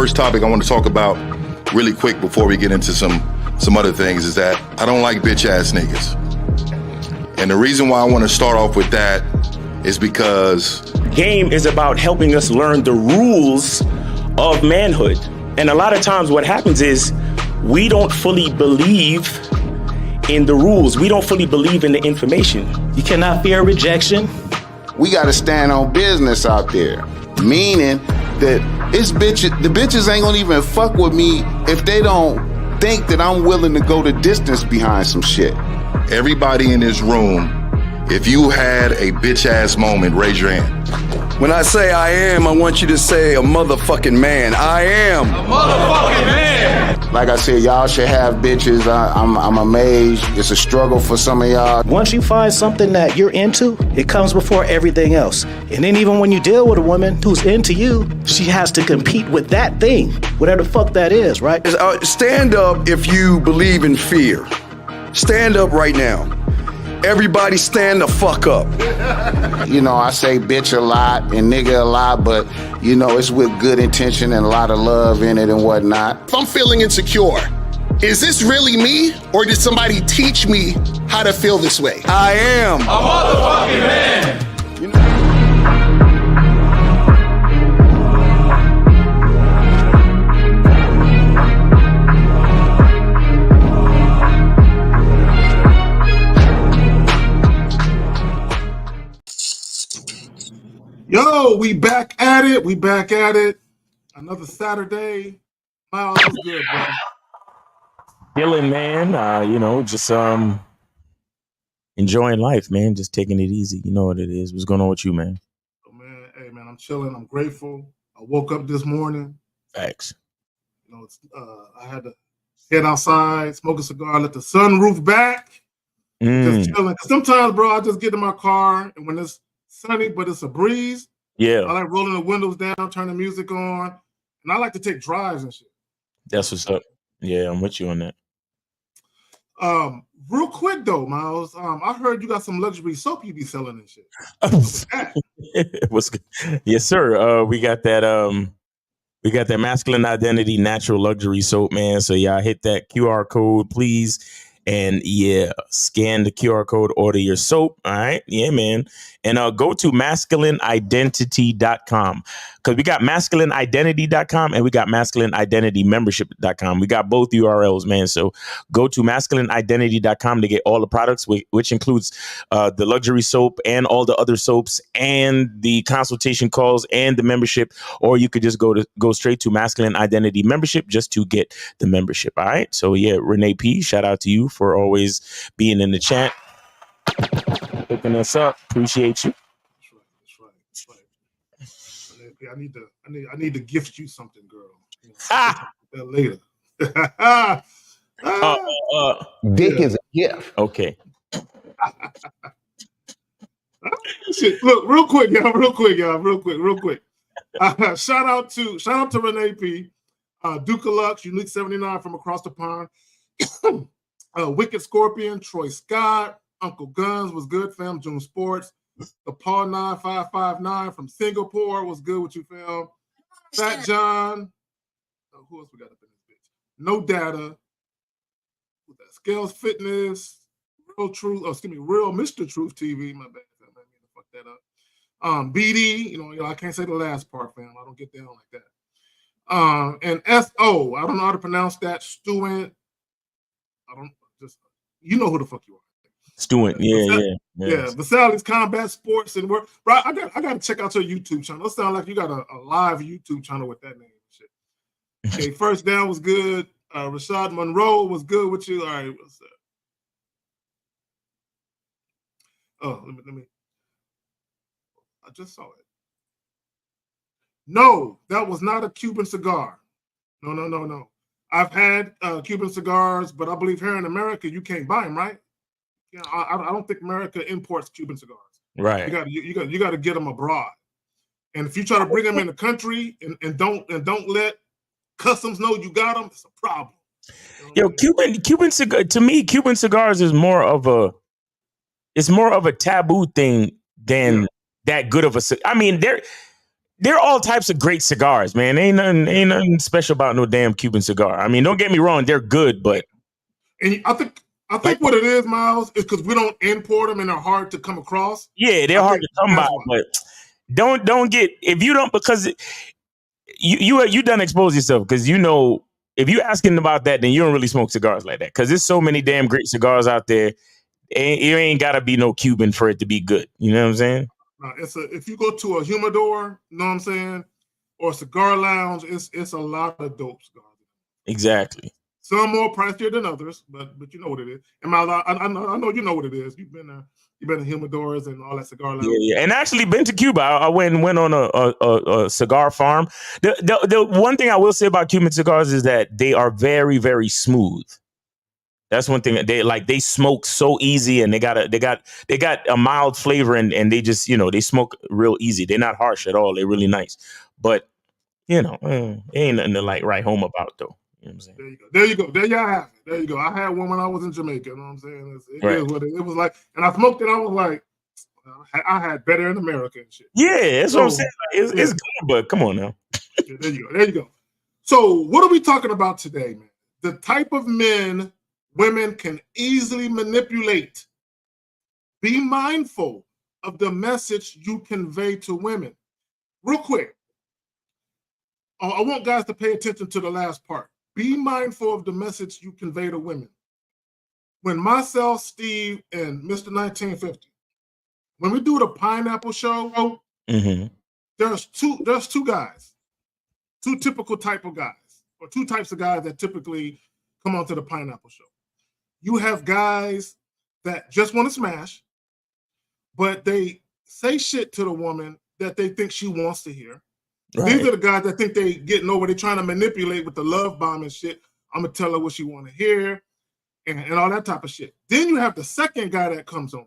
first topic I want to talk about really quick before we get into some other things is that I don't like bitch ass niggas. And the reason why I want to start off with that is because game is about helping us learn the rules of manhood. And a lot of times what happens is we don't fully believe in the rules. We don't fully believe in the information. You cannot fear rejection. We got to stand on business out there, meaning that the bitches ain't gonna even fuck with me if they don't think that I'm willing to go the distance behind some shit. Everybody in this room, if you had a bitch ass moment, raise your hand. When I say I am, I want you to say a motherfucking man. I am a motherfucking man. Like I said, y'all should have bitches. I'm amazed. It's a struggle for some of y'all. Once you find something that you're into, it comes before everything else. And then even when you deal with a woman who's into you, she has to compete with that thing, whatever the fuck that is, right? Stand up if you believe in fear. Stand up right now. Everybody stand the fuck up. You know, I say bitch a lot and nigga a lot, but you know, it's with good intention and a lot of love in it and whatnot. If I'm feeling insecure, is this really me or did somebody teach me how to feel this way? I am a motherfucking man. Yo, we back at it. We back at it. Another Saturday. Miles, what's good, bro? Chilling, man. Just enjoying life, man. Just taking it easy. You know what it is. What's going on with you, man? Oh, man. Hey, man, I'm chilling. I'm grateful. I woke up this morning. Facts. You know, I had to head outside, smoke a cigar, let the sunroof back. Just chilling. 'Cause sometimes, bro, I just get in my car and when it's sunny, but it's a breeze. Yeah. I like rolling the windows down, turn the music on, and I like to take drives and shit. That's what's up. Yeah, I'm with you on that. Real quick though, Miles. I heard you got some luxury soap you be selling and shit. What's good? Yes, sir. We got that. We got that masculine identity natural luxury soap, man. So y'all hit that QR code, please. And yeah, scan the QR code, order your soap. All right. Yeah, man. And go to masculineidentity.com because we got masculineidentity.com and we got masculineidentitymembership.com. We got both URLs, man. So go to masculineidentity.com to get all the products, which includes the luxury soap and all the other soaps and the consultation calls and the membership. Or you could just go straight to Masculine Identity Membership just to get the membership. All right. So yeah, Renee P, shout out to you for always being in the chat. Picking us up. Appreciate you. That's right. I need to gift you something, girl. You know, that later. Dick is a gift. Okay. Shit. Look, real quick, y'all. Real quick. Shout out to Renee P, Duke of Lux, Unique 79 from across the pond. Wicked Scorpion, Troy Scott, Uncle Guns was good, fam. June Sports, the Paul 9559 from Singapore was good with you, fam. Fat John, who else we got up in this bitch? No Data, Scales Fitness, Real Mr. Truth TV. My bad, fam. I need to fuck that up. BD, you know, I can't say the last part, fam. I don't get down like that. And SO, I don't know how to pronounce that. Stuart. You know who the fuck you are. Stuart, yeah. Vasali's Combat Sports and work. Bro, I gotta check out your YouTube channel. It sounds like you got a live YouTube channel with that name and shit. Okay, First Down was good. Rashad Monroe was good with you. All right, what's that? Oh, let me. I just saw it. No, that was not a Cuban cigar. No. I've had Cuban cigars, but I believe here in America you can't buy them, right? Yeah, I don't think America imports Cuban cigars. Right. You got to get them abroad. And if you try to bring them in the country and don't let customs know you got them, it's a problem. You know Cuban cigar, to me, Cuban cigars is more of a taboo thing than that good of a. I mean, there are all types of great cigars, man. Ain't nothing special about no damn Cuban cigar. I mean, don't get me wrong, they're good, but And I think what it is, Miles, is because we don't import them and they're hard to come across. yeah, they're hard to come by. But don't get, if you don't, because you done expose yourself, because you know, if you asking about that, then you don't really smoke cigars like that, because there's so many damn great cigars out there. You ain't gotta be no Cuban for it to be good. You know what I'm saying? If you go to a humidor, you know what I'm saying, or a cigar lounge, it's a lot of dope cigars. Exactly. Some more pricier than others, but you know what it is. And I know you know what it is. You've been in humidors and all that cigar lounge. Yeah. And actually been to Cuba. I went on a cigar farm. The one thing I will say about Cuban cigars is that they are very, very smooth. That's one thing that they smoke so easy, and they got a mild flavor, and they just, you know, they smoke real easy. They're not harsh at all. They're really nice. But, you know, ain't nothing to like write home about though. You know what I'm saying? There you go. There y'all have it. There you go. I had one when I was in Jamaica. You know what I'm saying? It is what it was like. And I smoked it. I was like, I had better in America and shit. Yeah, that's what I'm saying. Like, it's good, but come on now. There you go. There you go. So what are we talking about today, man? The type of men women can easily manipulate. Be mindful of the message you convey to women. Real quick, I want guys to pay attention to the last part. Be mindful of the message you convey to women. When myself, Steve, and Mr. 1950, when we do the pineapple show, there's two guys, two typical type of guys, or two types of guys that typically come onto the pineapple show. You have guys that just want to smash, but they say shit to the woman that they think she wants to hear. Right. These are the guys that think they getting over. They're trying to manipulate with the love bomb and shit. I'm gonna tell her what she want to hear, and all that type of shit. Then you have the second guy that comes on,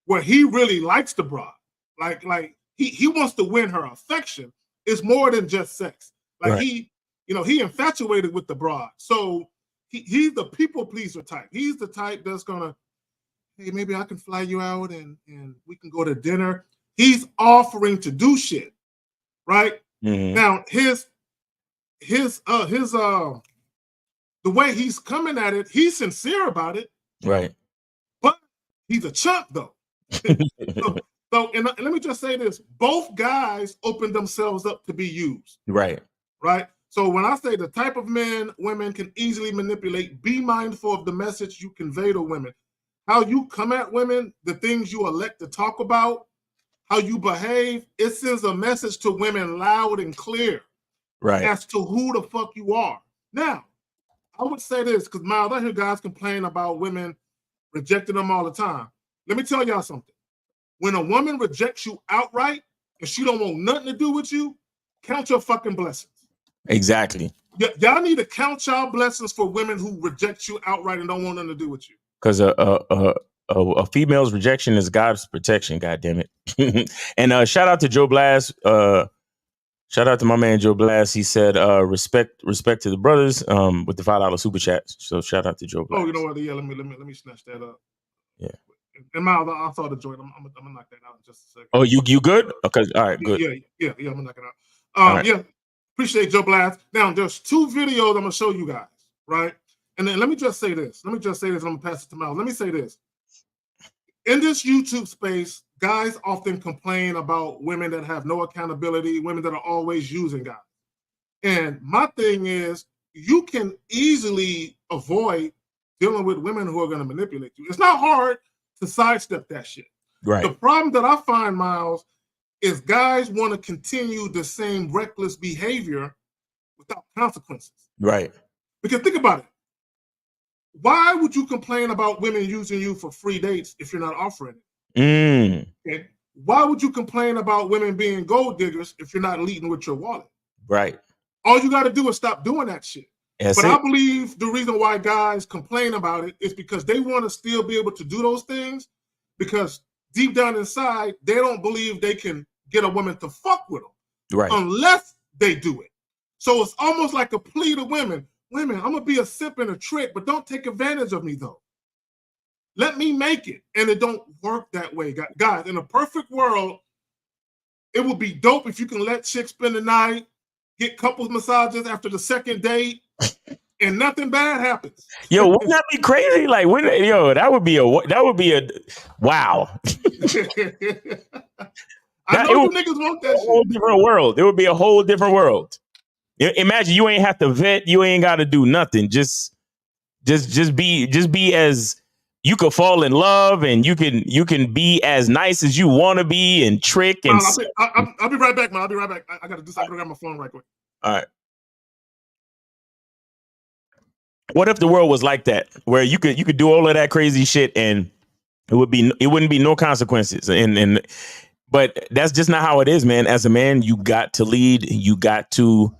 where he really likes the broad. Like he wants to win her affection. It's more than just sex. Like right. he infatuated with the broad. So he's the people pleaser type. He's the type that's gonna, hey, maybe I can fly you out and we can go to dinner. He's offering to do shit, right? Mm-hmm. Now the way he's coming at it, he's sincere about it, right? But he's a chump though. So and let me just say this: both guys open themselves up to be used, right? Right. So when I say the type of men women can easily manipulate, be mindful of the message you convey to women. How you come at women, the things you elect to talk about, how you behave, it sends a message to women loud and clear, right, as to who the fuck you are. Now, I would say this, because Miles, I hear guys complain about women rejecting them all the time. Let me tell y'all something. When a woman rejects you outright and she don't want nothing to do with you, count your fucking blessings. Exactly. Y'all need to count y'all blessings for women who reject you outright and don't want nothing to do with you. Because a female's rejection is God's protection. God damn it. And shout out to Joe Blast. Shout out to my man Joe Blast. He said respect to the brothers with the $5 super chat. So shout out to Joe Blast. Oh, you know what? Yeah, let me snatch that up. Yeah. And Miles, I saw the joint. I'm gonna knock that out in just a second. Oh, you good? Okay, all right, good. Yeah. I'm gonna knock it out. Right. Yeah. Appreciate Joe Blast. Now, there's two videos I'm going to show you guys, right? And then let me just say this. I'm going to pass it to Miles. Let me say this. In this YouTube space, guys often complain about women that have no accountability, women that are always using guys. And my thing is, you can easily avoid dealing with women who are going to manipulate you. It's not hard to sidestep that shit. Right. The problem that I find, Miles, is guys want to continue the same reckless behavior without consequences. Right. Because think about it. Why would you complain about women using you for free dates if you're not offering it? Okay? Why would you complain about women being gold diggers if you're not leading with your wallet? Right. All you got to do is stop doing that shit. That's I believe the reason why guys complain about it is because they want to still be able to do those things, because deep down inside, they don't believe they can get a woman to fuck with them, right, unless they do it. So it's almost like a plea to women. Women, I'm gonna be a simp and a trick, but don't take advantage of me though. Let me make it. And it don't work that way, guys. In a perfect world, it would be dope if you can let chicks spend the night, get couples massages after the second date, and nothing bad happens. Yo, wouldn't that be crazy? Like, that would be a wow. I know you niggas want that shit. A whole different world. It would be a whole different world. Imagine you ain't have to vet. You ain't got to do nothing. Just be as you could fall in love, and you can be as nice as you want to be, and trick and. I'll be right back, man. I'll be right back. I got to do something. I got my phone right quick. All right. What if the world was like that, where you could do all of that crazy shit and it wouldn't be no consequences, but that's just not how it is, man. As a man, you got to lead. You got to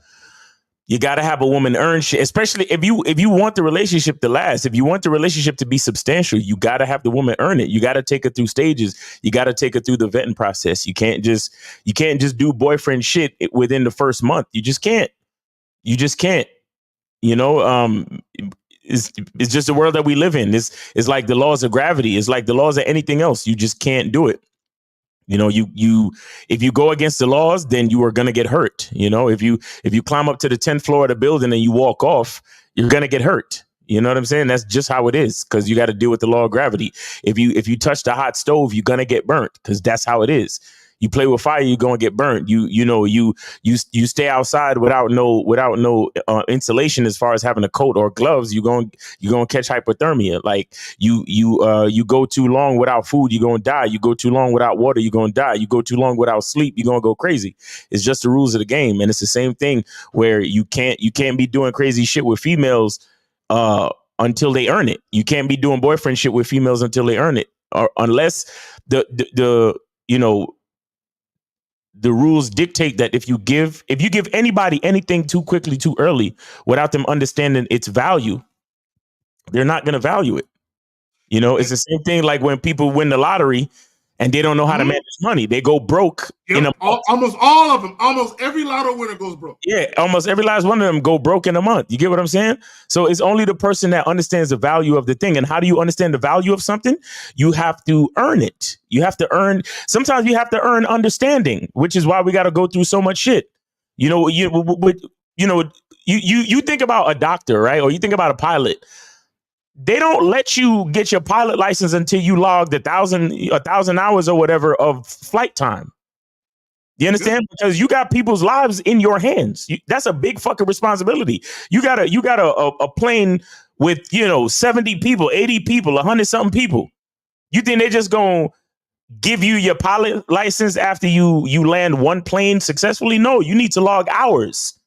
have a woman earn shit, especially if you want the relationship to last. If you want the relationship to be substantial, you got to have the woman earn it. You got to take her through stages. You got to take her through the vetting process. You can't just do boyfriend shit within the first month. You just can't. It's just the world that we live in. It's like the laws of gravity. It's like the laws of anything else. You just can't do it. If you go against the laws, then you are going to get hurt. If you climb up to the 10th floor of the building and you walk off, you're going to get hurt. You know what I'm saying? That's just how it is, because you got to deal with the law of gravity. If you touch the hot stove, you're going to get burnt, because that's how it is. You play with fire, you're gonna get burnt. You stay outside without no insulation as far as having a coat or gloves. You're gonna catch hypothermia. Like you go too long without food, you're gonna die. You go too long without water, you're gonna die. You go too long without sleep, you're gonna go crazy. It's just the rules of the game, and it's the same thing where you can't be doing crazy shit with females until they earn it. You can't be doing boyfriend shit with females until they earn it, or unless the rules dictate that if you give anybody anything too quickly, too early, without them understanding its value, they're not going to value it. It's the same thing like when people win the lottery and they don't know how to manage money. They go broke. Yep. Almost all of them. Almost every lotto winner goes broke. Yeah, almost every last one of them go broke in a month. You get what I'm saying? So it's only the person that understands the value of the thing. And how do you understand the value of something? You have to earn it. You have to earn. Sometimes you have to earn understanding, which is why we got to go through so much shit. You think about a doctor, right? Or you think about a pilot. They don't let you get your pilot license until you logged 1,000 hours or whatever of flight time. You understand? Because you got people's lives in your hands. That's a big fucking responsibility. You got a plane with 70 people, 80 people, 100 something people. You think they're just gonna give you your pilot license after you land one plane successfully? No, you need to log hours.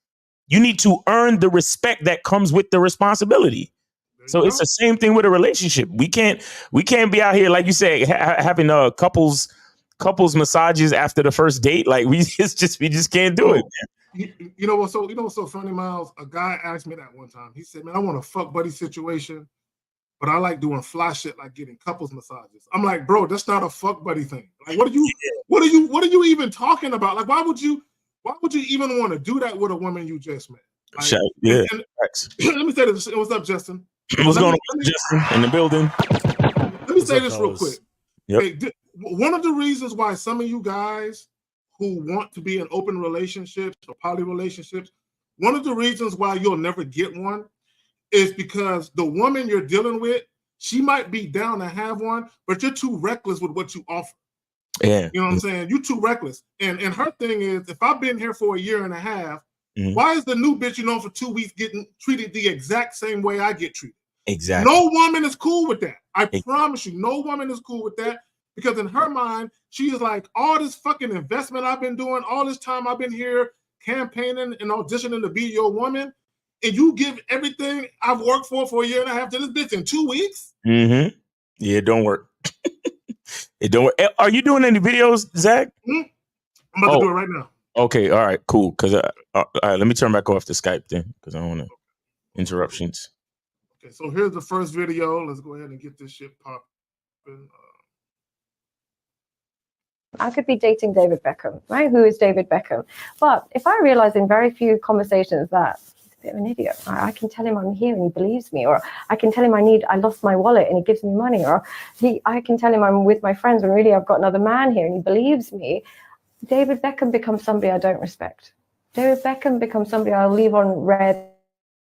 You need to earn the respect that comes with the responsibility. So it's the same thing with a relationship. We can't be out here, like you say, having couples massages after the first date. Like we just can't do it. You know what's so funny, Miles? A guy asked me that one time. He said, "Man, I want a fuck buddy situation, but I like doing fly shit like getting couples massages." I'm like, bro, that's not a fuck buddy thing. Like, what are you even talking about? Like, why would you even want to do that with a woman you just met? Like, yeah. Let me say this. What's up, Justin? What's going on, Justin, in the building? Let me say this real quick. Yep. Hey, one of the reasons why some of you guys who want to be in open relationships or poly relationships, one of the reasons why you'll never get one is because the woman you're dealing with, she might be down to have one, but you're too reckless with what you offer. Yeah. You know what I'm saying? You're too reckless. And her thing is, if I've been here for a year and a half, why is the new bitch you know for 2 weeks getting treated the exact same way I get treated? Exactly. No woman is cool with that. I promise you, no woman is cool with that, because in her mind, she is like, all this fucking investment I've been doing, all this time I've been here campaigning and auditioning to be your woman, and you give everything I've worked for a year and a half to this bitch in 2 weeks? Yeah, it don't work. It don't work. Are you doing any videos, Zach? I'm about to do it right now. Okay, all right, cool. Because all right, let me turn back off the Skype then, because I don't want interruptions. Okay, so here's the first video. Let's go ahead and get this shit popping. I could be dating David Beckham, right? Who is David Beckham? But if I realize in very few conversations that he's a bit of an idiot, I can tell him I'm here and he believes me, or I can tell him I lost my wallet and he gives me money, or I can tell him I'm with my friends when really I've got another man here and he believes me. David Beckham becomes somebody I don't respect. David Beckham becomes somebody I'll leave on red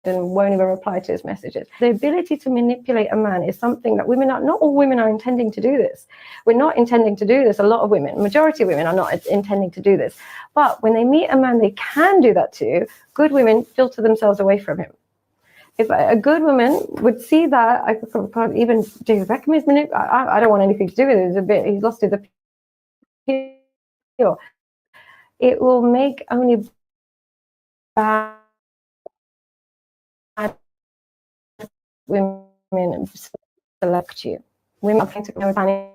and won't even reply to his messages. The ability to manipulate a man is something that women are, not all women are intending to do this. We're not intending to do this. A lot of women, majority of women are not intending to do this. But when they meet a man they can do that to, good women filter themselves away from him. If a good woman would see that, even David Beckham is I don't want anything to do with it. It's a bit, he's lost his appeal. It will make only bad women select you. Women are going to planning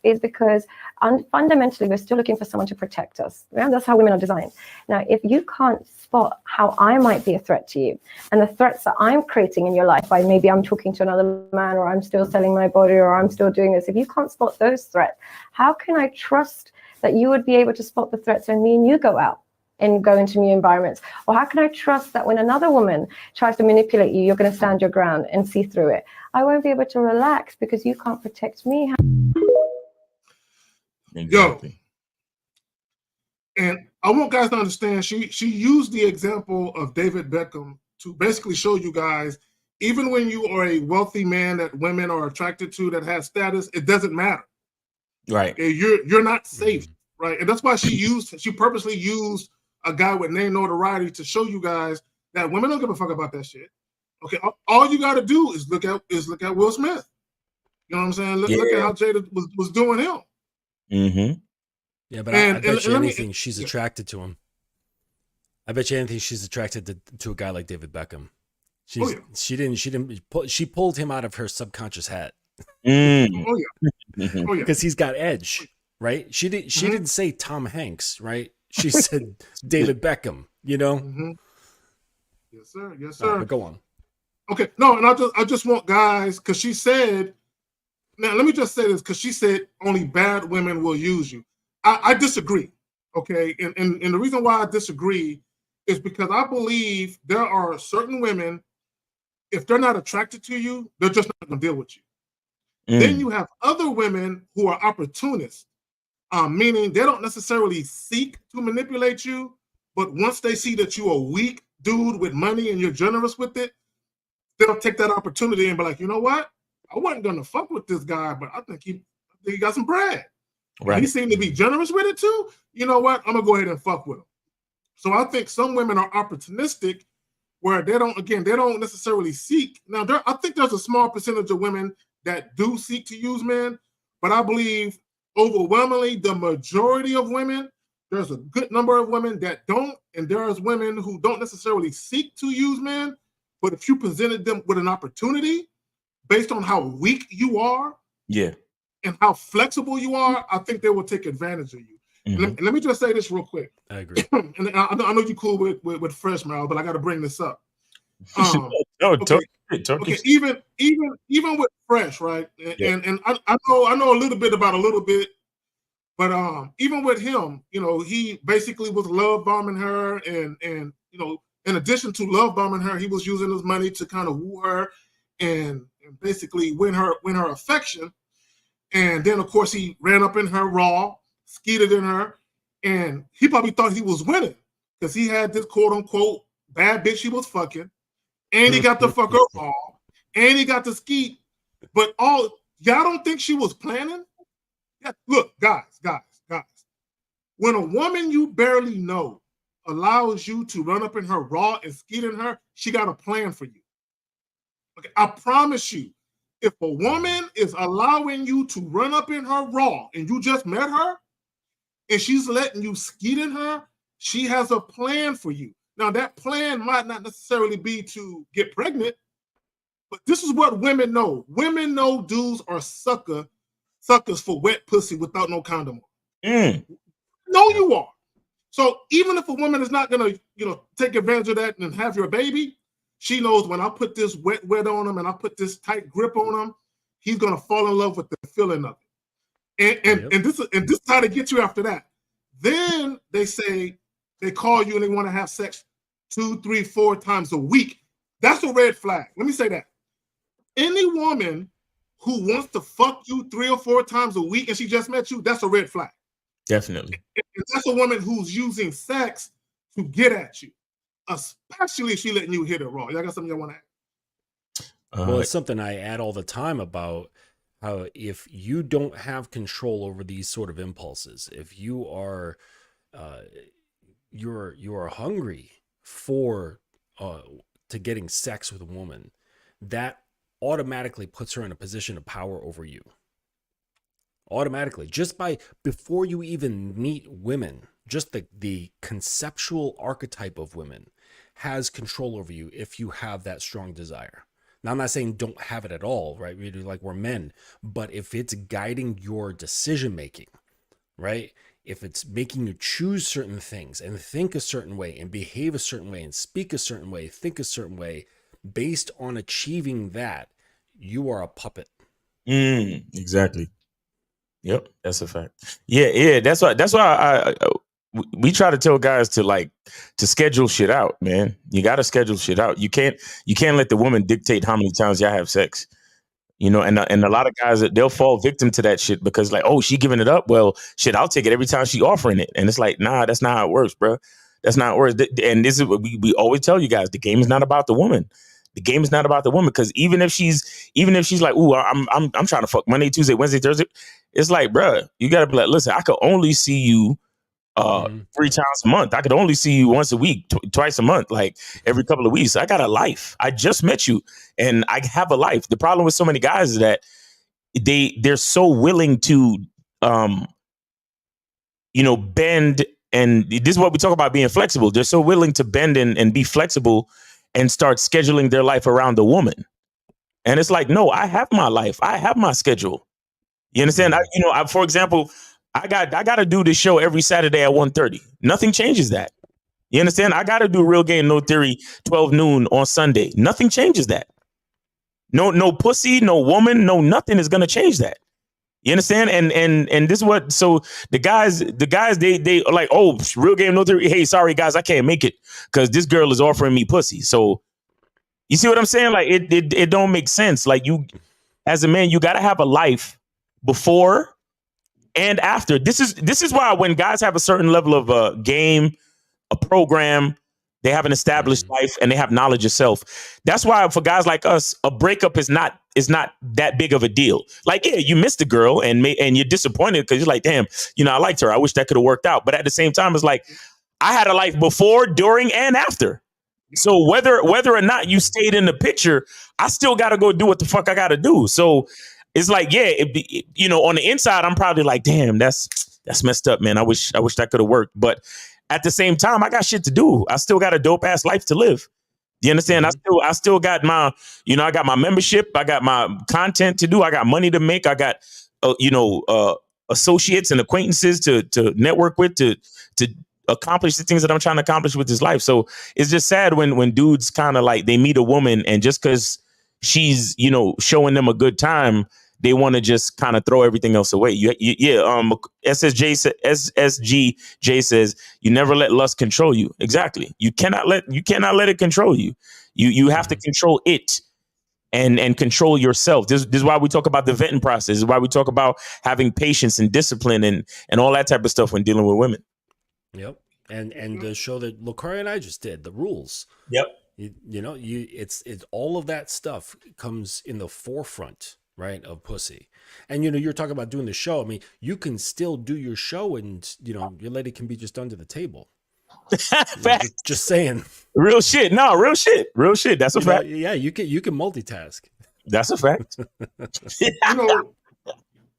is because fundamentally we're still looking for someone to protect us. Yeah? That's how women are designed. Now, if you can't spot how I might be a threat to you and the threats that I'm creating in your life, by maybe I'm talking to another man, or I'm still selling my body, or I'm still doing this, if you can't spot those threats, how can I trust that you would be able to spot the threats when me and you go out and go into new environments? Or how can I trust that when another woman tries to manipulate you, you're going to stand your ground and see through it? I won't be able to relax because you can't protect me. Exactly. Yo, and I want guys to understand, she used the example of David Beckham to basically show you guys, even when you are a wealthy man that women are attracted to, that has status, it doesn't matter. Right. You're not safe, right? And that's why she purposely used a guy with name notoriety to show you guys that women don't give a fuck about that shit. Okay, all you got to do is look at Will Smith. You know what I'm saying? Look at how Jada was doing him. Mm-hmm. Yeah, but I bet you anything she's attracted to him. I bet you anything she's attracted to a guy like David Beckham. She pulled him out of her subconscious hat. Oh yeah. Because he's got edge, right? She didn't say Tom Hanks, right? She said David Beckham, you know? Mm-hmm. Yes, sir. Yes, sir. But go on. Okay, no, and I just want guys, because she said, now let me just say this, because she said only bad women will use you. I disagree, okay? And the reason why I disagree is because I believe there are certain women, if they're not attracted to you, they're just not going to deal with you. Then you have other women who are opportunists, meaning they don't necessarily seek to manipulate you, but once they see that you're a weak dude with money and you're generous with it, they'll take that opportunity and be like, you know what? I wasn't going to fuck with this guy, but I think he got some bread. Right. He seemed to be generous with it too. You know what? I'm going to go ahead and fuck with him. So I think some women are opportunistic where they don't necessarily seek. Now, I think there's a small percentage of women that do seek to use men, but I believe overwhelmingly the majority of women, there's a good number of women that don't, and there's women who don't necessarily seek to use men, but if you presented them with an opportunity based on how weak you are, and how flexible you are, I think they will take advantage of you. Mm-hmm. And let me just say this real quick. I agree. And I know you're cool with Fresh Mouth, but I got to bring this up. Okay, even with Fresh, right? And I know a little bit about a little bit, but even with him, you know, he basically was love bombing her, and you know, in addition to love bombing her, he was using his money to kind of woo her and basically win her affection. And then of course he ran up in her raw, skeeted in her, and he probably thought he was winning because he had this quote unquote bad bitch he was fucking. And he got the fuck up all, and he got the skeet. But y'all don't think she was planning? Yeah, look, guys. When a woman you barely know allows you to run up in her raw and skeet in her, she got a plan for you. Okay, I promise you, if a woman is allowing you to run up in her raw and you just met her, and she's letting you skeet in her, she has a plan for you. Now, that plan might not necessarily be to get pregnant, but this is what women know. Women know dudes are suckers for wet pussy without no condom on. No, you are. So even if a woman is not going to, take advantage of that and have your baby, she knows when I put this wet on him and I put this tight grip on him, he's going to fall in love with the feeling of it. And this is how to get you after that. Then they call you and they want to have sex 2, 3, 4 times a week. That's a red flag. Let me say that. Any woman who wants to fuck you 3 or 4 times a week and she just met you, that's a red flag. Definitely. And that's a woman who's using sex to get at you, especially if she letting you hit it raw. Y'all got something y'all want to add? Well, it's something I add all the time about how if you don't have control over these sort of impulses, if you are you're hungry for to getting sex with a woman, that automatically puts her in a position of power over you. Automatically, just by before you even meet women, just the conceptual archetype of women has control over you if you have that strong desire. Now, I'm not saying don't have it at all, right? Really, like we're men, but if it's guiding your decision making, right? If it's making you choose certain things and think a certain way and behave a certain way and speak a certain way, think a certain way, based on achieving that, you are a puppet. Exactly. Yep, that's a fact. Yeah. That's why we try to tell guys to schedule shit out, man. You got to schedule shit out. You can't let the woman dictate how many times y'all have sex. You know, and a lot of guys, they'll fall victim to that shit because like, oh, she giving it up. Well, shit, I'll take it every time she offering it. And it's like, nah, that's not how it works, bro. That's not how it works. And this is what we always tell you guys: the game is not about the woman. The game is not about the woman, because even if she's like, ooh, I'm trying to fuck Monday, Tuesday, Wednesday, Thursday, it's like, bro, you gotta be like, listen, I could only see you 3 times a month. I could only see you once a week, twice a month, like every couple of weeks. I got a life. I just met you and I have a life. The problem with so many guys is that they're so willing to bend, and this is what we talk about being flexible. They're so willing to bend and be flexible and start scheduling their life around the woman. And it's like, no, I have my life. I have my schedule. You understand? For example, I got to do this show every Saturday at 1:30. Nothing changes that. You understand? I got to do Real Game No Theory 12 noon on Sunday. Nothing changes that. No pussy, no woman, no nothing is gonna change that. You understand? And this is what, so the guys they are like, oh, Real Game No Theory. Hey, sorry guys, I can't make it because this girl is offering me pussy. So you see what I'm saying? Like it don't make sense. Like, you, as a man, you got to have a life before and after. This is why when guys have a certain level of game, a program, they have an established life and they have knowledge of self. That's why for guys like us, a breakup is not that big of a deal. Like, yeah, you missed a girl and you're disappointed because you're like, damn, I liked her. I wish that could have worked out. But at the same time, it's like, I had a life before, during, and after. So whether or not you stayed in the picture, I still got to go do what the fuck I got to do. So it's like, yeah, on the inside, I'm probably like, damn, that's messed up, man. I wish that could have worked. But at the same time, I got shit to do. I still got a dope ass life to live. You understand? I still got my, I got my membership. I got my content to do. I got money to make. I got, associates and acquaintances to network with, to accomplish the things that I'm trying to accomplish with this life. So it's just sad when dudes kind of like, they meet a woman and just because she's, showing them a good time, they want to just kind of throw everything else away. SSGJ says, you never let lust control you. Exactly. You cannot let it control you. You have to control it and control yourself. This is why we talk about the vetting process. This is why we talk about having patience and discipline and all that type of stuff when dealing with women. Yep. And the show that Lucari and I just did, the rules. Yep. It's all of that stuff comes in the forefront, right, of pussy. And you're talking about doing the show. I mean, you can still do your show and your lady can be just under the table. Just saying. Real shit. No, real shit. That's a fact. Yeah, you can multitask. That's a fact.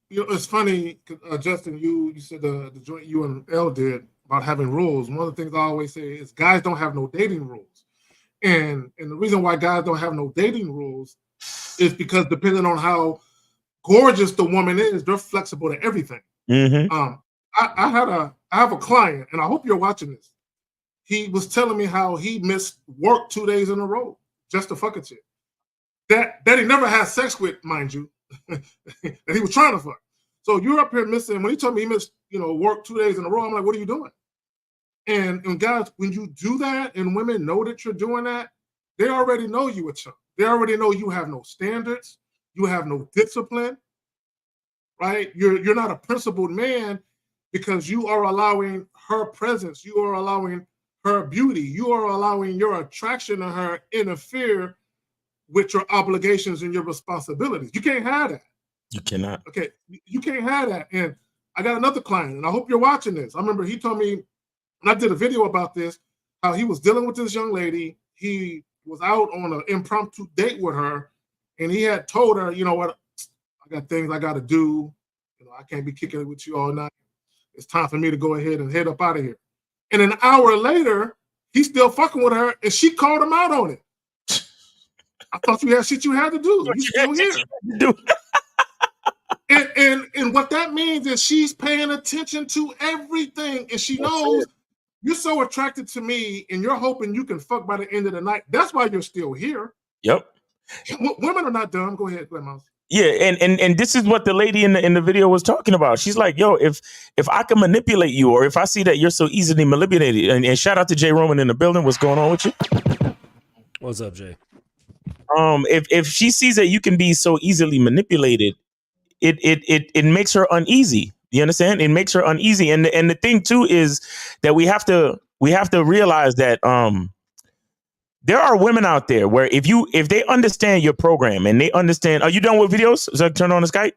It's funny, Justin, you said the joint you and L did about having rules. One of the things I always say is guys don't have no dating rules. And the reason why guys don't have no dating rules is because depending on how gorgeous the woman is, they're flexible to everything. Mm-hmm. I have a client, and I hope you're watching this. He was telling me how he missed work 2 days in a row just to fuck a chick that he never had sex with, mind you, that he was trying to fuck. So you're up here missing. When he told me he missed, work 2 days in a row, I'm like, what are you doing? And guys, when you do that and women know that you're doing that, they already know you a chump. They already know you have no standards. You have no discipline, right? You're not a principled man. because you are allowing her presence, you are allowing her beauty, you are allowing your attraction to her interfere with your obligations and your responsibilities. You can't have that. You cannot. Okay, you can't have that. And I got another client, and I hope you're watching this. I remember he told me, and I did a video about this, how he was dealing with this young lady. He was out on an impromptu date with her, and he had told her, you know what, I got things I got to do. You know, I can't be kicking it with you all night. It's time for me to go ahead and head up out of here. And an hour later, he's still fucking with her, and she called him out on it. I thought you had shit you had to do. You still here. And what that means is she's paying attention to everything, and she knows you're so attracted to me, and you're hoping you can fuck by the end of the night. That's why you're still here. Yep. Women are not dumb. Go ahead, Mouse. Yeah, and this is what the lady in the video was talking about. She's like, yo, if I can manipulate you, or if I see that you're so easily manipulated, and shout out to Jay Roman in the building. What's going on with you? What's up, Jay? If she sees that you can be so easily manipulated, it makes her uneasy. You understand? It makes her uneasy. And the thing too is that we have to realize that there are women out there where if they understand your program and they understand, are you done with videos? Is that turn on the Skype?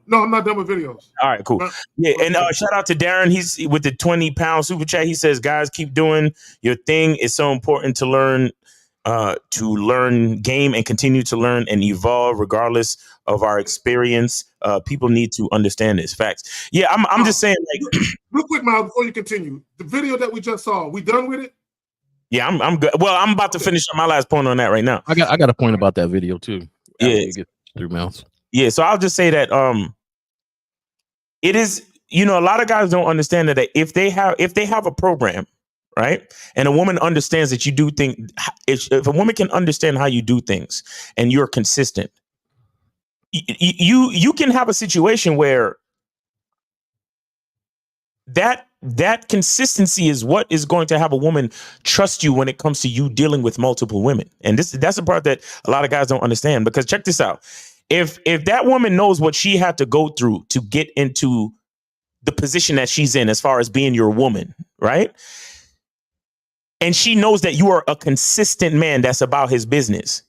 No, I'm not done with videos. All right, cool. Yeah, and shout out to Darren. He's with the 20-pound super chat. He says, guys, keep doing your thing. It's so important to learn game and continue to learn and evolve regardless of our experience. People need to understand this. Facts. Yeah, I'm just saying, like, real quick, Miles, before you continue, the video that we just saw, we done with it? Yeah, I'm good. Well, I'm about to finish up my last point on that right now. I got a point about that video too. Yeah, get through Mouse. Yeah, so I'll just say that it is, a lot of guys don't understand that if they have a program, right, and a woman understands that you do things, if a woman can understand how you do things and you're consistent, you can have a situation where that consistency is what is going to have a woman trust you when it comes to you dealing with multiple women. And that's the part that a lot of guys don't understand, because check this out. If that woman knows what she had to go through to get into the position that she's in as far as being your woman, right? And she knows that you are a consistent man that's about his business.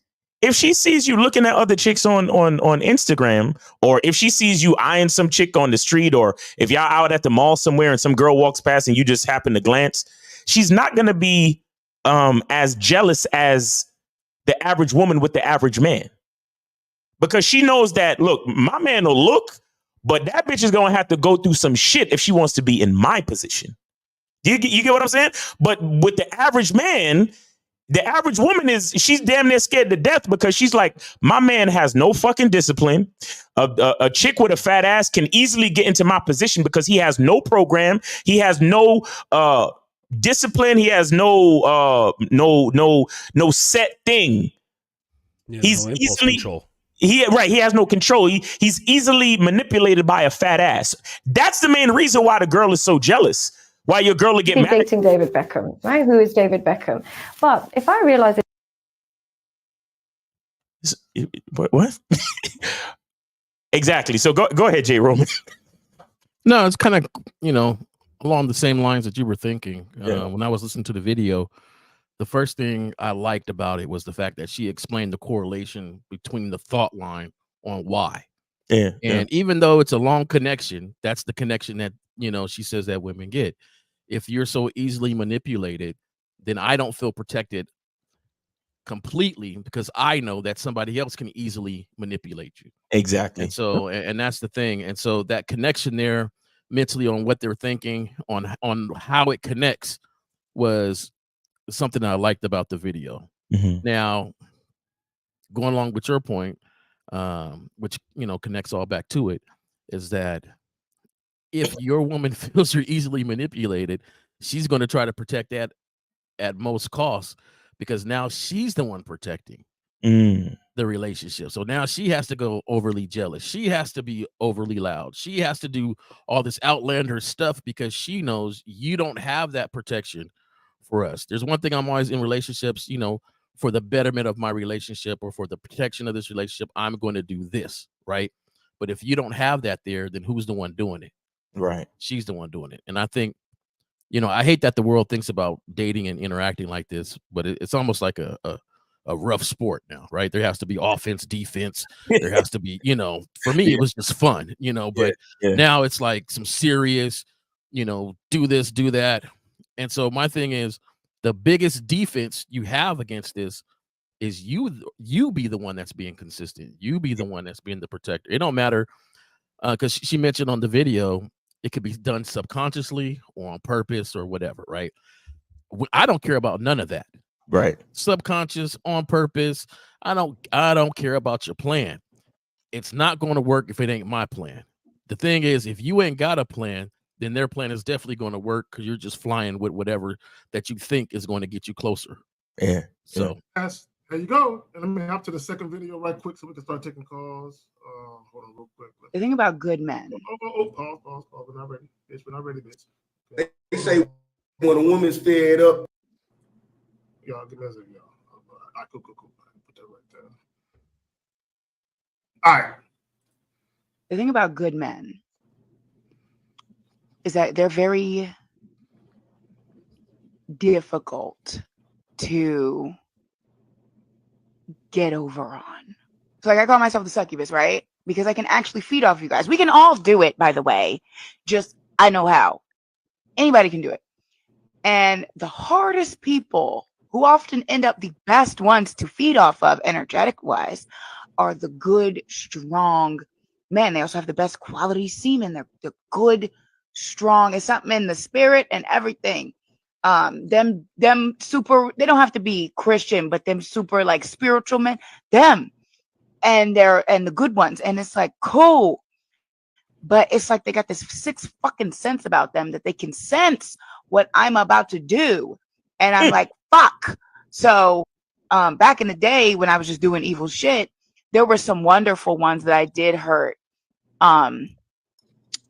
If she sees you looking at other chicks on Instagram, or if she sees you eyeing some chick on the street, or if y'all out at the mall somewhere and some girl walks past and you just happen to glance, she's not going to be as jealous as the average woman with the average man. Because she knows that, look, my man will look, but that bitch is going to have to go through some shit if she wants to be in my position. You get what I'm saying? But with the average man, the average woman she's damn near scared to death, because she's like, my man has no fucking discipline. A chick with a fat ass can easily get into my position because he has no program. He has no discipline. He has no set thing. Yeah, he's no easily control. He has no control. He's easily manipulated by a fat ass. That's the main reason why the girl is so jealous. Why your girl will get mad. Dating David Beckham, right? Who is David Beckham? But if I realize what? Exactly. So go ahead, Jay Roman. No, it's kind of along the same lines that you were thinking. Yeah. When I was listening to the video, the first thing I liked about it was the fact that she explained the correlation between the thought line on why. Yeah. And even though it's a long connection, that's the connection that, she says that women get. If you're so easily manipulated, then I don't feel protected completely, because I know that somebody else can easily manipulate you. Exactly. And so, and that's the thing. And so that connection there mentally on what they're thinking, on how it connects, was something that I liked about the video. Mm-hmm. Now, going along with your point, which connects all back to it, is that if your woman feels you're easily manipulated, she's going to try to protect that at most costs, because now she's the one protecting the relationship. So now she has to go overly jealous. She has to be overly loud. She has to do all this outlander stuff because she knows you don't have that protection for us. There's one thing I'm always in relationships, for the betterment of my relationship or for the protection of this relationship, I'm going to do this, right? But if you don't have that there, then who's the one doing it? Right. She's the one doing it. And I think, I hate that the world thinks about dating and interacting like this, but it's almost like a rough sport now, right? There has to be offense, defense. There has to be, for me, it was just fun, but now it's like some serious, do this, do that. And so my thing is, the biggest defense you have against this is you be the one that's being consistent. You be the one that's being the protector. It don't matter, because she mentioned on the video, it could be done subconsciously or on purpose or whatever, right? I don't care about none of that. Right. Subconscious, on purpose. I don't care about your plan. It's not going to work if it ain't my plan. The thing is, if you ain't got a plan, then their plan is definitely going to work, because you're just flying with whatever that you think is going to get you closer. Yeah. So there you go. And let me hop to the second video right quick so we can start taking calls. Hold on real quick. The thing about good men. Pause. We're not ready. Bitch, we're not ready, bitch. Okay. They say when a woman's fed up. Y'all, give me a second, y'all. Cool. Put that right there. All right. The thing about good men is that they're very difficult to get over on. So like, I call myself the succubus, right? Because I can actually feed off you guys. We can all do it, by the way. Just, I know how. Anybody can do it. And the hardest people, who often end up the best ones to feed off of energetic wise, are the good, strong men. They also have the best quality semen. They're good, strong. It's something in the spirit and everything. Them super, they don't have to be Christian, but them super like spiritual men, them. And the good ones. And it's like, cool. But it's like they got this sixth fucking sense about them, that they can sense what I'm about to do. And I'm like, fuck. So back in the day when I was just doing evil shit, there were some wonderful ones that I did hurt. And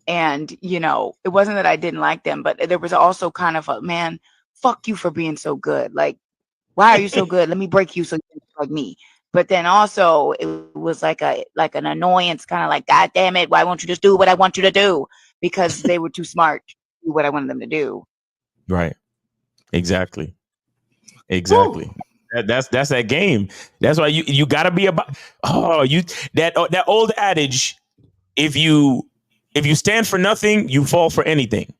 it wasn't that I didn't like them, but there was also kind of a, man, fuck you for being so good. Like, why are you so good? Let me break you so you can be like me. But then also it was like an annoyance, kind of like, God damn it, why won't you just do what I want you to do? Because they were too smart to do what I wanted them to do. Right. Exactly. That's that game. That's why you gotta be about that old adage, if you stand for nothing, you fall for anything.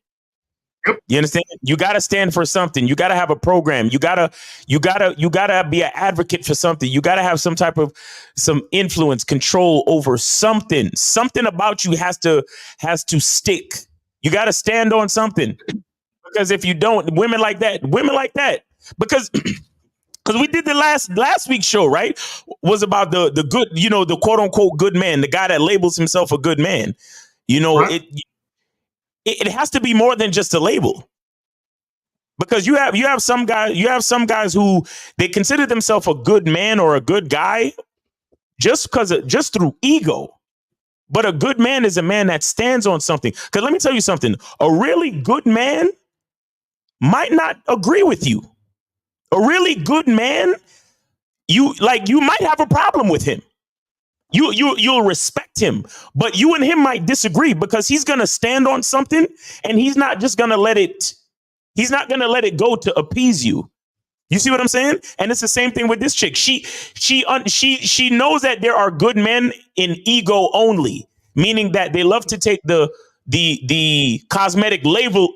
You understand? You got to stand for something. You got to have a program. You gotta be an advocate for something. You got to have some influence, control over something. Something about you has to stick. You got to stand on something, because if you don't, women like that, because we did the last week's show, right? Was about the good, the quote unquote good man, the guy that labels himself a good man. Right. It has to be more than just a label, because you have some guys who they consider themselves a good man or a good guy just through ego. But a good man is a man that stands on something. Because let me tell you something, a really good man might not agree with you. A really good man, you might have a problem with him. You'll respect him, but you and him might disagree, because he's going to stand on something, and he's not just going to let it go to appease you. You see what I'm saying? And it's the same thing with this chick. She knows that there are good men in ego only, meaning that they love to take the cosmetic label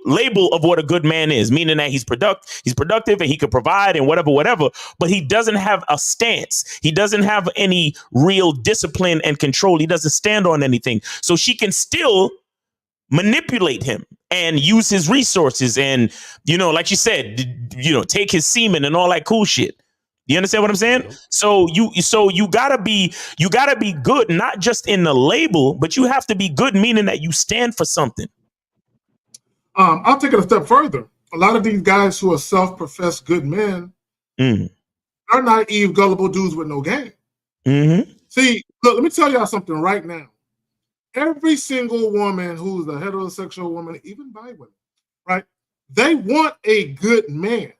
of what a good man is, meaning that he's productive and he could provide and whatever, but he doesn't have a stance. He doesn't have any real discipline and control. He doesn't stand on anything. So she can still manipulate him and use his resources and, like you said, take his semen and all that cool shit. You understand what I'm saying? Yep. So you gotta be good, not just in the label, but you have to be good, meaning that you stand for something. I'll take it a step further. A lot of these guys who are self-professed good men are naive, gullible dudes with no game. Mm-hmm. See, look, let me tell y'all something right now. Every single woman who's a heterosexual woman, even bi women, right? They want a good man.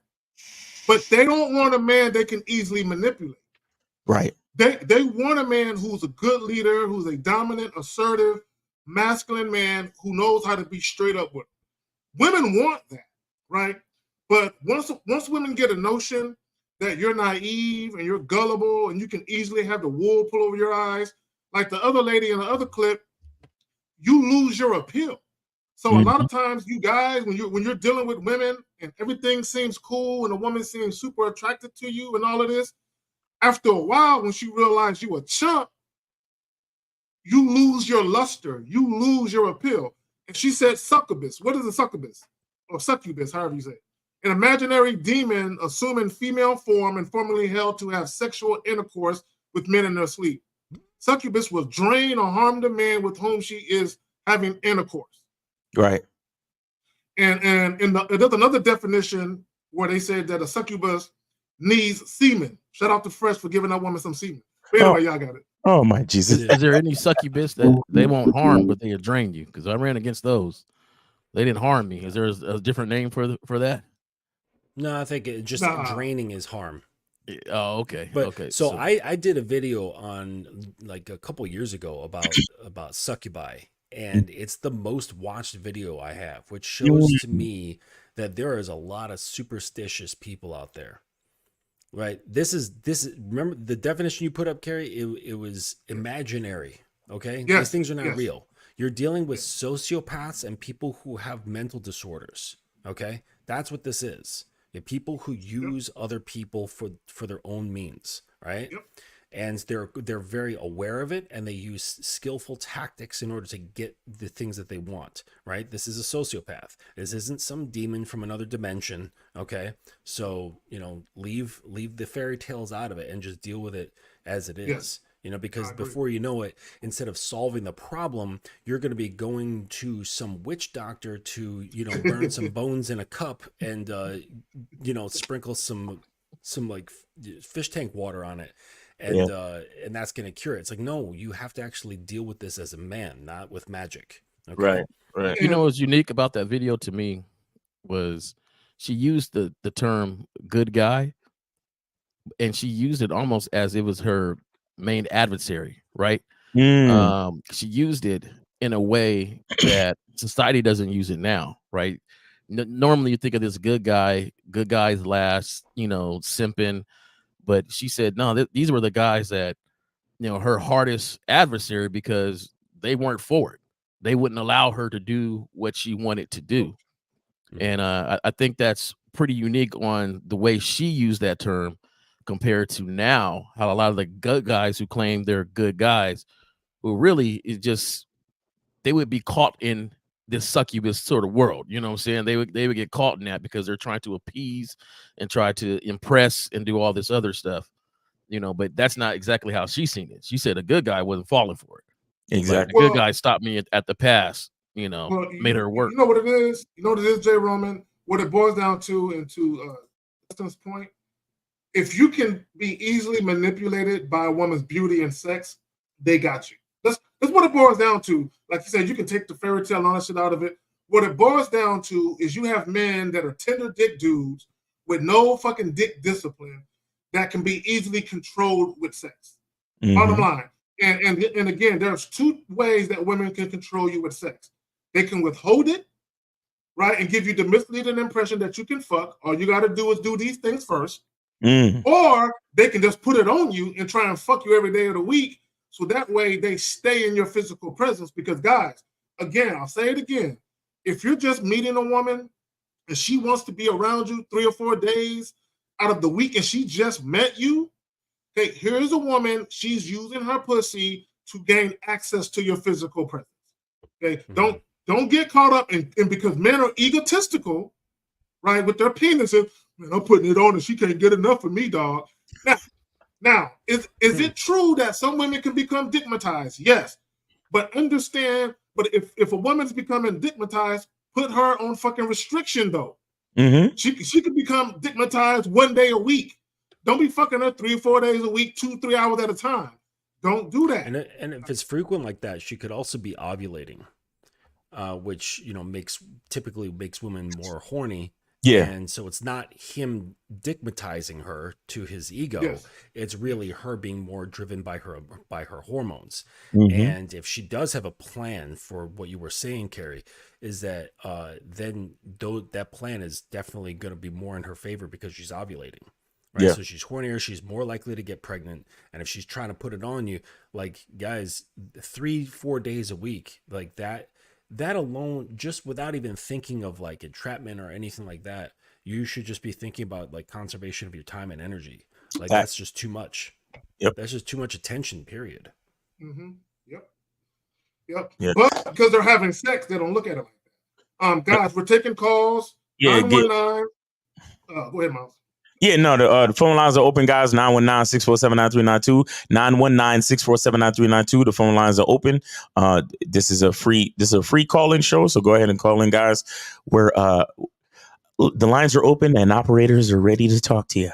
But they don't want a man they can easily manipulate. Right. They want a man who's a good leader, who's a dominant, assertive, masculine man who knows how to be straight up with them. Women want that, right? But once women get a notion that you're naive and you're gullible and you can easily have the wool pull over your eyes, like the other lady in the other clip, you lose your appeal. So a lot of times, you guys, when you're dealing with women and everything seems cool and a woman seems super attracted to you and all of this, after a while, when she realizes you a chump, you lose your luster, you lose your appeal. And she said succubus. What is a succubus? Or succubus, however you say it. An imaginary demon assuming female form and formerly held to have sexual intercourse with men in their sleep. Succubus will drain or harm the man with whom she is having intercourse. Right. And there's another definition where they said that a succubus needs semen. Shout out to Fresh for giving that woman some semen. But anyway, y'all got it. Oh my Jesus! Is there any succubus that they won't harm, but they drain you? Because I ran against those. They didn't harm me. Is there a different name for that? No, I think it just draining is harm. Oh, okay. But okay. So I did a video on like a couple years ago about succubi, and it's the most watched video I have, which shows to me that there is a lot of superstitious people out there. Right. This is remember the definition you put up, Carrie? It was imaginary. Okay. Yes, These things are not yes. real. You're dealing with sociopaths and people who have mental disorders. Okay. That's what this is. You're people who use other people for their own means. Right. Yep. And they're very aware of it, and they use skillful tactics in order to get the things that they want, right? This is a sociopath. This isn't some demon from another dimension, okay? So, leave the fairy tales out of it and just deal with it as it is. Yes. Because before you know it, instead of solving the problem, you're going to be going to some witch doctor to, burn some bones in a cup and, sprinkle some like fish tank water on it. And that's going to cure it. It's like, no, you have to actually deal with this as a man, not with magic. Okay? Right. You know what's unique about that video to me was she used the term good guy, and she used it almost as it was her main adversary, right? She used it in a way that society doesn't use it now, right? Normally you think of this good guys last, simping. But she said, no, these were the guys that, her hardest adversary because they weren't for it. They wouldn't allow her to do what she wanted to do. And I think that's pretty unique on the way she used that term compared to now, how a lot of the good guys who claim they're good guys, who really is just, they would be caught in this succubus sort of world. You know what I'm saying? They would get caught in that because they're trying to appease and try to impress and do all this other stuff, but that's not exactly how she seen it. She said a good guy wasn't falling for it. Exactly. Like, a good guy stopped me at the pass, made her work. You know what it is? Jay Roman? What it boils down to, and to Justin's point, if you can be easily manipulated by a woman's beauty and sex, they got you. That's what it boils down to. Like you said, you can take the fairy tale and all that shit out of it. What it boils down to is you have men that are tender dick dudes with no fucking dick discipline that can be easily controlled with sex. Bottom line. And again, there's two ways that women can control you with sex. They can withhold it, right, and give you the misleading impression that you can fuck. All you got to do is do these things first. Or they can just put it on you and try and fuck you every day of the week. So that way they stay in your physical presence. Because guys, again, I'll say it again. If you're just meeting a woman and she wants to be around you 3 or 4 days out of the week and she just met you, okay, here's a woman, she's using her pussy to gain access to your physical presence. Okay, don't get caught up in because men are egotistical, right, with their penises. Man, I'm putting it on and she can't get enough of me, dog. Now, is it true that some women can become digmatized? Yes. But understand, if a woman's becoming digmatized, put her on fucking restriction, though. She could become digmatized 1 day a week. Don't be fucking her 3 or 4 days a week, 2-3 hours at a time. Don't do that. And if it's frequent like that, she could also be ovulating, which typically makes women more horny. Yeah. And so it's not him digmatizing her to his ego. Yes. It's really her being more driven by her hormones. Mm-hmm. And if she does have a plan for what you were saying, Carrie, is that then that plan is definitely going to be more in her favor because she's ovulating. Right. Yeah. So she's hornier, she's more likely to get pregnant. And if she's trying to put it on you, like, guys, 3-4 days a week, like that alone, just without even thinking of like entrapment or anything like that, you should just be thinking about like conservation of your time and energy. Like that's just too much. Yep. That's just too much attention, period. Mm-hmm. Yep. Yeah. But because they're having sex, they don't look at it like that. Guys, we're taking calls. Yeah. 919. Go ahead, Miles. Yeah, no, the phone lines are open, guys. 919-647-9392. 919-647-9392. The phone lines are open. This is a free call-in show, so go ahead and call in, guys. Where the lines are open and operators are ready to talk to you.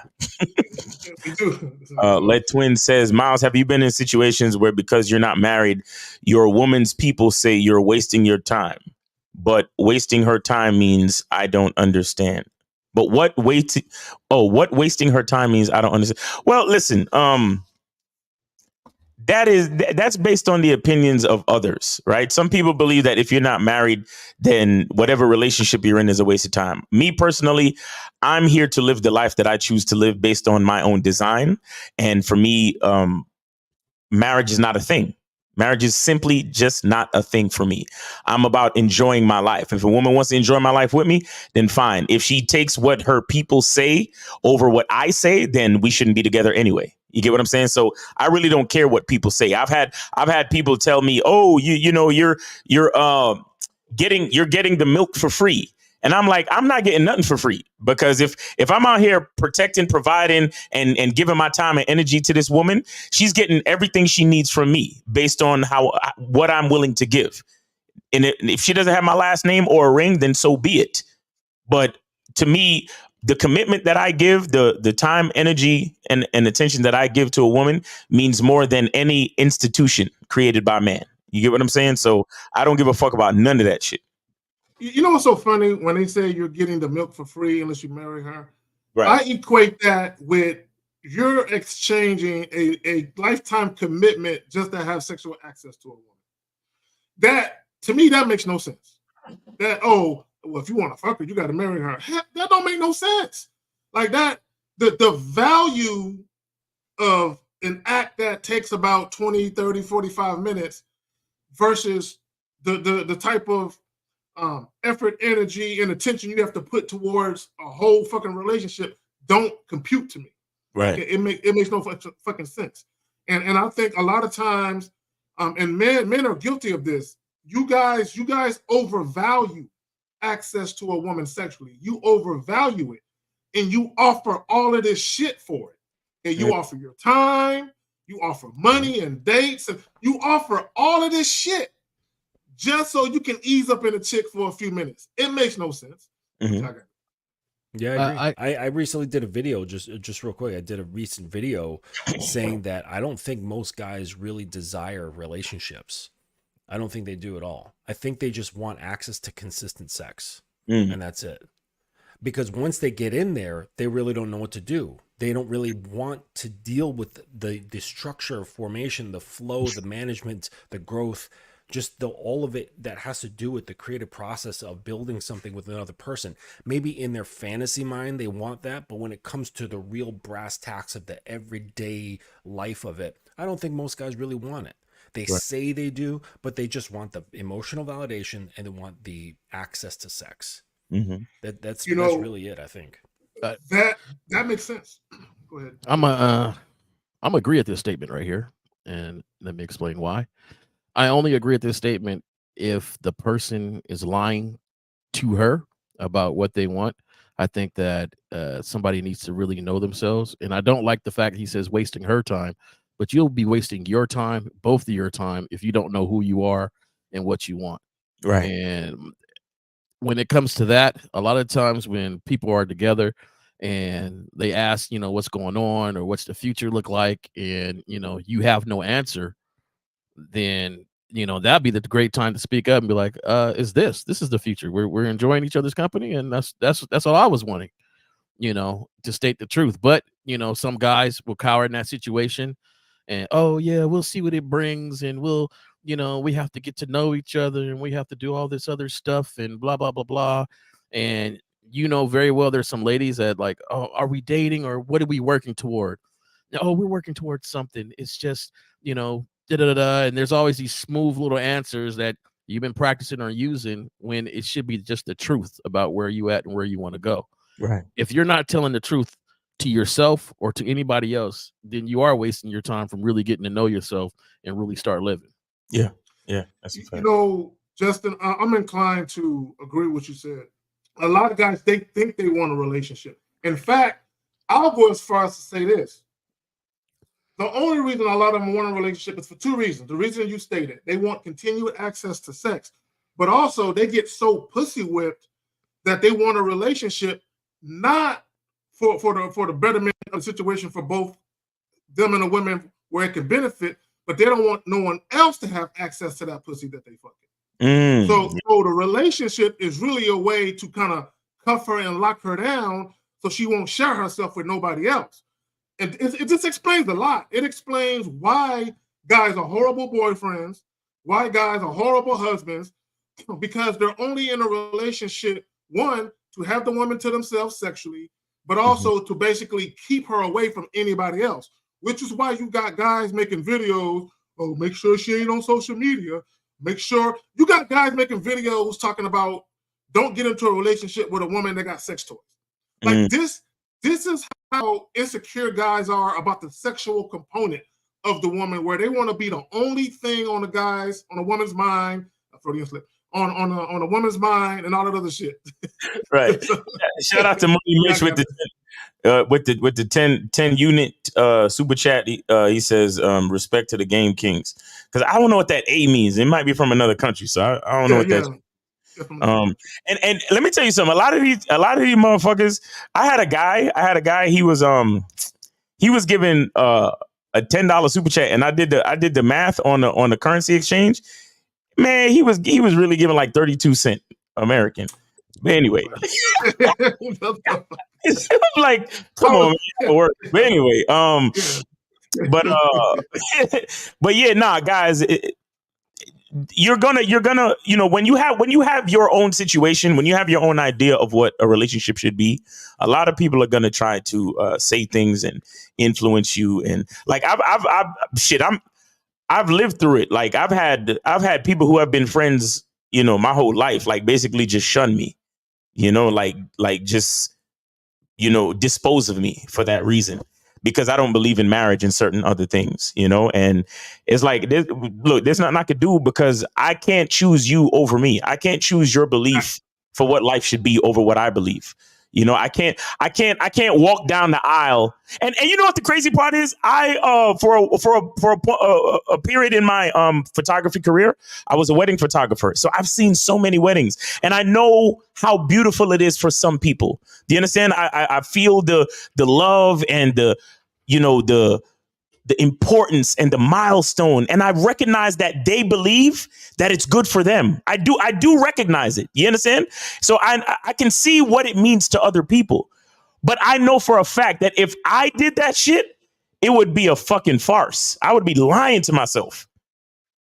Let Twin says, Miles, have you been in situations where because you're not married, your woman's people say you're wasting your time, but wasting her time means I don't understand? But what wasting her time means I don't understand. Well, listen, that's based on the opinions of others, right? Some people believe that if you're not married, then whatever relationship you're in is a waste of time. Me personally, I'm here to live the life that I choose to live based on my own design. And for me, marriage is not a thing. Marriage is simply just not a thing for me. I'm about enjoying my life. If a woman wants to enjoy my life with me, then fine. If she takes what her people say over what I say, then we shouldn't be together anyway. You get what I'm saying? So I really don't care what people say. I've had people tell me, "Oh, you're getting the milk for free." And I'm like, I'm not getting nothing for free, because if I'm out here protecting, providing, and giving my time and energy to this woman, she's getting everything she needs from me based on what I'm willing to give. And if she doesn't have my last name or a ring, then so be it. But to me, the commitment that I give, the time, energy, and attention that I give to a woman means more than any institution created by man. You get what I'm saying? So I don't give a fuck about none of that shit. You know what's so funny when they say you're getting the milk for free unless you marry her? Right. I equate that with you're exchanging a lifetime commitment just to have sexual access to a woman. That, to me, that makes no sense. That, well, if you want to fuck her, you got to marry her. That don't make no sense. Like that, the value of an act that takes about 20, 30, 45 minutes versus the type of effort, energy, and attention you have to put towards a whole fucking relationship don't compute to me. Right. It makes no fucking sense. And I think a lot of times, and men are guilty of this. You guys overvalue access to a woman sexually. You overvalue it, and you offer all of this shit for it. And you offer your time, you offer money and dates, and you offer all of this shit just so you can ease up in a chick for a few minutes. It makes no sense. Mm-hmm. Yeah, I agree. I recently did a video, just real quick. I did a recent video saying that I don't think most guys really desire relationships. I don't think they do at all. I think they just want access to consistent sex, and that's it. Because once they get in there, they really don't know what to do. They don't really want to deal with the structure of formation, the flow, the management, the growth, just all of it that has to do with the creative process of building something with another person. Maybe in their fantasy mind, they want that. But when it comes to the real brass tacks of the everyday life of it, I don't think most guys really want it. They say they do, but they just want the emotional validation and they want the access to sex. Mm-hmm. That's really it, I think. That makes sense. Go ahead. I'm agree at this statement right here, and let me explain why. I only agree at this statement if the person is lying to her about what they want. I think that somebody needs to really know themselves, and I don't like the fact he says wasting her time, but you'll be wasting your time, both of your time, if you don't know who you are and what you want. Right. And when it comes to that, a lot of times when people are together and they ask, what's going on or what's the future look like, and you have no answer, then you know, that'd be the great time to speak up and be like, this is the future. We're enjoying each other's company, and that's all I was wanting, you know, to state the truth. But you know, some guys will cower in that situation, and oh yeah, we'll see what it brings, and we'll, you know, we have to get to know each other, and we have to do all this other stuff, and blah blah blah blah. And you know very well there's some ladies that like, oh, are we dating or what are we working toward? Oh, we're working towards something. It's just, you know, da da da. And there's always these smooth little answers that you've been practicing or using when it should be just the truth about where you at and where you want to go. Right. If you're not telling the truth to yourself or to anybody else, then you are wasting your time from really getting to know yourself and really start living. Yeah. Yeah. That's a fact. You know, Justin, I'm inclined to agree with what you said. A lot of guys, they think they want a relationship. In fact, I'll go as far as to say this. The only reason a lot of them want a relationship is for two reasons. The reason you stated, they want continued access to sex, but also they get so pussy whipped that they want a relationship not for the betterment of the situation for both them and the women where it can benefit, but they don't want no one else to have access to that pussy that they fucking. So the relationship is really a way to kind of cuff her and lock her down so she won't share herself with nobody else. And it just explains a lot. It explains why guys are horrible boyfriends, why guys are horrible husbands, because they're only in a relationship, one, to have the woman to themselves sexually, but also to basically keep her away from anybody else, which is why you got guys making videos, oh, make sure she ain't on social media. Make sure you got guys making videos talking about don't get into a relationship with a woman that got sex toys. Like this is how insecure guys are about the sexual component of the woman, where they want to be the only thing on a woman's mind, on a woman's mind, and all that other shit. Right. Shout out to Money Mitch with the 10 unit super chat. He says respect to the Game Kings, because I don't know what that A means. It might be from another country, so I don't know what that. And let me tell you something. A lot of these motherfuckers. I had a guy. He was given a $10 super chat, and I did the math on the currency exchange. Man, he was really giving like 32 cents American. But anyway, it's like, come on, man, but anyway, but yeah, nah, guys, you're gonna, you know, when you have your own situation, when you have your own idea of what a relationship should be, a lot of people are gonna try to say things and influence you, and like I've lived through it. Like I've had people who have been friends, you know, my whole life, like basically just shun me, you know, like just, you know, dispose of me for that reason, because I don't believe in marriage and certain other things, you know. And it's like, there's nothing I could do, because I can't choose you over me. I can't choose your belief for what life should be over what I believe. You know, I can't walk down the aisle. And you know what the crazy part is? I for a period in my photography career, I was a wedding photographer. So I've seen so many weddings, and I know how beautiful it is for some people. Do you understand? I feel the love and the importance and the milestone. And I recognize that they believe that it's good for them. I do recognize it. You understand? So I can see what it means to other people. But I know for a fact that if I did that shit, it would be a fucking farce. I would be lying to myself.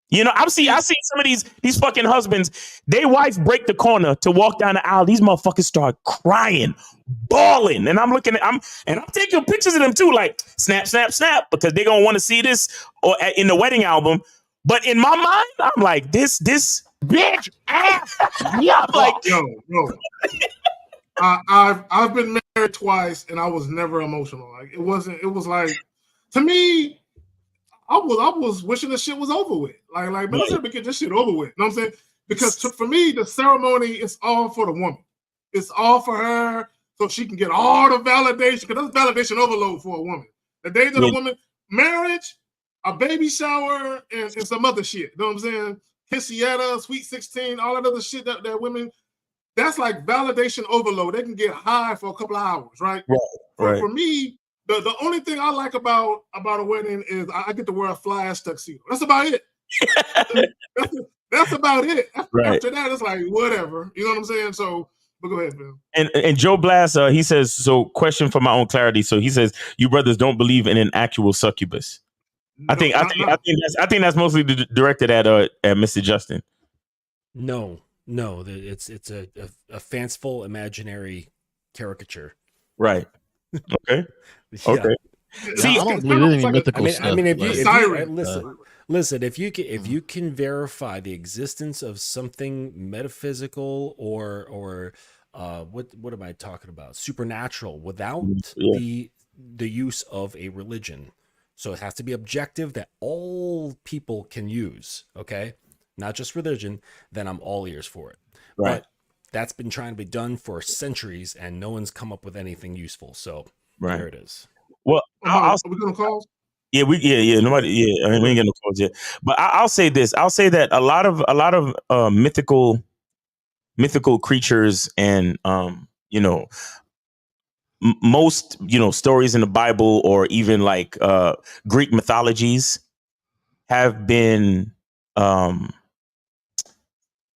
You know, I see some of these fucking husbands, their wife break the corner to walk down the aisle. These motherfuckers start crying, bawling. And I'm taking pictures of them too, like snap, snap, snap, because they're going to want to see this or in the wedding album. But in my mind, I'm like, this bitch ass. Yeah, I'm like, yo. I've been married twice, and I was never emotional. Like it was like, to me, I was wishing this shit was over with. Like man, let's get this shit over with. You know what I'm saying? Because for me, the ceremony is all for the woman. It's all for her, so she can get all the validation. Because that's validation overload for a woman. The days of the woman, marriage, a baby shower, and some other shit. You know what I'm saying? Quinceañera, Sweet 16, all that other shit that women. That's like validation overload. They can get high for a couple of hours, right? Right. For me, the only thing I like about a wedding is I get to wear a fly-ass tuxedo. That's about it. That's about it. Right. After that, it's like whatever. You know what I'm saying? So, but go ahead, Phil. And Joe Blast, he says, so question for my own clarity. So he says, you brothers don't believe in an actual succubus. I think that's mostly directed at Mr. Justin. No, it's a fanciful, imaginary caricature. Right. Okay. Yeah. Okay. See, I don't believe any mythical stuff. I mean, if you listen, if you can verify the existence of something metaphysical or what am I talking about? Supernatural without the use of a religion. So it has to be objective that all people can use. Okay. Not just religion, then I'm all ears for it. Right. But that's been trying to be done for centuries and no one's come up with anything useful. So there it is. Well, are we gonna call? Yeah, nobody. Yeah, I mean, we ain't getting no calls yet. But I'll say this. I'll say that a lot of mythical creatures and most stories in the Bible or even like Greek mythologies have been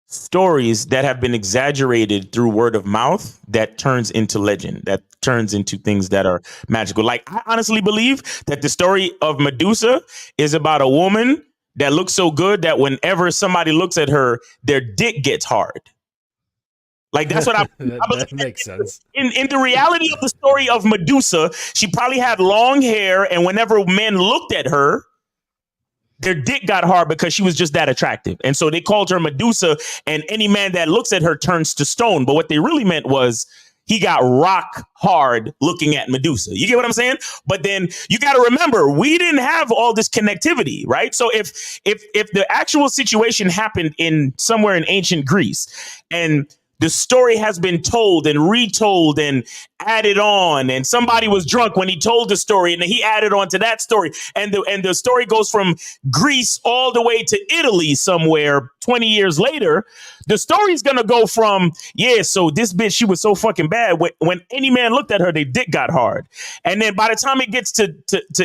stories that have been exaggerated through word of mouth that turns into legend, that turns into things that are magical. Like, I honestly believe that the story of Medusa is about a woman that looks so good that whenever somebody looks at her, their dick gets hard. Like, that's what that makes sense. In the reality of the story of Medusa, she probably had long hair, and whenever men looked at her, their dick got hard because she was just that attractive. And so they called her Medusa, and any man that looks at her turns to stone. But what they really meant was he got rock hard looking at Medusa. You get what I'm saying? But then you got to remember, we didn't have all this connectivity, right? So if the actual situation happened in somewhere in ancient Greece and the story has been told and retold and added on, and somebody was drunk when he told the story and he added on to that story, and the story goes from Greece all the way to Italy somewhere 20 years later, the story's gonna go from, so this bitch, she was so fucking bad, when any man looked at her, their dick got hard. And then by the time it gets to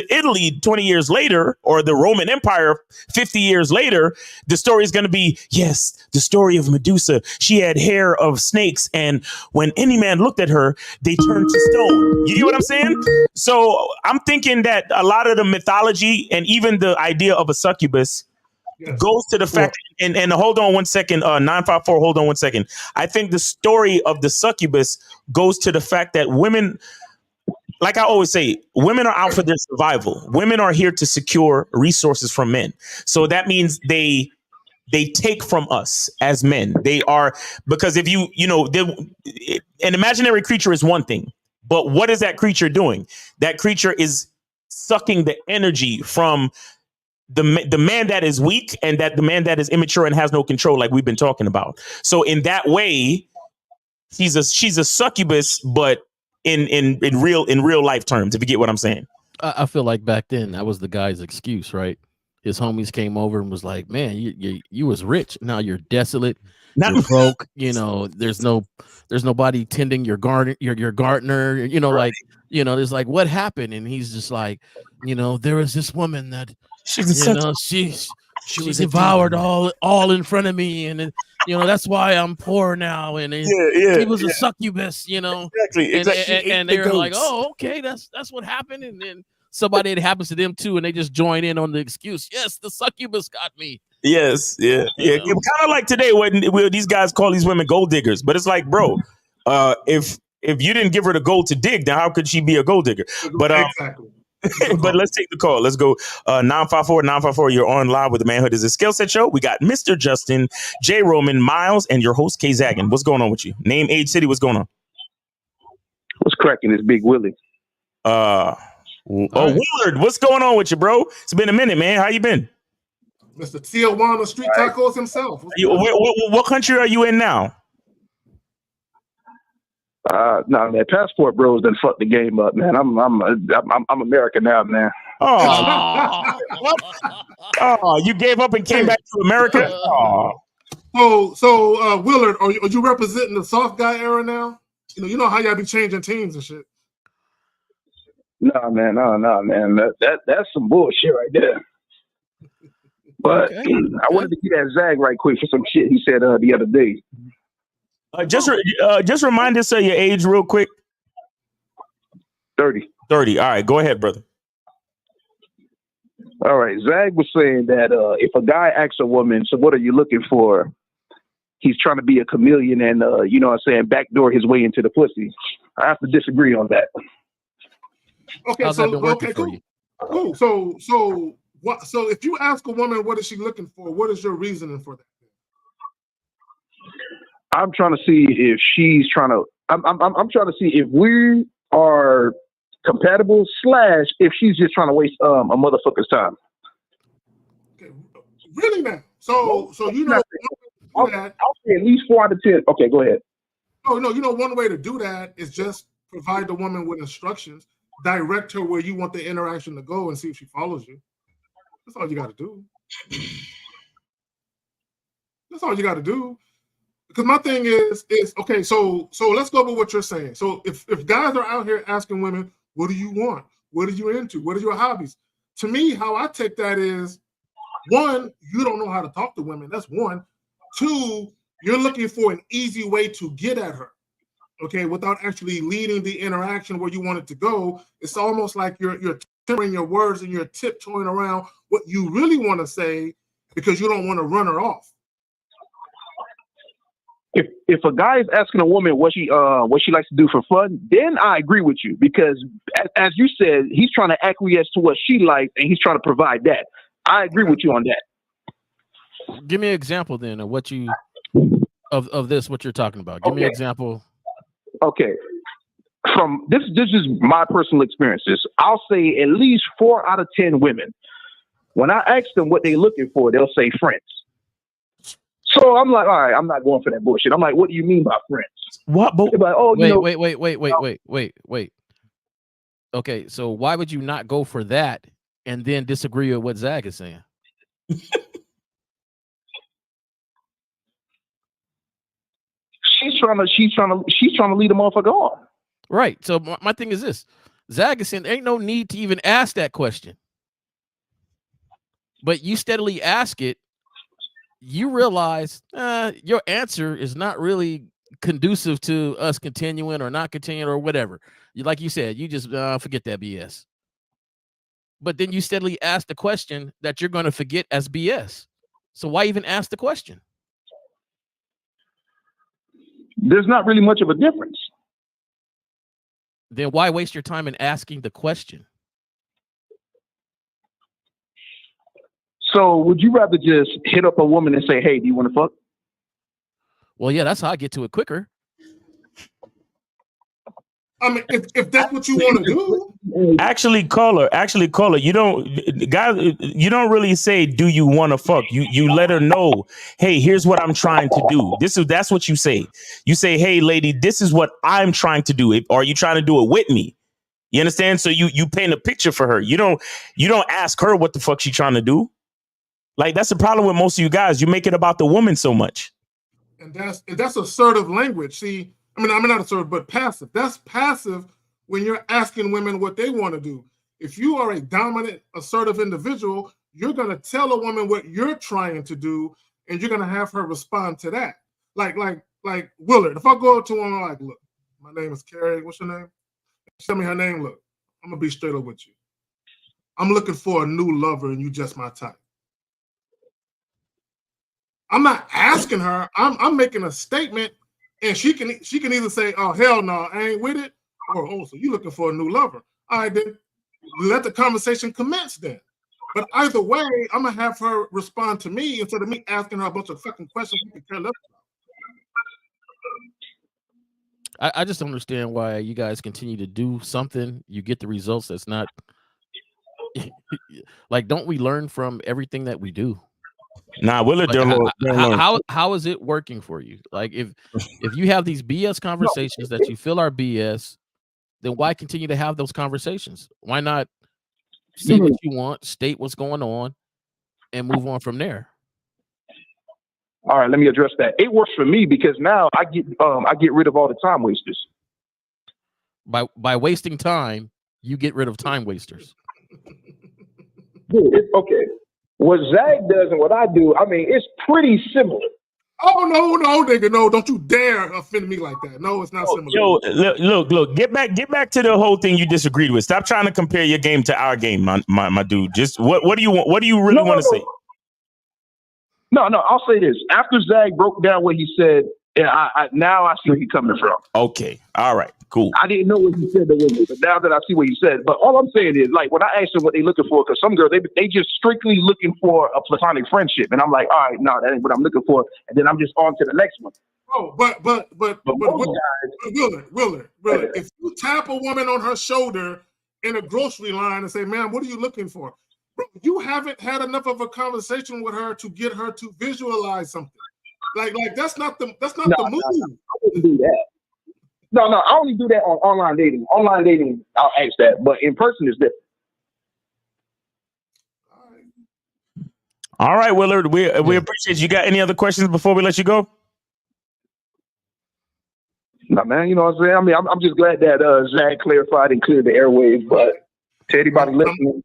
Italy 20 years later, or the Roman Empire 50 years later, the story is gonna be, the story of Medusa. She had hair of snakes, and when any man looked at her, they turned to stone. You get what I'm saying? So I'm thinking that a lot of the mythology and even the idea of a succubus goes to the fact, and hold on one second, 954, hold on one second. I think the story of the succubus goes to the fact that women, like I always say, women are out for their survival. Women are here to secure resources from men. So that means they take from us as men. They are, because if an imaginary creature is one thing, but what is that creature doing? That creature is sucking the energy from the man that is weak, and that the man that is immature and has no control, like we've been talking about. So in that way, she's a succubus, but in real life terms, if you get what I'm saying. I feel like back then that was the guy's excuse, right? His homies came over and was like, "Man, you was rich. Now you're desolate. You're broke. There's nobody tending your garden. Your gardener. There's like, what happened?" And he's just like, there was this woman that she devoured all in front of me, and that's why I'm poor now. And he was a succubus. Exactly. And they were like, "Oh, okay, that's what happened." And then somebody, it happens to them too, and they just join in on the excuse. Yes, the succubus got me. Yes, yeah. Kind of like today when these guys call these women gold diggers, but it's like, bro, if you didn't give her the gold to dig, then how could she be a gold digger? But exactly. But let's take the call. Let's go. 954. You're on live with the Manhood is a Skill Set Show. We got Mr. Justin, J. Roman, Miles, and your host K. Zaggin. What's going on with you? Name, age, city. What's going on? What's cracking? It's Big Willie. Willard, what's going on with you, bro? It's been a minute, man. How you been? Mr. Tijuana Street Tacos himself. What country are you in now? No, man, passport bros done fucked the game up, man. I'm American now, man. Oh, you gave up and came back to America? So Willard, are you representing the soft guy era now? You know how y'all be changing teams and shit. No, man. That's some bullshit right there. But Okay. I wanted to get at Zag right quick for some shit he said the other day. Just remind us of your age real quick. 30. 30. All right, go ahead, brother. All right. Zag was saying that if a guy asks a woman, so what are you looking for? He's trying to be a chameleon and, you know what I'm saying, backdoor his way into the pussy. I have to disagree on that. Okay, How's that been working for you? Cool. So what? So if you ask a woman what is she looking for, what is your reasoning for that? I'm trying to see if she's trying to. I'm trying to see if we are compatible / if she's just trying to waste a motherfucker's time. Okay, really now? So you know, I'll say at least 4 out of 10. Okay, go ahead. No, you know, one way to do that is just provide the woman with instructions, direct her where you want the interaction to go, and see if she follows you. That's all you got to do. That's all you got to do. Because my thing is okay. So let's go with what you're saying. So if guys are out here asking women, what do you want? What are you into? What are your hobbies? To me, how I take that is, 1, you don't know how to talk to women. That's 1. 2, you're looking for an easy way to get at her, okay, without actually leading the interaction where you want it to go. It's almost like you're tempering your words and you're tiptoeing around what you really want to say because you don't want to run her off. If a guy is asking a woman what she likes to do for fun, then I agree with you, because as you said, he's trying to acquiesce to what she likes and he's trying to provide that. I agree with you on that. Give me an example then of what you of this, what you're talking about. Give me an example. Okay. From this is my personal experiences. I'll say at least 4 out of 10 women, when I ask them what they're looking for, they'll say friends. So I'm like, all right, I'm not going for that bullshit. I'm like, what do you mean by friends? What? They're like, oh, wait. Okay, so why would you not go for that and then disagree with what Zag is saying? She's trying to lead the motherfucker on. Right. So my thing is this: Zag is saying there ain't no need to even ask that question, but you steadily ask it. You realize your answer is not really conducive to us continuing or not continuing or whatever. Like you said, you just forget that BS. But then you steadily ask the question that you're going to forget as BS. So why even ask the question? There's not really much of a difference. Then why waste your time in asking the question? So would you rather just hit up a woman and say, hey, do you want to fuck? Well, yeah, that's how I get to it quicker. I mean, if that's what you want to do. Actually, caller, you don't really say, do you want to fuck? You let her know, hey, here's what I'm trying to do. That's what you say. You say, hey, lady, this is what I'm trying to do. Are you trying to do it with me? You understand? So you paint a picture for her. You don't ask her what the fuck she trying to do. Like, that's the problem with most of you guys. You make it about the woman so much. And that's assertive language. See, I mean not assertive, but passive. That's passive when you're asking women what they want to do. If you are a dominant, assertive individual, you're going to tell a woman what you're trying to do, and you're going to have her respond to that. Like Willard, if I go up to one, I'm like, look, my name is Carrie. What's your name? Tell me her name. Look, I'm going to be straight up with you. I'm looking for a new lover, and you just my type. I'm not asking her. I'm making a statement, and she can either say, "Oh hell no, I ain't with it," or "Oh, so you looking for a new lover?" All right, then let the conversation commence then. But either way, I'm gonna have her respond to me instead of me asking her a bunch of fucking questions you can care less about. I just don't understand why you guys continue to do something. You get the results that's not like. Don't we learn from everything that we do? Nah, Willard, how is it working for you? Like, if you have these BS conversations that you feel are BS, then why continue to have those conversations? Why not say what you want, state what's going on, and move on from there? All right, let me address that. It works for me because now I get rid of all the time wasters. By wasting time, you get rid of time wasters. Okay. what Zach does and what I do, I mean, it's pretty similar. Oh no, nigga, no! Don't you dare offend me like that. No, it's not similar. Yo, look, get back to the whole thing you disagreed with. Stop trying to compare your game to our game, my dude. Just what do you want? What do you really want to say? No, I'll say this. After Zach broke down what he said, now I see where he's coming from. Okay, all right, cool. I didn't know what he said, but now that I see what he said. But all I'm saying is, like, when I asked them what they looking for, because some girls, they just strictly looking for a platonic friendship. And I'm like, all right, no, that ain't what I'm looking for. And then I'm just on to the next one. Oh, but Willard, if you tap a woman on her shoulder in a grocery line and say, ma'am, what are you looking for? Bro, you haven't had enough of a conversation with her to get her to visualize something. Like that's not the move. I wouldn't do that. No, I only do that on online dating. Online dating, I'll ask that, but in person is different. All right, Willard, we appreciate you. Got any other questions before we let you go? No, man, you know what I'm saying? I mean, I'm just glad that Zach clarified and cleared the airwaves, but to anybody listening,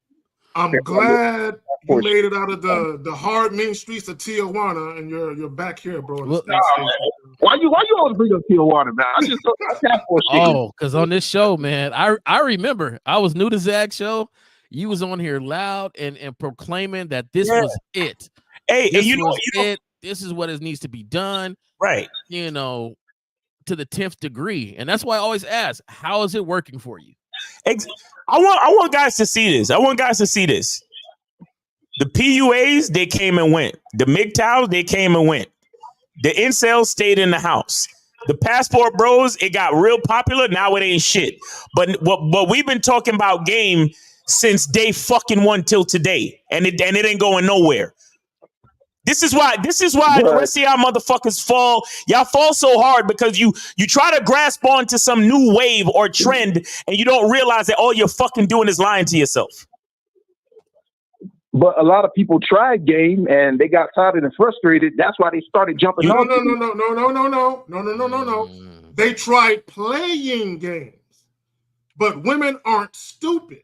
I'm glad you made it out of the hard mean streets of Tijuana and you're back here, bro. Well, why you always bring up Tijuana, man? Because on this show, man, I remember I was new to Zach's show. You was on here loud and proclaiming that this was it. Hey, this you know, it. This is what it needs to be done. Right. You know, to the 10th degree. And that's why I always ask, how is it working for you? I want guys to see this. The PUAs, they came and went. The MGTOWs, they came and went. The incels stayed in the house. The passport bros, it got real popular. Now it ain't shit. But we've been talking about game since day fucking one till today, and it ain't going nowhere. This is why the rest of y'all motherfuckers fall. Y'all fall so hard because you try to grasp onto some new wave or trend, and you don't realize that all you're fucking doing is lying to yourself. But a lot of people tried game and they got tired and frustrated. That's why they started jumping on. No. They tried playing games, but women aren't stupid.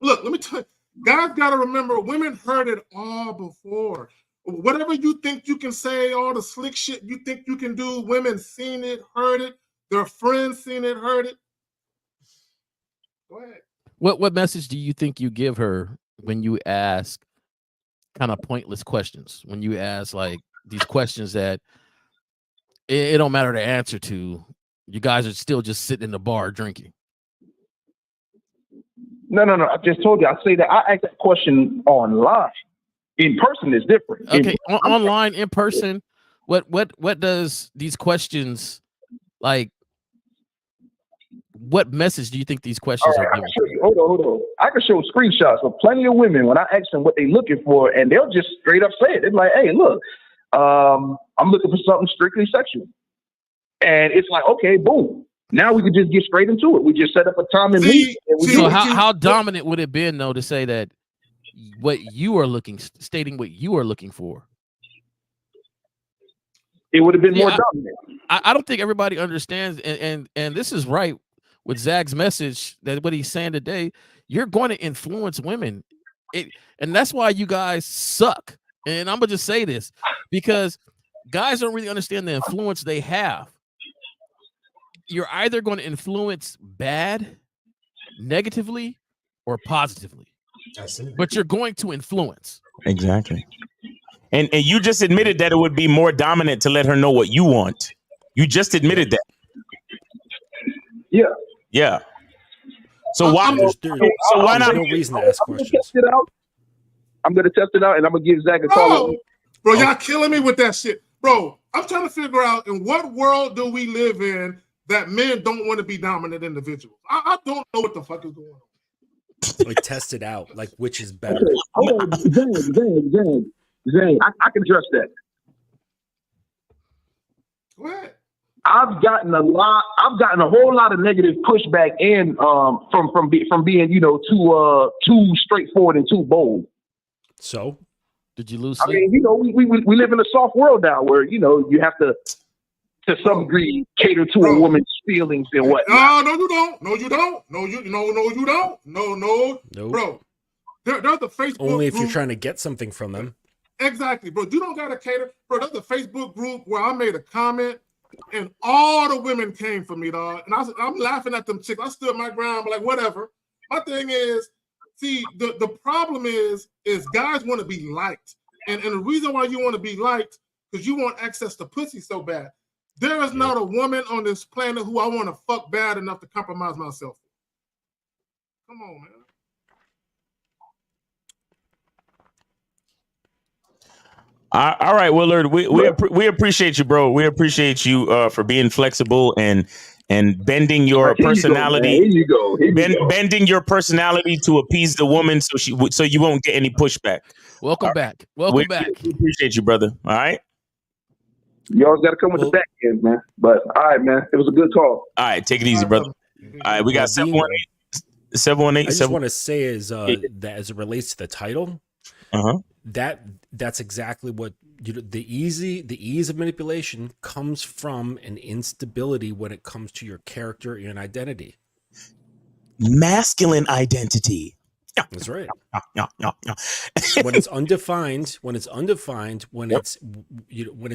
Look, let me tell you, guys got to remember, women heard it all before. Whatever you think you can say, all the slick shit you think you can do, women seen it, heard it. Their friends seen it, heard it. Go ahead. What message do you think you give her when you ask kind of pointless questions? When you ask like these questions that it don't matter the answer to, you guys are still just sitting in the bar drinking. No. I just told you. I say that I ask that question online. In person is different. Okay, online, in person. What does these questions like? What message do you think these questions are giving? Hold on. I can show screenshots of plenty of women when I ask them what they're looking for, and they'll just straight up say it. They're like, "Hey, look, I'm looking for something strictly sexual," and it's like, okay, boom. Now we can just get straight into it. We just set up a time and meet. So how dominant would it have been though to say that what you are stating what you are looking for? It would have been more dominant. I don't think everybody understands, and this is right with Zach's message that what he's saying today. You're going to influence women, and that's why you guys suck. And I'm gonna just say this because guys don't really understand the influence they have. You're either going to influence bad, negatively, or positively. But you're going to influence. Exactly. And you just admitted that it would be more dominant to let her know what you want. You just admitted that. Yeah. So why? Why not? No reason to ask questions. I'm gonna test it out, and I'm gonna give Zach a call. Bro, y'all killing me with that shit, bro. I'm trying to figure out in what world do we live in that men don't want to be dominant individuals. I don't know what the fuck is going on. Like test it out, like which is better. Okay. Oh, Zane, I can address that. What? I've gotten a whole lot of negative pushback and from being too straightforward and too bold. So did you lose? I mean, we live in a soft world now where you have to some degree cater to a woman's feelings and what. No, you don't. No, you don't. No, you don't. No. Bro, There's the Facebook Only if group. you're trying to get something from them. Exactly, bro. You don't gotta cater, bro. There's the Facebook group where I made a comment, and all the women came for me, dog. And I'm laughing at them chicks. I stood my ground, but like whatever. My thing is, see, the problem is guys want to be liked, and the reason why you want to be liked because you want access to pussy so bad. There is not a woman on this planet who I want to fuck bad enough to compromise myself. Come on, man. All right, Willard. We appreciate you, bro. We appreciate you for being flexible and bending your personality. Bending your personality to appease the woman, so you won't get any pushback. Welcome back. Welcome back. We appreciate you, brother. All right. You always got to come with the back end, man. But all right, man. It was a good talk. All right, take it easy, brother. All right, we got 718. I just want to say is that as it relates to the title, that's exactly what the ease of manipulation comes from an instability when it comes to your character and identity. Masculine identity. That's right. When it's undefined, when it's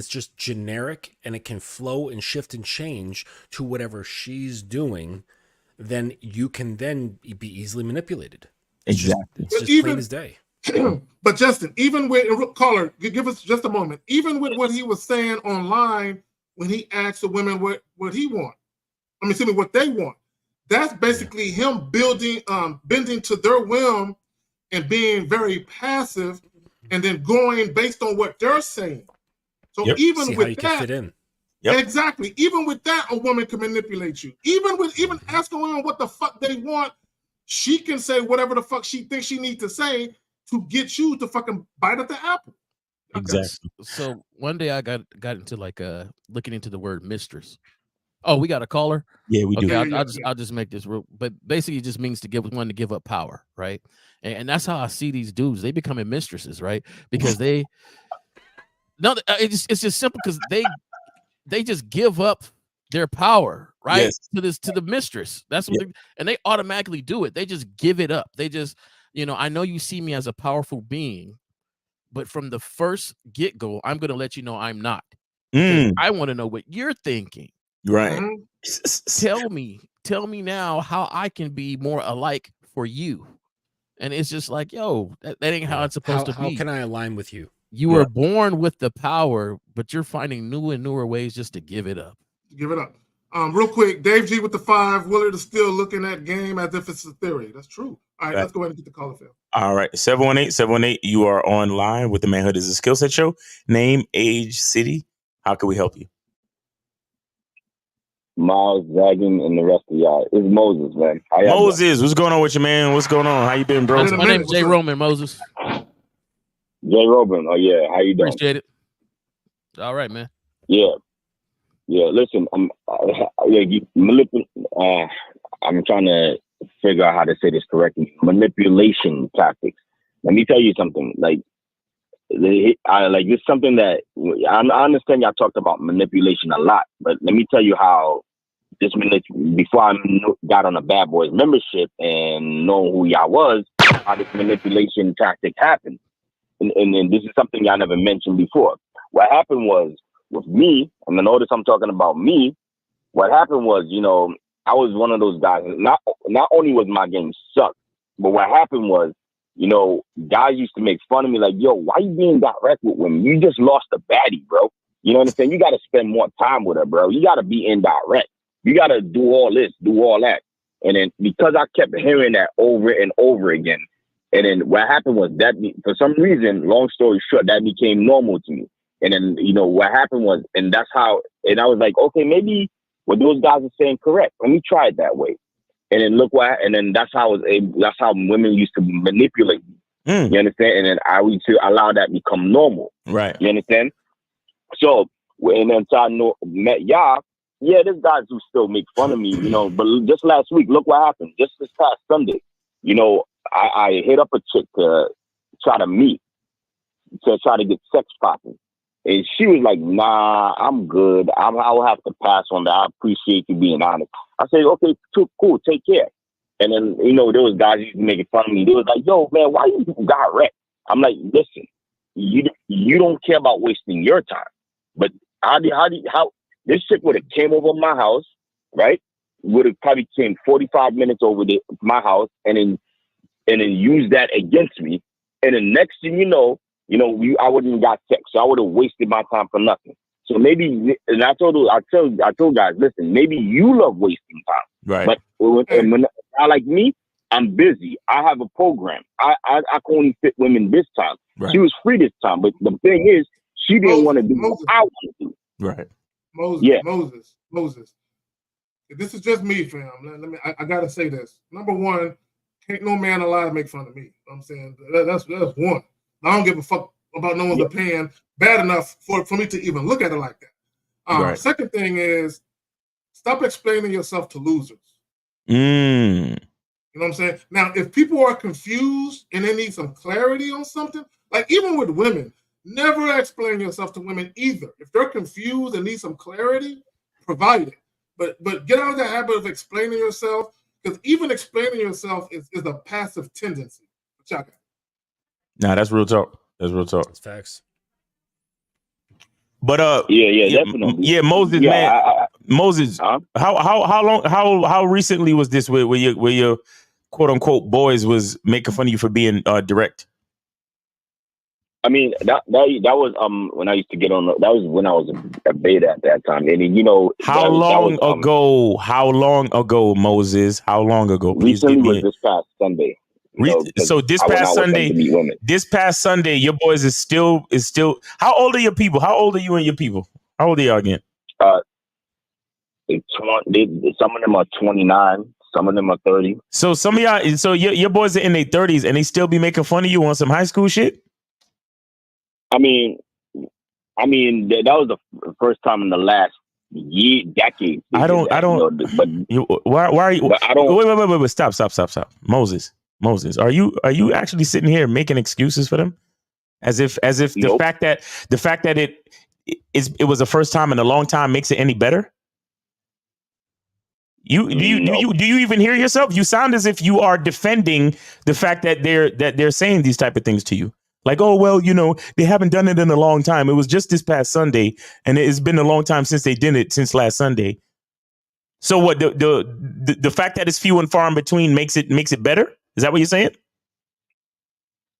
just generic and it can flow and shift and change to whatever she's doing, then you can then be easily manipulated. Exactly. It's just plain as day. But Justin, even with caller, give us just a moment. Even with what he was saying online when he asked the women what he want, what they want. That's basically him bending to their whim and being very passive, and then going based on what they're saying. So even with that, exactly. Even with that, a woman can manipulate you. Even asking women what the fuck they want, she can say whatever the fuck she thinks she needs to say to get you to fucking bite at the apple. Exactly. So one day I got into looking into the word mistress. Oh, we got a caller? Yeah, we do. I'll just make this real, but basically it just means to give up power, right? And that's how I see these dudes. They becoming mistresses, right? Because it's just simple because they just give up their power, right? Yes. to the mistress. That's what and they automatically do it. They just give it up. They just, I know you see me as a powerful being, but from the first get-go, I'm going to let you know I'm not. I want to know what you're thinking. Right. Tell me now how I can be more alike for you. And it's just like, yo, that ain't how it's supposed to be. How can I align with you? You were born with the power, but you're finding new and newer ways just to give it up. Give it up. Real quick, Dave G with the 5. Willard is still looking at game as if it's a theory. That's true. All right, let's go ahead and get the caller field. All right, 718, you are online with the Manhood is a Skill Set Show. Name, age, city. How can we help you? Miles, Dragon, and the rest of y'all. It's Moses, man. Moses, what's going on with you, man? What's going on? How you been, bro? My name is Jay Roman, Moses. Jay Roman. Oh, yeah. How you doing? Appreciate it. All right, man. Yeah. Listen, I'm trying to figure out how to say this correctly. Manipulation tactics. Let me tell you something. It's something that I understand. Y'all talked about manipulation a lot, but let me tell you how this before I got on a Bad Boys membership and knowing who y'all was, how this manipulation tactic happened, and this is something y'all never mentioned before. What happened was with me, and I notice I'm talking about me. What happened was, I was one of those guys. Not only was my game sucked, but what happened was, guys used to make fun of me like, yo, why you being direct with women? You just lost a baddie, bro. You know what I'm saying? You got to spend more time with her, bro. You got to be indirect. You got to do all this, do all that. And then because I kept hearing that over and over again, and then what happened was that for some reason, long story short, that became normal to me. And then, what happened was, and that's how, and I was like, okay, maybe what those guys are saying correct. Let me try it that way. And then look what, and then that's how women used to manipulate me. You understand? And then I used to allow that become normal. Right. You understand? So, and then I met y'all. Yeah, there's guys who still make fun of me, but just last week, look what happened. Just this past Sunday, I hit up a chick to try to meet, to try to get sex popping. And she was like, nah, I'm good. I'll have to pass on that. I appreciate you being honest. I said, okay, cool, take care. And then, you know, there was guys used to making fun of me. They was like, yo, man, why you got wrecked? I'm like, listen, you don't care about wasting your time. But how this chick would have came over my house, right? Would have probably came 45 minutes over my house and then used that against me. And the next thing you know, I wouldn't have got sex. So I would have wasted my time for nothing. So maybe, and I told guys, listen, maybe you love wasting time. Right. But when I like me, I'm busy. I have a program. I can only fit women this time. Right. She was free this time. But the thing is, she didn't want to do what I want to do. Right. Moses. This is just me, fam. I gotta say this. Number one, ain't no man alive to make fun of me. You know what I'm saying? That's one. I don't give a fuck about no one's opinion bad enough for me to even look at it like that. Right. Second thing is, stop explaining yourself to losers. Mm. You know what I'm saying? Now, if people are confused and they need some clarity on something, like even with women, never explain yourself to women either. If they're confused and need some clarity, provide it. But get out of the habit of explaining yourself, because even explaining yourself is a passive tendency. Check it. Nah, that's real talk. That's facts. But definitely. Yeah, Moses, man. Moses, how recently was this where your quote unquote boys was making fun of you for being direct? I mean, that was when I used to get on. That was when I was a beta at that time. And how long ago, Moses? How long ago? Please recently give me was this past Sunday. So this past Sunday, your boys is still. How old are your people? How old are you and your people? How old are y'all again? Some of them are 29. Some of them are 30. So some of y'all, so your boys are in their 30s, and they still be making fun of you on some high school shit. I mean, that was the first time in the last decade. Why are you? But I don't. Wait! Stop! Moses, are you actually sitting here making excuses for them, as if Nope. the fact that it was the first time in a long time makes it any better? Do you even hear yourself? You sound as if you are defending the fact that they're saying these type of things to you. Like, oh, well, they haven't done it in a long time. It was just this past Sunday, and it's been a long time since they did it, since last Sunday. So what, the fact that it's few and far in between makes it better? Is that what you're saying?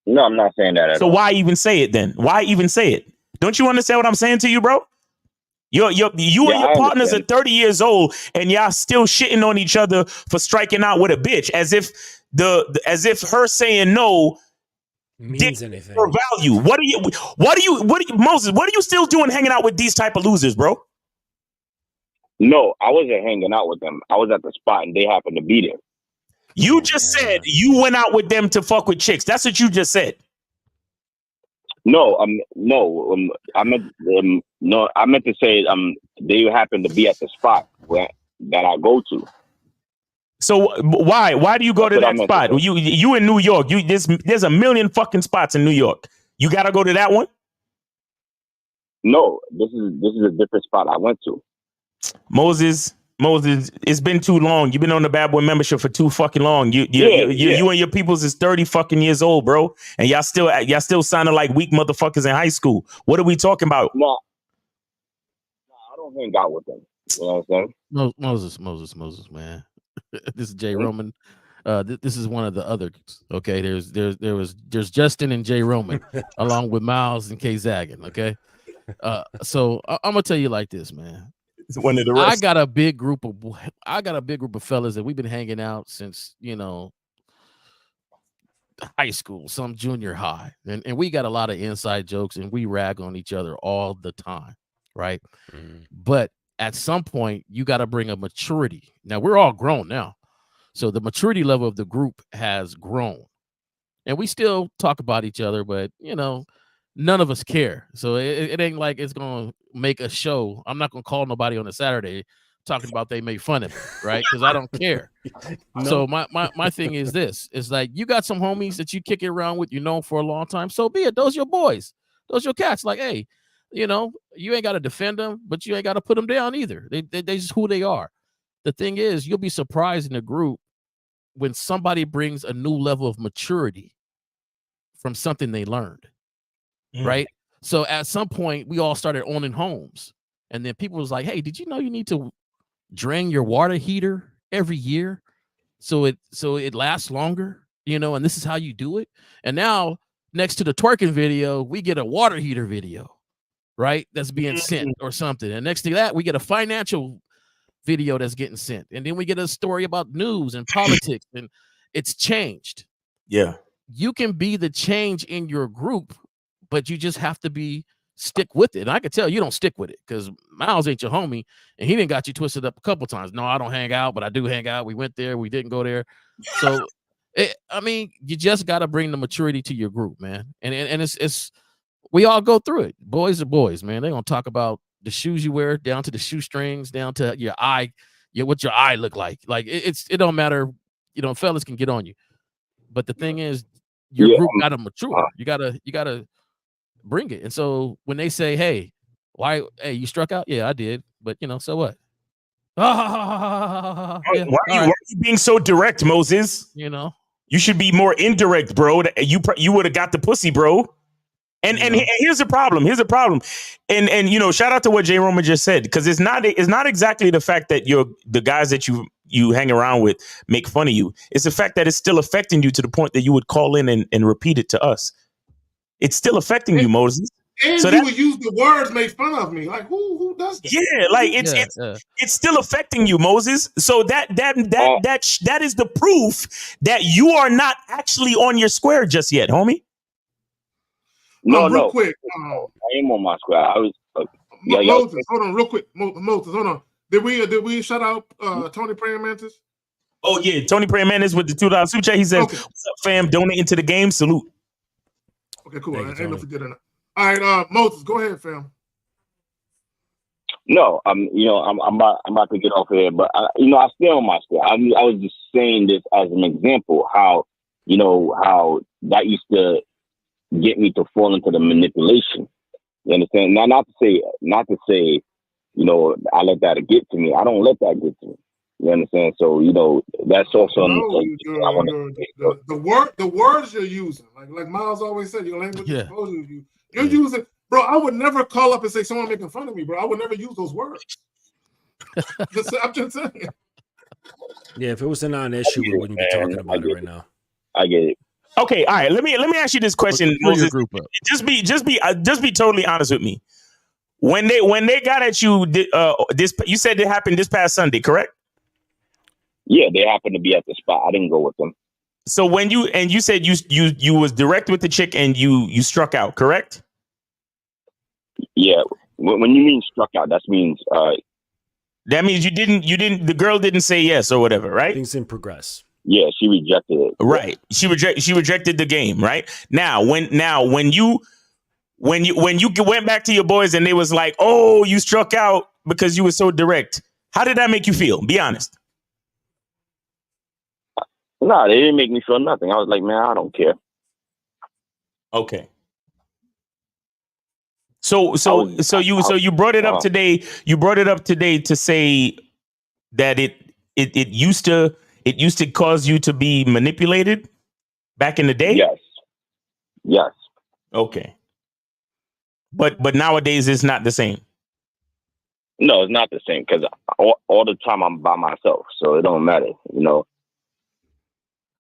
No, I'm not saying that at all. So why even say it then? Why even say it? Don't you understand what I'm saying to you, bro? You and your partners are 30 years old, and y'all still shitting on each other for striking out with a bitch, as if her saying no means anything. For value. What are you, Moses? What are you still doing hanging out with these type of losers, bro? No, I wasn't hanging out with them. I was at the spot, and they happened to be there. You just said you went out with them to fuck with chicks. That's what you just said. No, I meant to say they happened to be at the spot that I go to. So why do you go to that spot? You in New York. There's a million fucking spots in New York. You gotta go to that one? No, this is a different spot I went to. Moses, it's been too long. You've been on the Bad Boy membership for too fucking long. You and your peoples is 30 fucking years old, bro. And y'all still sounding like weak motherfuckers in high school. What are we talking about? No, I don't hang out with them. You know what I'm saying? Moses, man. This is Jay Roman. This is one of the others. Okay, there's Justin and Jay Roman, along with Miles and Kay Zagan. Okay, so I'm gonna tell you like this, man. It's one of the rest. I got a big group of fellas that we've been hanging out since high school, some junior high, and we got a lot of inside jokes, and we rag on each other all the time, right? But at some point, you got to bring a maturity. Now, we're all grown now. So the maturity level of the group has grown. And we still talk about each other, but, none of us care. So it ain't like it's going to make a show. I'm not going to call nobody on a Saturday talking about they made fun of me, right? Because I don't care. No. So my thing is this. It's like you got some homies that you kick it around with, for a long time. So be it. Those your boys. Those your cats. Like, hey, you ain't got to defend them, but you ain't got to put them down either. They just who they are. The thing is, you'll be surprised in the group when somebody brings a new level of maturity from something they learned, right? So at some point, we all started owning homes, and then people was like, "Hey, did you know you need to drain your water heater every year so it lasts longer, you know, and this is how you do it." And now next to the twerking video, we get a water heater video, right? That's being sent or something. And next to that, we get a financial video that's getting sent. And then we get a story about news and politics, and it's changed. Yeah. You can be the change in your group, but you just have to stick with it. And I can tell you don't stick with it because Miles ain't your homie, and he didn't got you twisted up a couple times. No, I don't hang out, but I do hang out. We went there, we didn't go there. So I mean, you just got to bring the maturity to your group, man. And it's we all go through it. Boys are boys, man. They're gonna talk about the shoes you wear, down to the shoestrings, down to your eye, what your eye look like. Like it don't matter, you know, fellas can get on you. But the thing is, your group gotta mature. You gotta bring it. And so when they say, hey, hey, you struck out? Yeah, I did. But you know, so what? Why are you being so direct, Moses? You know, you should be more indirect, bro. You would have got the pussy, bro. And here's the problem. And you know, shout out to what J. Roman just said, because it's not exactly the fact that the guys that you hang around with make fun of you. It's the fact that it's still affecting you to the point that you would call in and repeat it to us. It's still affecting you, Moses. And so you would use the words make fun of me. Like who does that? Yeah, like it's still affecting you, Moses. So that is the proof that you are not actually on your square just yet, homie. Real quick. I am on my square. I was Moses, hold on, real quick. Moses, hold on. Did we shout out Tony Praying Mantis? Oh yeah, Tony Praying Mantis with the $2 super chat. He says, "What's up, fam? Donate into the game. Salute." Okay, cool. I ain't no forgetting that. All right, Moses, go ahead, fam. No, I'm about to get off of here, but I stay on my square. I was just saying this as an example, how that used to get me to fall into the manipulation. You understand? Now, not to say, I let that get to me. I don't let that get to me. You understand? So, that's also the words you're using. Like Miles always said, your language exposure you're using. Bro, I would never call up and say someone making fun of me, bro. I would never use those words. I'm just saying. Yeah, if it was a non-issue, we wouldn't be talking about it right now. I get it. Okay, all right. Let me ask you this question, Moses. Just be totally honest with me. When they got at you, you said it happened this past Sunday, correct? Yeah, they happened to be at the spot. I didn't go with them. So when you said you was direct with the chick and you struck out, correct? Yeah. When you mean struck out, that means you didn't. The girl didn't say yes or whatever, right? Things didn't progress. Yeah, she rejected it. Right. She rejected the game, right? Now when you went back to your boys and they was like, "Oh, you struck out because you were so direct." How did that make you feel? Be honest. No, they didn't make me feel nothing. I was like, man, I don't care. Okay. So you brought it up today. You brought it up today to say that it used to cause you to be manipulated back in the day? Yes. Okay. But nowadays it's not the same. No, it's not the same because all the time I'm by myself, so it don't matter,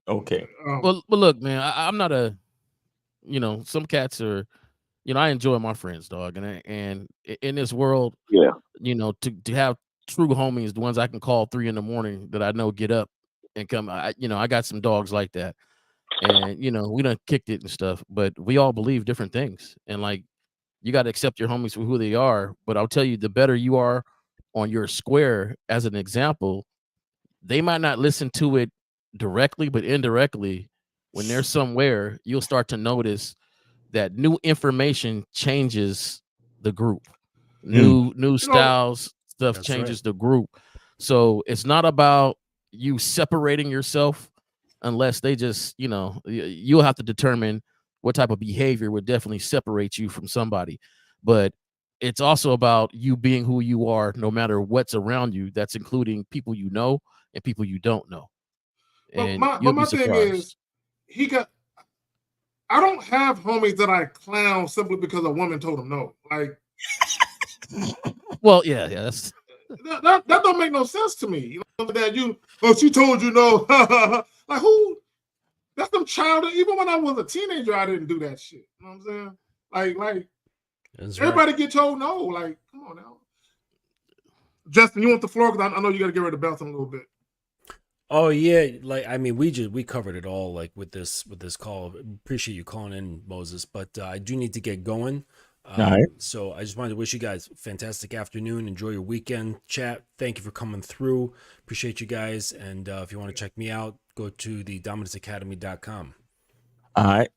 Okay. Well, look, man, I'm not some cats are, I enjoy my friends, dog, and in this world, to have true homies, the ones I can call 3 a.m. that I know get up and come. I got some dogs like that, and we done kicked it and stuff, but we all believe different things, and like you got to accept your homies for who they are. But I'll tell you, the better you are on your square, as an example, they might not listen to it directly, but indirectly, when they're somewhere, you'll start to notice that new information changes the group. New styles, stuff changes the group. So it's not about you separating yourself unless they just, you'll have to determine what type of behavior would definitely separate you from somebody. But it's also about you being who you are, no matter what's around you. That's including people you know and people you don't know. And my you'll be thing surprised. is, I don't have homies that I clown simply because a woman told them no. Like, well, yeah, that's that don't make no sense to me. You know that she told you no. Like who? That's them child. Even when I was a teenager, I didn't do that shit. You know what I'm saying? Like That's everybody get told no. Like, come on now. Justin, you want the floor? Because I know you got to get rid of Belton a little bit. Oh yeah, like I mean, we covered it all like with this call. Appreciate you calling in, Moses, but I do need to get going. All right. So I just wanted to wish you guys a fantastic afternoon. Enjoy your weekend. Chat. Thank you for coming through. Appreciate you guys. And if you want to check me out, go to the dominanceacademy.com. All right.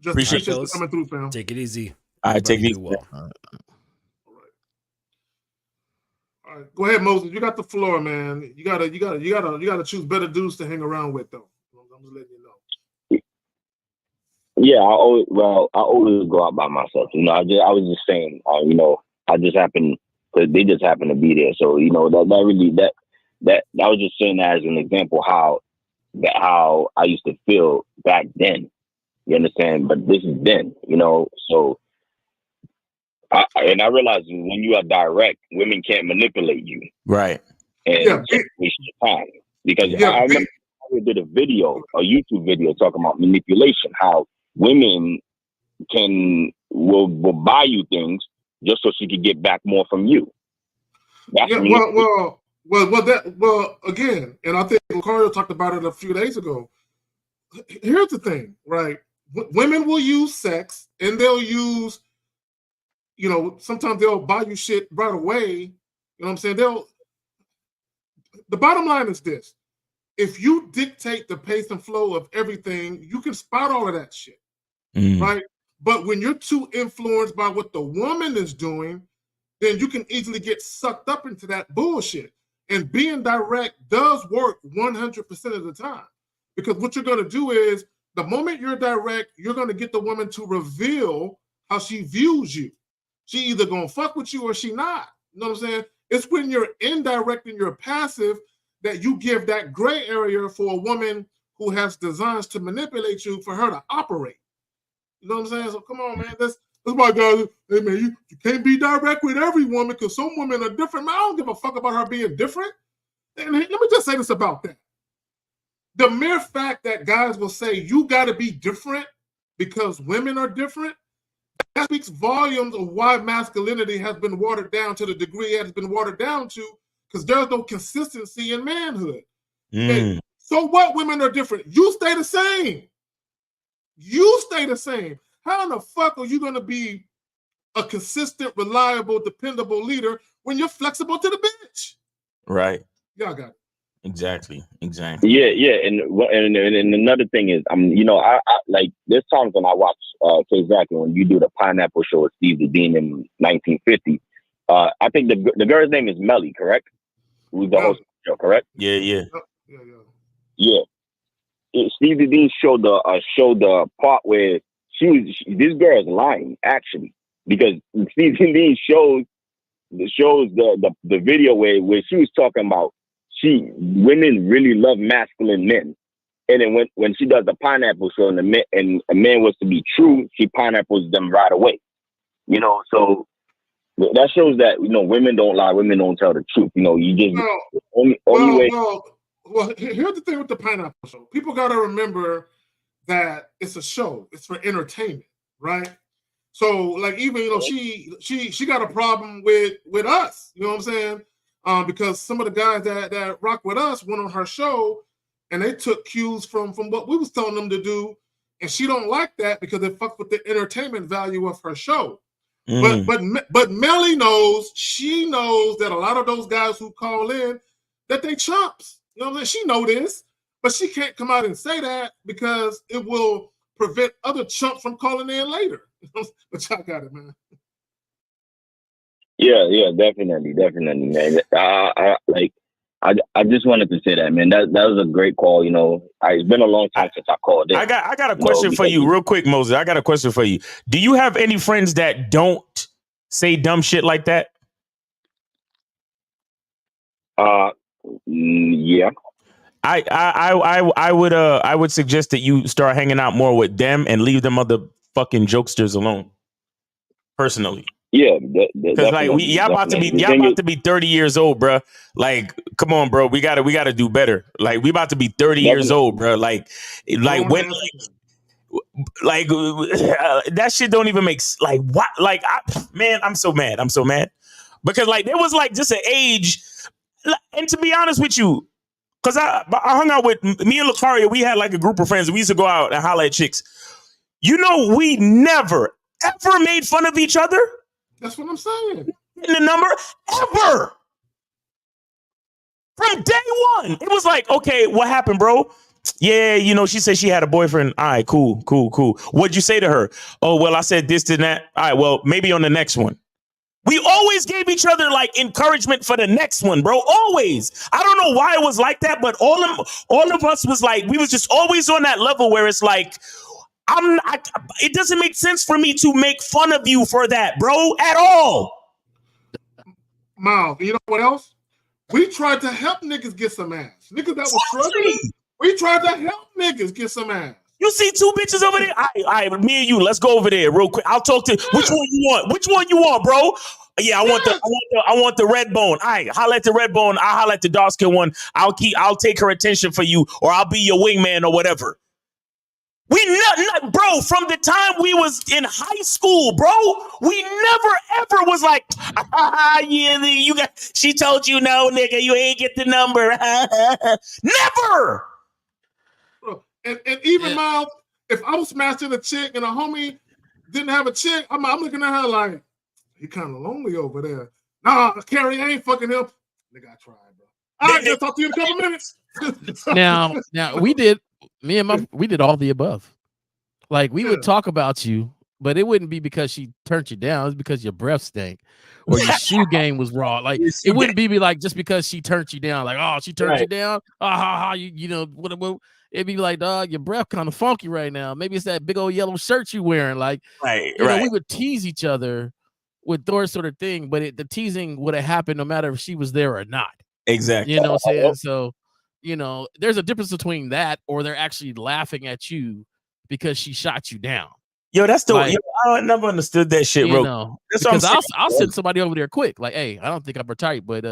Just Appreciate you coming through, fam. Take it easy. All right, take it Everybody easy. do well. All right, go ahead, Moses. You got the floor, man. You gotta choose better dudes to hang around with, though. I'm just letting you know. Yeah, I always go out by myself. You know, I was just saying, you know, I just happened because they just happened to be there. So you know, that I was just saying that as an example how I used to feel back then. You understand? But this is then, you know. So, I realize when you are direct, women can't manipulate you. Right. And waste your time because I remember I did a YouTube video talking about manipulation, how women will buy you things just so she could get back more from you. That's well, again, and I think Lucario talked about it a few days ago. Here's the thing, right? Women will use sex, and they'll use, you know, sometimes they'll buy you shit right away. You know what I'm saying? The bottom line is this: if you dictate the pace and flow of everything, you can spot all of that shit. Right? But when you're too influenced by what the woman is doing, then you can easily get sucked up into that bullshit. And being direct does work 100% of the time. Because what you're going to do is, the moment you're direct, you're going to get the woman to reveal how she views you. She either going to fuck with you or she not. You know what I'm saying? It's when you're indirect and you're passive that you give that gray area for a woman who has designs to manipulate you for her to operate. You know what I'm saying? So come on, man. That's why, guys. Hey, man, you can't be direct with every woman because some women are different. Man, I don't give a fuck about her being different. And let me just say this about that. The mere fact that guys will say you got to be different because women are different, that speaks volumes of why masculinity has been watered down to the degree it has been watered down to, because there's no consistency in manhood. Okay? So what women are different? You stay the same. You stay the same. How in the fuck are you going to be a consistent, reliable, dependable leader when you're flexible to the bitch? Right. Y'all got it. Exactly. Yeah, and another thing is, you know, I like there's times when I watch exactly when you do the Pineapple Show with Steve the Dean in 1950. I think the girl's name is Melly, correct? Who's the host of the show, correct? Yeah. Steve the Dean showed the part where this girl is lying actually, because Steve the Dean shows the video where she was talking about women really love masculine men, and then when she does the Pineapple Show and a man was to be true, she pineapples them right away. You know, so that shows that, you know, women don't lie, women don't tell the truth. You know, you just only way. Well, here's the thing with the Pineapple Show. People got to remember that it's a show. It's for entertainment, right? So, like, even, you know, she got a problem with us. You know what I'm saying? Because some of the guys that rock with us went on her show and they took cues from what we was telling them to do, and she don't like that because it fucks with the entertainment value of her show. But Melly knows, she knows that a lot of those guys who call in, that they chumps. You know what I'm saying? She know this, but she can't come out and say that because it will prevent other chumps from calling in later. But y'all got it, man. Yeah, definitely, man. I just wanted to say that, man. That was a great call. You know, it's been a long time since I called in. I got a question for you, real quick, Moses. I got a question for you. Do you have any friends that don't say dumb shit like that? Yeah. I would suggest that you start hanging out more with them and leave them other fucking jokesters alone. Personally. Yeah, because like y'all about to be 30 years old, bro. Like, come on, bro. We gotta do better. Like, we about to be 30 years old, bro. Like when. Like that shit don't even make like what like man, I'm so mad because like there was like just an age, and to be honest with you, because I hung out with me and Lucaria, we had like a group of friends. We used to go out and holler at chicks. You know, we never ever made fun of each other. That's what I'm saying. In the number ever. From day one, it was like, okay, what happened, bro? Yeah, you know, she said she had a boyfriend. All right, cool. What'd you say to her? Oh, well, I said this and that. All right, well, maybe on the next one. We always gave each other like encouragement for the next one, bro. Always. I don't know why it was like that, but all of us was like, we was just always on that level where it's like, it doesn't make sense for me to make fun of you for that, bro, at all. Miles, you know what else? We tried to help niggas get some ass. Niggas that was struggling. We tried to help niggas get some ass. You see two bitches over there? All right, me and you, let's go over there real quick. I'll talk to which one you want. Which one you want, bro? Yeah, I want the red bone. All right, holla at the red bone. I'll holla at the dark skin one. I'll take her attention for you, or I'll be your wingman or whatever. We not bro, from the time we was in high school, bro, we never ever was like, yeah, you got, she told you no, nigga, you ain't get the number. Never. Bro, and even Miles, if I was smashing a chick and a homie didn't have a chick, I'm looking at her like, he kind of lonely over there. Nah, Carrie ain't fucking him. Nigga, I tried, bro. I just talk to you in a couple minutes. Now we did all the above. Like we would talk about you, but it wouldn't be because she turned you down. It's because your breath stank or your shoe game was raw. Like it wouldn't be like just because she turned you down. Like, oh, she turned you down. You know what? It'd be like, dog, your breath kind of funky right now. Maybe it's that big old yellow shirt you wearing. Like, you know, we would tease each other with those sort of thing, but the teasing would have happened no matter if she was there or not. Exactly. You know what I'm saying? So, you know, there's a difference between that or they're actually laughing at you because she shot you down. Yo, that's the like, I never understood that shit, bro. Know, that's because I'll send somebody over there quick. Like, hey, I don't think I'm her type, but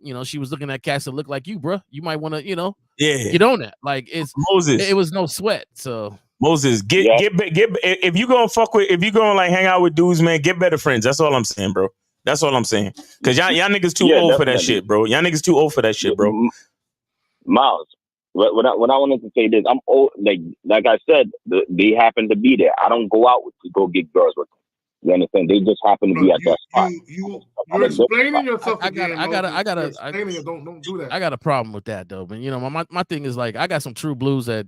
you know, she was looking at cats that look like you, bro. You might want to, you know, get on that. Like it's Moses. It was no sweat. So Moses, get if you gonna fuck with, if you gonna like hang out with dudes, man, get better friends. That's all I'm saying, bro. That's all I'm saying. Cause y'all niggas too old for that shit, bro. Y'all niggas too old for that shit, bro. Miles, what I wanted to say this, I'm old. Like I said, they happen to be there. I don't go out to go get girls with them. You understand? They just happen to be at that spot. You're explaining yourself again. Don't do that. I got a problem with that though. But you know, my thing is like I got some true blues that,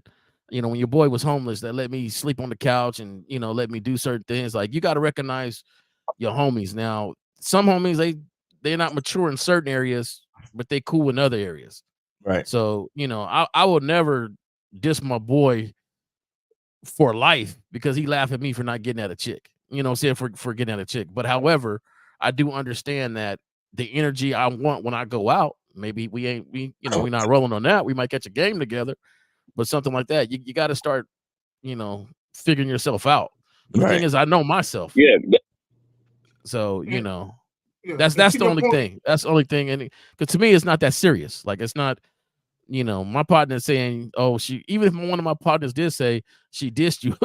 you know, when your boy was homeless, that let me sleep on the couch and, you know, let me do certain things. Like you got to recognize your homies. Now, some homies they're not mature in certain areas, but they cool in other areas. Right. So, you know, I will never diss my boy for life because he laughed at me for not getting at a chick. You know, saying for getting at a chick. But however, I do understand that the energy I want when I go out, maybe we're not rolling on that. We might catch a game together, but something like that, you got to start, you know, figuring yourself out. The thing is, I know myself. Yeah. So, you know, that's the only thing. That's the only thing. And because to me, it's not that serious. Like it's not, you know, my partner saying, oh, even if one of my partners did say she dissed you,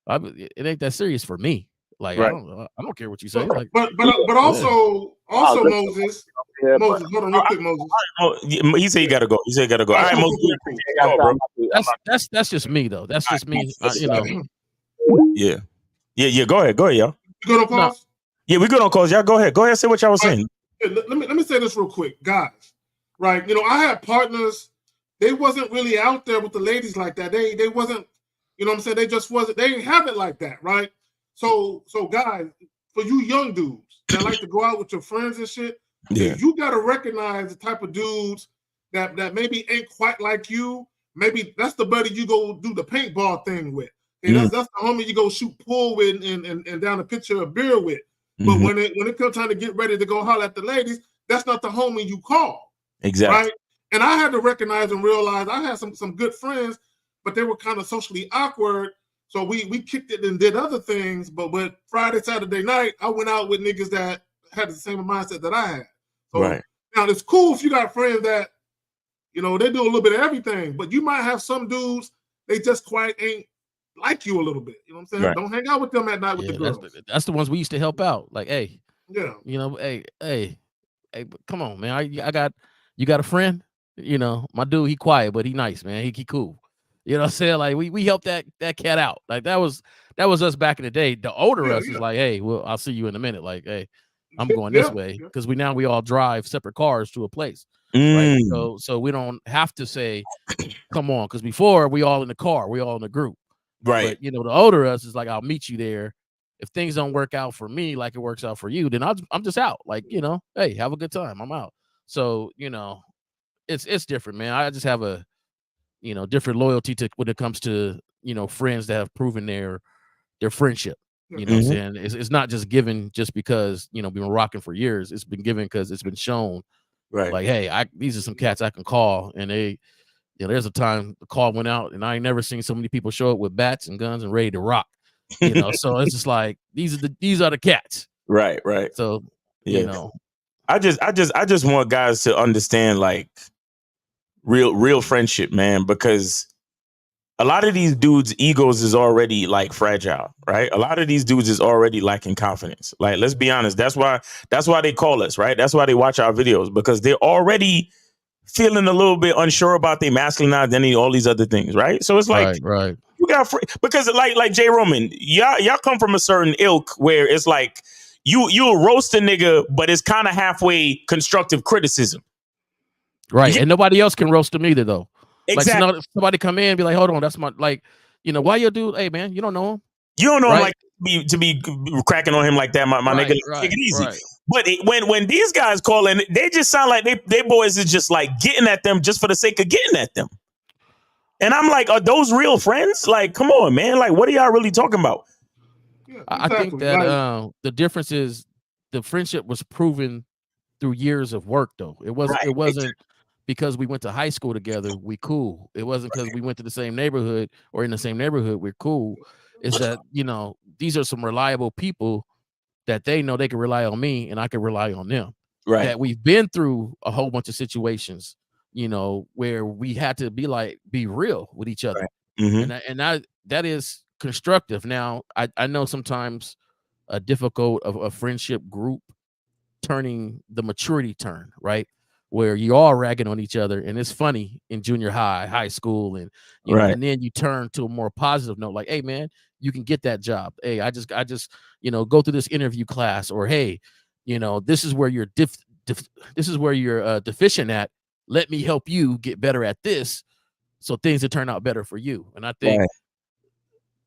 it ain't that serious for me. Like I don't care what you say. Like, but also Moses. Moses, hold on real quick, Moses. He said you gotta go. All right, Moses. That's just me though. That's just me. You know. Yeah. Go ahead, y'all. You good on calls? Yeah, we good on calls. Y'all go ahead. Say what y'all was saying. Let me say this real quick, guys. Right, you know, I had partners. They wasn't really out there with the ladies like that. They wasn't. You know what I'm saying? They just wasn't. They didn't have it like that, right? So guys, for you young dudes that like to go out with your friends and shit, you got to recognize the type of dudes that maybe ain't quite like you. Maybe that's the buddy you go do the paintball thing with. And that's the homie you go shoot pool with and down a pitcher of beer with. But when it comes time to get ready to go holler at the ladies, that's not the homie you call. Exactly. Right? And I had to recognize and realize I had some good friends, but they were kind of socially awkward. So we kicked it and did other things. But with Friday, Saturday night, I went out with niggas that had the same mindset that I had. So now it's cool if you got friends that, you know, they do a little bit of everything, but you might have some dudes, they just quite ain't like you a little bit. You know what I'm saying? Right. Don't hang out with them at night with the girls. That's the ones we used to help out. Like, hey, yeah, you know, hey, come on, man. You got a friend? You know, my dude, he quiet, but he nice, man. He cool. You know what I'm saying? Like we helped that cat out. Like that was us back in the day. The older us is like, hey, well, I'll see you in a minute. Like, hey, I'm going this way because we all drive separate cars to a place. Right. So we don't have to say, come on, because before we all in the car, we all in the group. Right. But you know, the older us is like, I'll meet you there. If things don't work out for me like it works out for you, then I'm just out. Like, you know, hey, have a good time. I'm out. So, you know, it's different, man. I just have a, you know, different loyalty to when it comes to, you know, friends that have proven their friendship. You know what I'm saying? It's not just given just because, you know, we've been rocking for years. It's been given because it's been shown. Right. Like, hey, these are some cats I can call. And they, you know, there's a time the call went out and I ain't never seen so many people show up with bats and guns and ready to rock. You know, so it's just like these are the cats. Right. So, you know. I just want guys to understand like real friendship, man, because a lot of these dudes' egos is already like fragile, right? A lot of these dudes is already lacking confidence. Like, let's be honest. That's why they call us, right? That's why they watch our videos, because they're already feeling a little bit unsure about their masculine identity, all these other things, right? So it's like, right. You got because like Jay Roman, y'all come from a certain ilk where it's like you'll roast a nigga, but it's kind of halfway constructive criticism. Right. And nobody else can roast them either, though. Exactly. Like somebody come in and be like, hold on, that's my, like, you know, why you dude? Hey, man, you don't know him. You don't know him like to be cracking on him like that, my nigga. Take it easy. Right. But when these guys call in, they just sound like they boys is just like getting at them just for the sake of getting at them. And I'm like, are those real friends? Like, come on, man. Like, what are y'all really talking about? Yeah, I think that the difference is the friendship was proven through years of work, though. It wasn't because we went to high school together, we cool. It wasn't because we went to the same neighborhood or in the same neighborhood, we're cool. It's that, you know, these are some reliable people that they know they can rely on me and I can rely on them. Right. That we've been through a whole bunch of situations, you know, where we had to be real with each other. Right. And that is constructive. Now, I know sometimes a difficult of a friendship group turning the maturity turn, right? Where you are ragging on each other and it's funny in junior high school, and you know, and then you turn to a more positive note, like, hey man, you can get that job. Hey, I just you know, go through this interview class, or hey, you know, this is where you're deficient at. Let me help you get better at this, so things will turn out better for you. And I think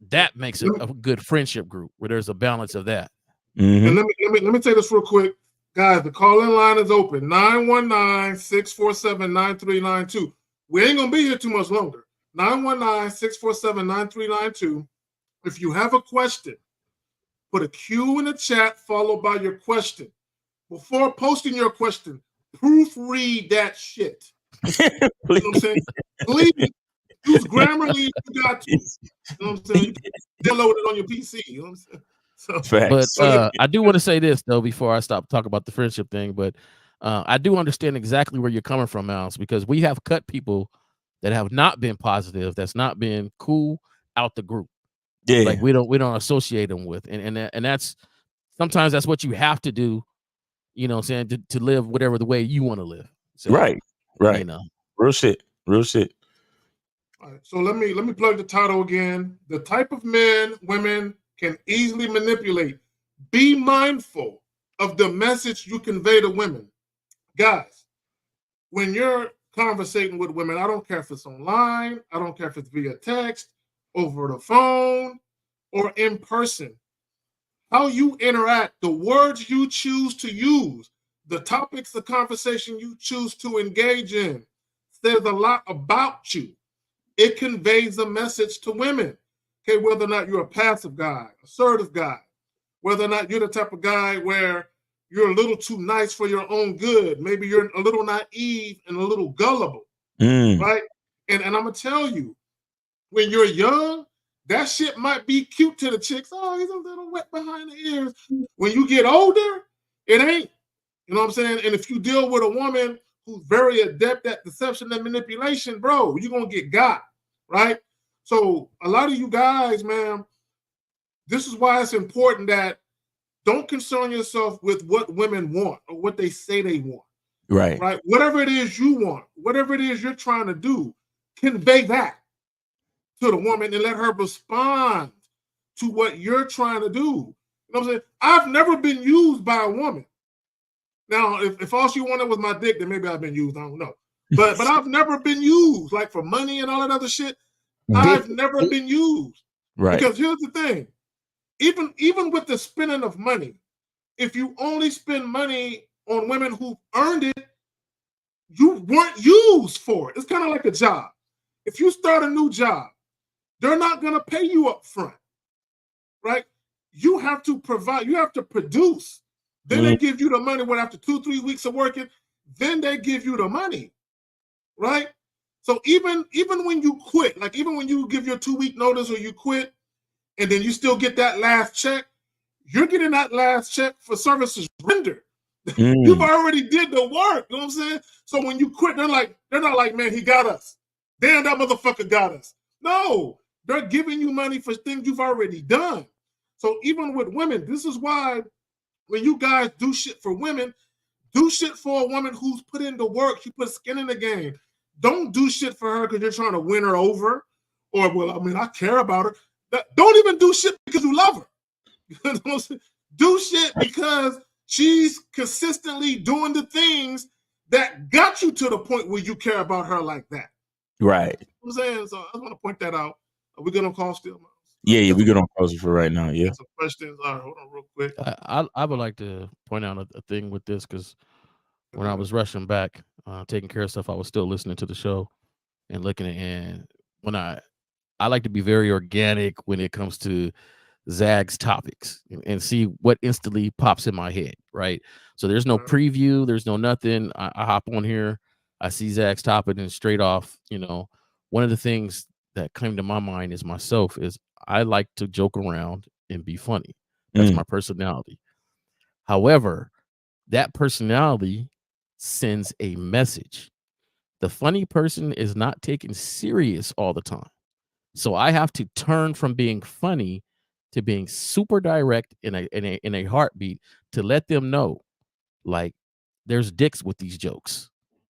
that makes it a good friendship group where there's a balance of that. And let me say this real quick. Guys, the call-in line is open, 919-647-9392. We ain't going to be here too much longer. 919-647-9392. If you have a question, put a Q in the chat followed by your question. Before posting your question, proofread that shit. You know what I'm saying? Please use Grammarly if you got to. You know what I'm saying? You can download it on your PC. You know what I'm saying? But I do want to say this, though, before I stop talking about the friendship thing, but I do understand exactly where you're coming from, Mouse, because we have cut people that have not been positive, that's not been cool out the group. Yeah. Like we don't associate them with. And that's sometimes that's what you have to do, you know what I'm saying, to live whatever the way you want to live. So, right. You know. Real shit. All right, so let me plug the title again. The type of men women can easily manipulate. Be mindful of the message you convey to women. Guys, when you're conversating with women, I don't care if it's online, I don't care if it's via text, over the phone, or in person. How you interact, the words you choose to use, the topics of conversation you choose to engage in, says a lot about you. It conveys a message to women. Okay, whether or not you're a passive guy, assertive guy, whether or not you're the type of guy where you're a little too nice for your own good. Maybe you're a little naive and a little gullible, right? And I'm gonna tell you, when you're young, that shit might be cute to the chicks. Oh, he's a little wet behind the ears. When you get older, it ain't. You know what I'm saying? And if you deal with a woman who's very adept at deception and manipulation, bro, you're gonna get got, right? So a lot of you guys, man, this is why it's important that don't concern yourself with what women want or what they say they want. Right. Right. Whatever it is you want, whatever it is you're trying to do, convey that to the woman and let her respond to what you're trying to do. You know what I'm saying? I've never been used by a woman. Now, if all she wanted was my dick, then maybe I've been used. I don't know. But I've never been used, like for money and all that other shit. I've never been used. Right. Because here's the thing. Even with the spending of money, if you only spend money on women who earned it, you weren't used for it. It's kind of like a job. If you start a new job, they're not going to pay you up front, right? You have to provide, you have to produce. Then they give you the money after 2-3 weeks of working, then they give you the money, right? So even when you quit, like even when you give your 2-week notice or you quit, and then you still get that last check, you're getting that last check for services rendered. You've already did the work, you know what I'm saying? So when you quit, they're not like, man, he got us. Damn, that motherfucker got us. No, they're giving you money for things you've already done. So even with women, this is why when you guys do shit for women, do shit for a woman who's put in the work, she put skin in the game. Don't do shit for her because you're trying to win her over. Or, well, I mean, I care about her. Don't even do shit because you love her. Do shit because she's consistently doing the things that got you to the point where you care about her like that. Right. You know what I'm saying? So I just want to point that out. Are we good on call still? Yeah, we're good on calls for right now. Yeah. Some questions. All right, hold on real quick. I would like to point out a thing with this because when I was rushing back, taking care of stuff, I was still listening to the show and looking at, and when I like to be very organic when it comes to Zag's topics and see what instantly pops in my head, right? So there's no preview, there's no nothing. I hop on here, I see Zag's topic, and straight off, one of the things that came to my mind is myself is I like to joke around and be funny. That's my personality. However, that personality sends a message. The funny person is not taken serious all the time. So I have to turn from being funny to being super direct in a heartbeat to let them know, like, there's dicks with these jokes,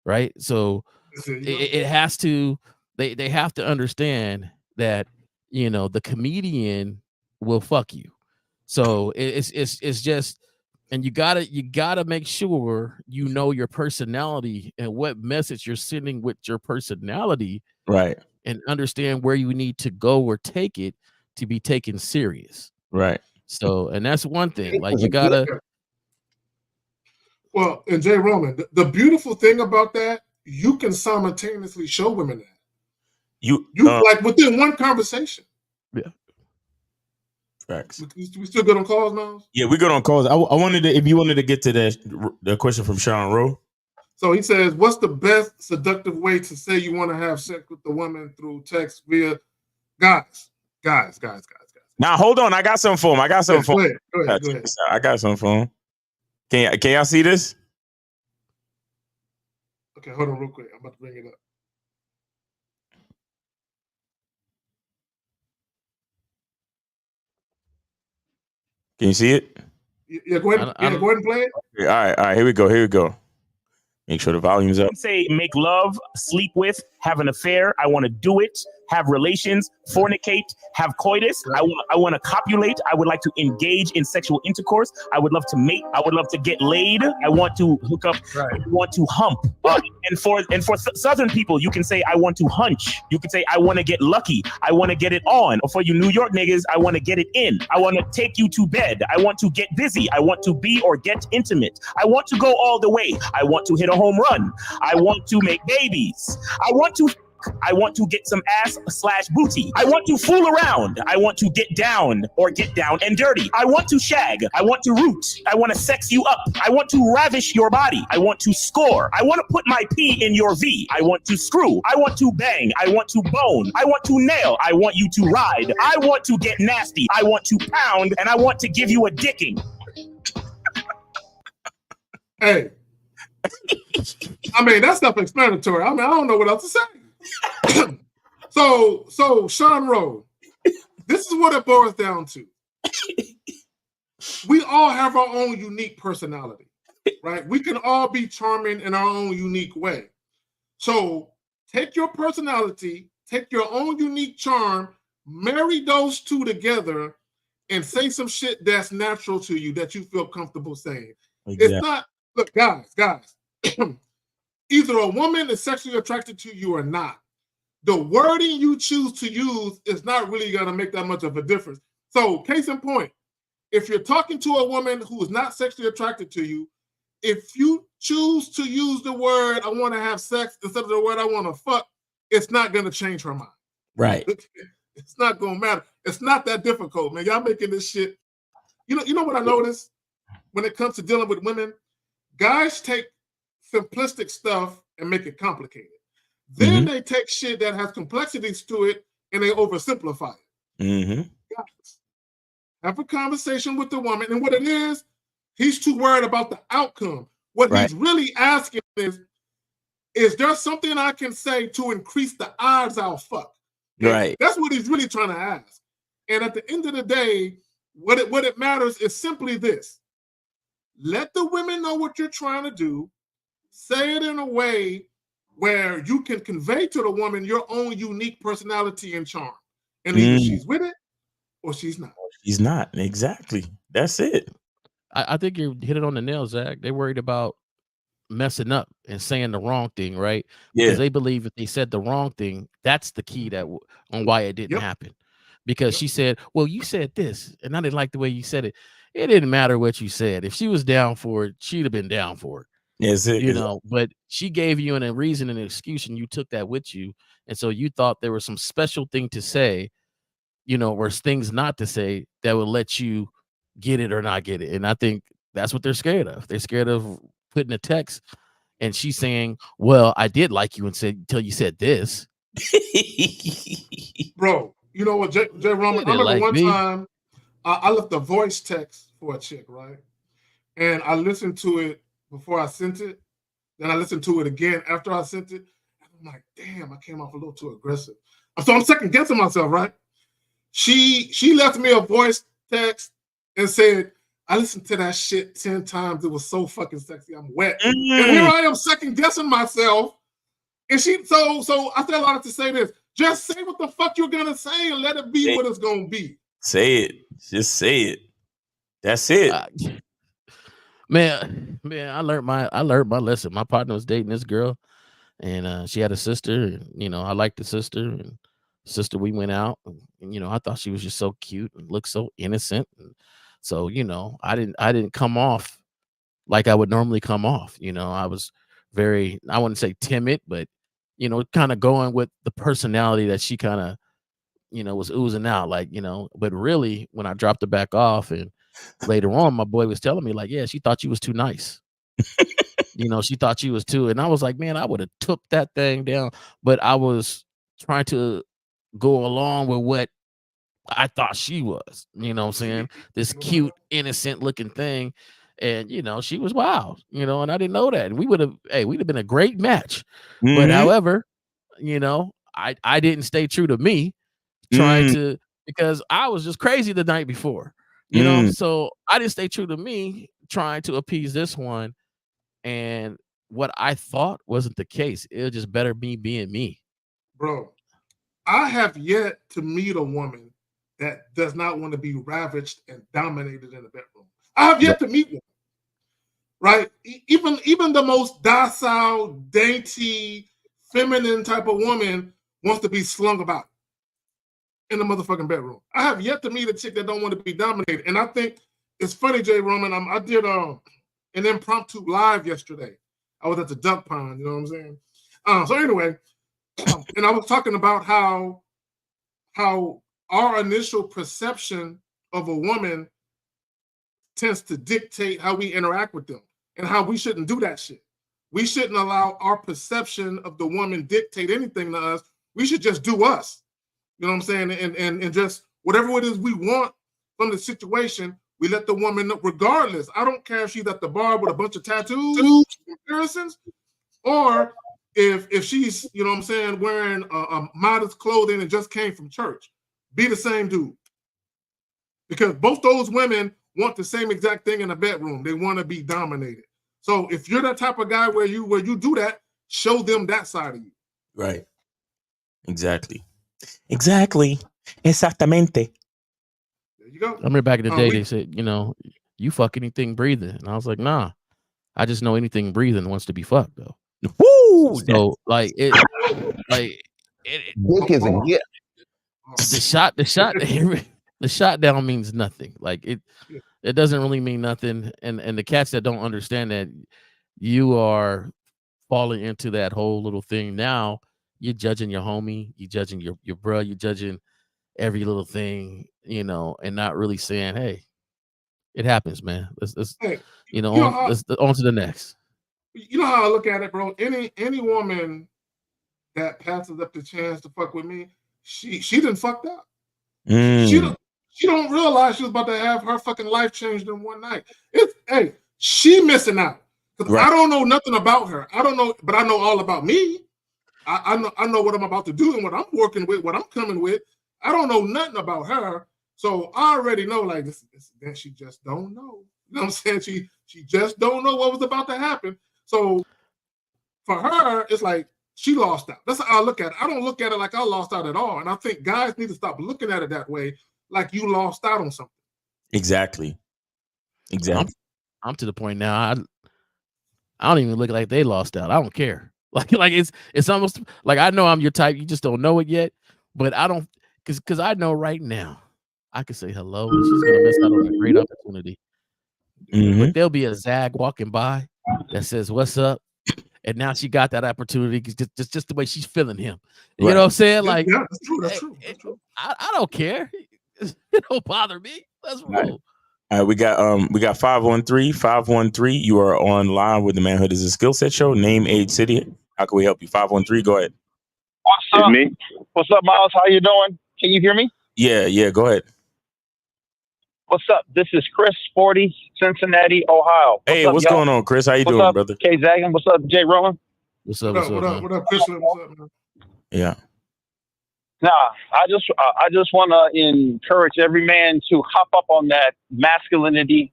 right? So it has to, they have to understand that, the comedian will fuck you. So it's just, and you gotta make sure your personality and what message you're sending with your personality, right? And understand where you need to go or take it to be taken serious. Right. So, and that's one thing. Like you gotta. Well, and Jay Roman, the beautiful thing about that, you can simultaneously show women that. You like within one conversation. Yeah. Facts. We still good on calls now? Yeah, we good on calls. I wanted to, if you wanted to get to the question from Sean Rowe. So he says, what's the best seductive way to say you want to have sex with the woman through text via guys? Now, hold on. I got something for him. I got something for him. Go ahead. I got something for him. Can y'all see this? Okay, hold on real quick. I'm about to bring it up. Can you see it? Yeah, go ahead. Go ahead and play it. Okay, all right. Here we go. Make sure the volume's up. Say make love, sleep with, have an affair. I want to do it. Have relations, fornicate, have coitus. I want to copulate. I would like to engage in sexual intercourse. I would love to mate. I would love to get laid. I want to hook up. Right. I want to hump. And for Southern people, you can say I want to hunch. You can say I want to get lucky. I want to get it on. Or for you New York niggas, I want to get it in. I want to take you to bed. I want to get busy. I want to be or get intimate. I want to go all the way. I want to hit a home run. I want to make babies. I want to I want to get some ass/booty. I want to fool around. I want to get down or get down and dirty. I want to shag. I want to root. I want to sex you up. I want to ravish your body. I want to score. I want to put my P in your V. I want to screw. I want to bang. I want to bone. I want to nail. I want you to ride. I want to get nasty. I want to pound, and I want to give you a dicking. Hey, I mean, that's self-explanatory. I mean, I don't know what else to say. So Sean Rowe, this is what it boils down to. We all have our own unique personality, right? We can all be charming in our own unique way. So take your personality, take your own unique charm, marry those two together, and say some shit that's natural to you that you feel comfortable saying. Exactly. It's not, look, guys, either a woman is sexually attracted to you or not. The wording you choose to use is not really going to make that much of a difference. So, case in point, if you're talking to a woman who is not sexually attracted to you, if you choose to use the word "I want to have sex" instead of the word "I want to fuck," it's not going to change her mind. Right. It's not going to matter. It's not that difficult, man. Y'all making this shit. You know what I noticed when it comes to dealing with women? Guys take simplistic stuff and make it complicated. Then they take shit that has complexities to it and they oversimplify it. Guys, have a conversation with the woman, and what it is, he's too worried about the outcome. What he's really asking is there something I can say to increase the odds I'll fuck? Right. That's what he's really trying to ask. And at the end of the day, what it matters is simply this. Let the women know what you're trying to do. Say it in a way where you can convey to the woman your own unique personality and charm. And either she's with it or she's not. She's not. Exactly. That's it. I think you hit it on the nail, Zach. They're worried about messing up and saying the wrong thing, right? Because they believe if they said the wrong thing, that's the key on why it didn't happen. Because she said, well, you said this, and I didn't like the way you said it. It didn't matter what you said. If she was down for it, she'd have been down for it. Yes, but she gave you a reason and an excuse, and you took that with you. And so you thought there was some special thing to say, or things not to say that would let you get it or not get it. And I think that's what they're scared of. They're scared of putting a text and she's saying, well, I did like you until you said this. Bro, you know what, Jay Roman, I remember one time I left a voice text for a chick, right? And I listened to it before I sent it. Then I listened to it again after I sent it. And I'm like, damn, I came off a little too aggressive. So I'm second guessing myself, right? She left me a voice text and said, I listened to that shit 10 times. It was so fucking sexy. I'm wet. And here I am second guessing myself. And so I said a lot to say this. Just say what the fuck you're gonna say and let it be what it's gonna be. Say it. Just say it. That's it. Man, I learned my lesson. My partner was dating this girl, and she had a sister. And, I liked the sister, and we went out. And, I thought she was just so cute and looked so innocent. And so, I didn't come off like I would normally come off. I was very, I wouldn't say timid, but kind of going with the personality that she kind of, was oozing out, but really when I dropped her back off and later on, my boy was telling me yeah, she thought you was too nice. She thought you was too. And I was like, man, I would have took that thing down, but I was trying to go along with what I thought she was, what I'm saying? This cute, innocent looking thing. And, she was wild, and I didn't know that. And we'd have been a great match. But however, I didn't stay true to me trying to, because I was just crazy the night before, so I didn't stay true to me trying to appease this one. And what I thought wasn't the case. It was just better me being me. Bro, I have yet to meet a woman that does not want to be ravaged and dominated in the bedroom. I have yet to meet one. Right? Even the most docile, dainty, feminine type of woman wants to be slung about in the motherfucking bedroom. I have yet to meet a chick that don't want to be dominated. And I think it's funny, Jay Roman. I did an impromptu live yesterday. I was at the duck pond, you know what I'm saying? So anyway, And I was talking about how our initial perception of a woman tends to dictate how we interact with them, and how we shouldn't do that shit. We shouldn't allow our perception of the woman dictate anything to us. We should just do us. You know what I'm saying? And just whatever it is we want from the situation, we let the woman know, regardless. I don't care if she's at the bar with a bunch of tattoos, comparisons, or if she's, you know what I'm saying, wearing modest clothing and just came from church. Be the same dude. Because both those women want the same exact thing in the bedroom. They want to be dominated. So if you're that type of guy where you do that, show them that side of you. Right. Exactly. Exactamente. There you go. I remember back in the day, they said, you know, you fuck anything breathing. And I was like, nah, I just know anything breathing wants to be fucked, though. Woo! So, like, it Dick is a gift. The shot down means nothing. Like, it doesn't really mean nothing. And the cats that don't understand that, you are falling into that whole little thing. Now you're judging your homie, you're judging your bro, you're judging every little thing, you know, and not really saying, hey, it happens, man. Let's on to the next. You know how I look at it, bro? Any woman that passes up the chance to fuck with me, she done fucked up. She don't realize she was about to have her fucking life changed in one night. She missing out. Right. I don't know nothing about her. I don't know, but I know all about me. I know what I'm about to do and what I'm working with, what I'm coming with. I don't know nothing about her. So I already know, like, this she just don't know. You know what I'm saying? She just don't know what was about to happen. So for her, it's like she lost out. That's how I look at it. I don't look at it like I lost out at all. And I think guys need to stop looking at it that way, like you lost out on something. Exactly. I'm to the point now. I don't even look like they lost out. I don't care. Like it's almost like I know I'm your type. You just don't know it yet. But I don't, because I know right now I could say hello and she's gonna miss out on a great opportunity. But there'll be a Zag walking by that says, "What's up?" And now she got that opportunity just the way she's feeling him. You know what I'm saying? Like, yeah, that's true. I don't care. It don't bother me. Let's roll. All right, we got 513. You are online with the Manhood is a Skill Set Show. Name, age, city. How can we help you? 513. Go ahead. What's up? Me. What's up, Miles? How you doing? Can you hear me? Yeah. Go ahead. What's up? This is Chris, 40, Cincinnati, Ohio. What's going on, Chris? How you doing, brother? K Zagan. What's up, Jay Rowan? What's up, Chris? What's up, man? Yeah. Nah, I just want to encourage every man to hop up on that masculinity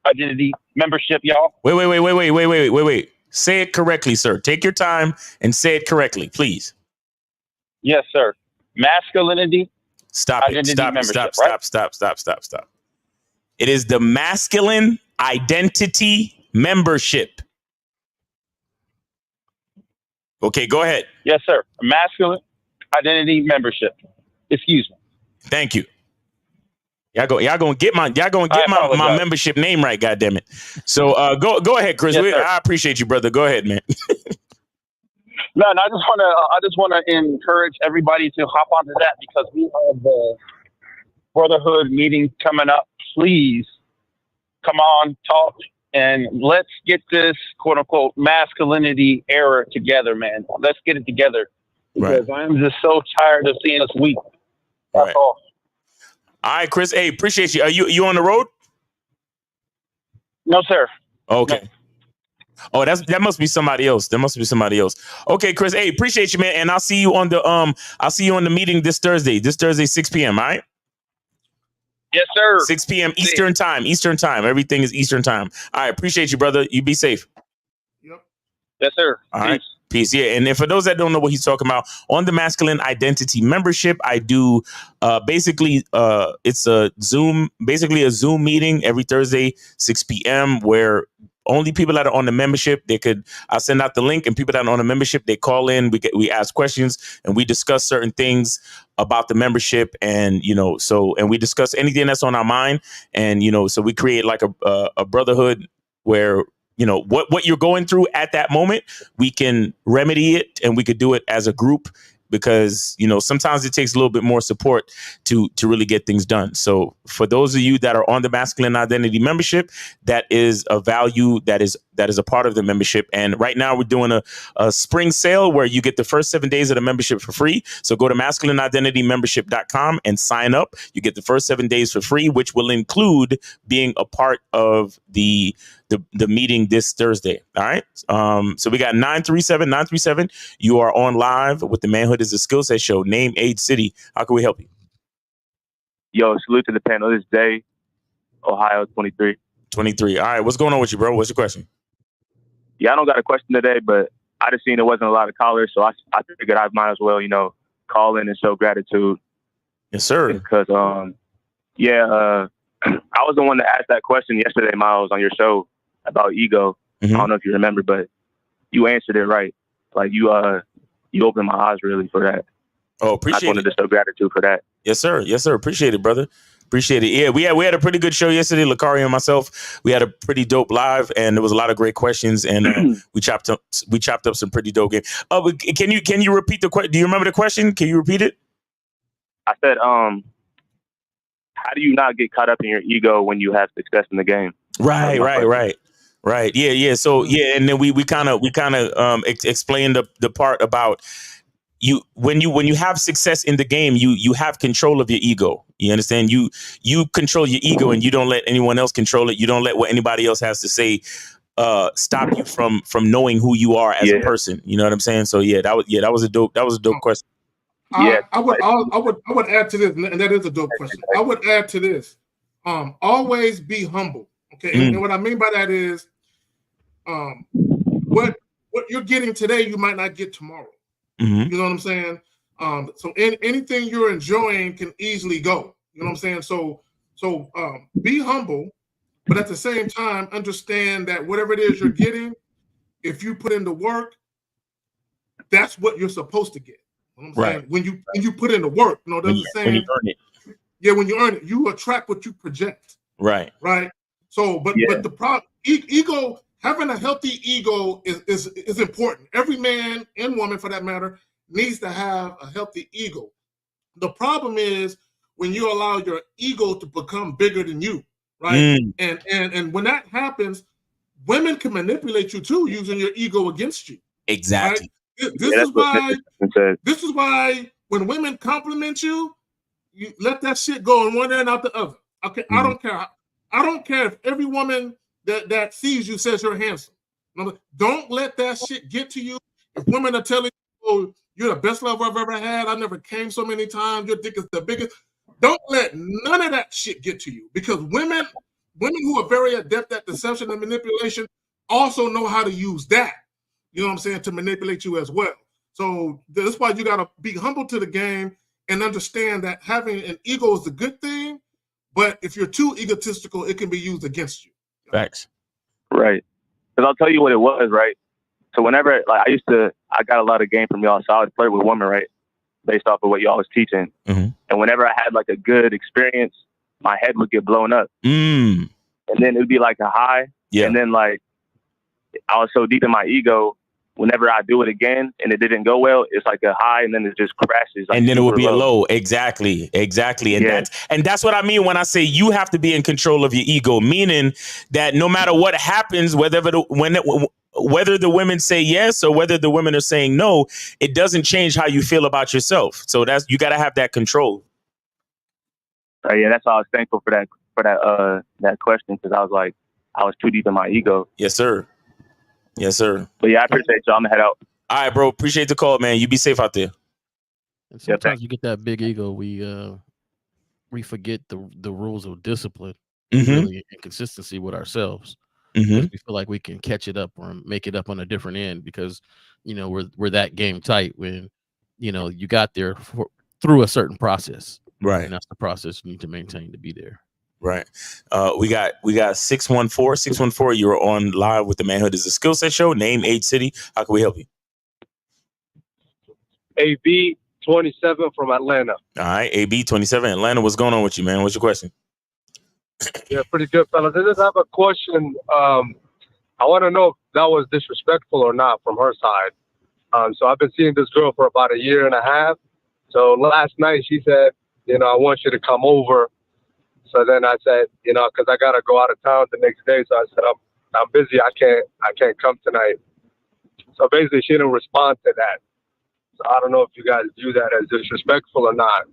identity membership, y'all. Wait. Say it correctly, sir. Take your time and say it correctly, please. Yes, sir. Masculinity. Stop it. Stop. It is the Masculine Identity Membership. Okay, go ahead. Yes, sir. Masculine Identity Membership. Excuse me. Thank you. Y'all gonna get my membership name right, goddammit. So go ahead, Chris. Yes, I appreciate you, brother. Go ahead, man. No, I just wanna encourage everybody to hop onto that because we have the Brotherhood meeting coming up. Please come on, talk, and let's get this quote unquote masculinity era together, man. Let's get it together. Because I'm just so tired of seeing us weak. That's all. All right, Chris. Hey, appreciate you. Are you on the road? No, sir. Okay. No. Oh, that must be somebody else. Okay, Chris. Hey, appreciate you, man. And I'll see you on the meeting this Thursday. 6 p.m. All right. Yes, sir. 6 p.m. Eastern time. Everything is Eastern time. All right. Appreciate you, brother. You be safe. Yep. Yes, sir. All right. Peace. Yeah. And for those that don't know what he's talking about, on the Masculine Identity Membership, I do it's a Zoom meeting every Thursday, 6 p.m. where only people that are on the membership, I'll send out the link, and people that are on the membership, they call in, we ask questions, and we discuss certain things about the membership, and and we discuss anything that's on our mind, and so we create like a brotherhood where what you're going through at that moment, we can remedy it and we could do it as a group, because sometimes it takes a little bit more support to really get things done. So for those of you that are on the Masculine Identity membership, that is a value that is a part of the membership. And right now we're doing a spring sale where you get the first 7 days of the membership for free. So go to masculineidentitymembership.com and sign up. You get the first 7 days for free, which will include being a part of the meeting this Thursday. All right. So we got 937. You are on live with the Manhood is a Skill Set show. Name, age, city. How can we help you? Yo, salute to the panel. This is Jay, Ohio, 23. 23. All right. What's going on with you, bro? What's your question? Yeah, I don't got a question today, but I just seen there wasn't a lot of callers, so I figured I might as well, call in and show gratitude. Yes, sir. Because, I was the one that asked that question yesterday, Miles, on your show about ego. Mm-hmm. I don't know if you remember, but you answered it right. Like you opened my eyes really for that. Oh, appreciate it. I wanted to show gratitude for that. Yes, sir. Yes, sir. Appreciate it, brother. Appreciate it. Yeah, we had a pretty good show yesterday. Lakari and myself, we had a pretty dope live, and there was a lot of great questions, and we chopped up some pretty dope games. Can you repeat the question? Do you remember the question? Can you repeat it? I said, how do you not get caught up in your ego when you have success in the game? Right. Yeah. So and then we kind of explained the part about you when you have success in the game, you have control of your ego. You understand? You control your ego, and you don't let anyone else control it. You don't let what anybody else has to say stop you from knowing who you are as a person. You know what I'm saying? So that was a dope question. I would add to this, and that is a dope question. I would add to this. Always be humble. Okay, and what I mean by that is, what you're getting today, you might not get tomorrow. Mm-hmm. You know what I'm saying? So anything you're enjoying can easily go. You know what I'm saying? So be humble, but at the same time, understand that whatever it is you're getting, if you put in the work, that's what you're supposed to get. You know what I'm saying? When you put in the work, there's a saying. When you earn it. Yeah, when you earn it, you attract what you project. Right. So, but the problem, ego, having a healthy ego is important. Every man and woman, for that matter, needs to have a healthy ego. The problem is when you allow your ego to become bigger than you, right? And when that happens, women can manipulate you too, using your ego against you. Exactly. Right? This is why when women compliment you, you let that shit go in one ear and out the other. Okay, I don't care. I don't care if every woman that sees you says you're handsome. Don't let that shit get to you. If women are telling you, oh, you're the best lover I've ever had, I never came so many times, your dick is the biggest. Don't let none of that shit get to you, because women who are very adept at deception and manipulation also know how to use that, you know what I'm saying, to manipulate you as well. So that's why you got to be humble to the game and understand that having an ego is a good thing, but if you're too egotistical, it can be used against you. Facts. Right. Because I'll tell you what it was, right? So whenever, I got a lot of game from y'all, so I would flirt with women, right? Based off of what y'all was teaching. Mm-hmm. And whenever I had a good experience, my head would get blown up. And then it would be like a high. Yeah. And then I was so deep in my ego, whenever I do it again and it didn't go well, it's like a high and then it just crashes. And then it will be a low. Exactly. And that's what I mean when I say you have to be in control of your ego, meaning that no matter what happens, whether the women say yes or whether the women are saying no, it doesn't change how you feel about yourself. So you got to have that control. That's why I was thankful for that question, because I was too deep in my ego. Yes, sir. Yes, sir. But I appreciate you. I'm gonna head out. All right, bro. Appreciate the call, man. You be safe out there. And sometimes you get that big ego. We forget the rules of discipline, really, and consistency with ourselves. We feel like we can catch it up or make it up on a different end because, we're that game tight when, you got there through a certain process. Right. And that's the process you need to maintain to be there. Right. We got 614. You're on live with the Manhood is a Skill Set show. Name, age, city. How can we help you? AB 27 from Atlanta. All right. AB 27 Atlanta. What's going on with you, man? What's your question? Yeah, pretty good, fellas. I just have a question. I I want to know if that was disrespectful or not from her side. So I've been seeing this girl for about 1.5 years. So last night she said, I want you to come over. So then I said, because I gotta go out of town the next day. So I said, I'm busy. I can't come tonight. So basically, she didn't respond to that. So I don't know if you guys view that as disrespectful or not,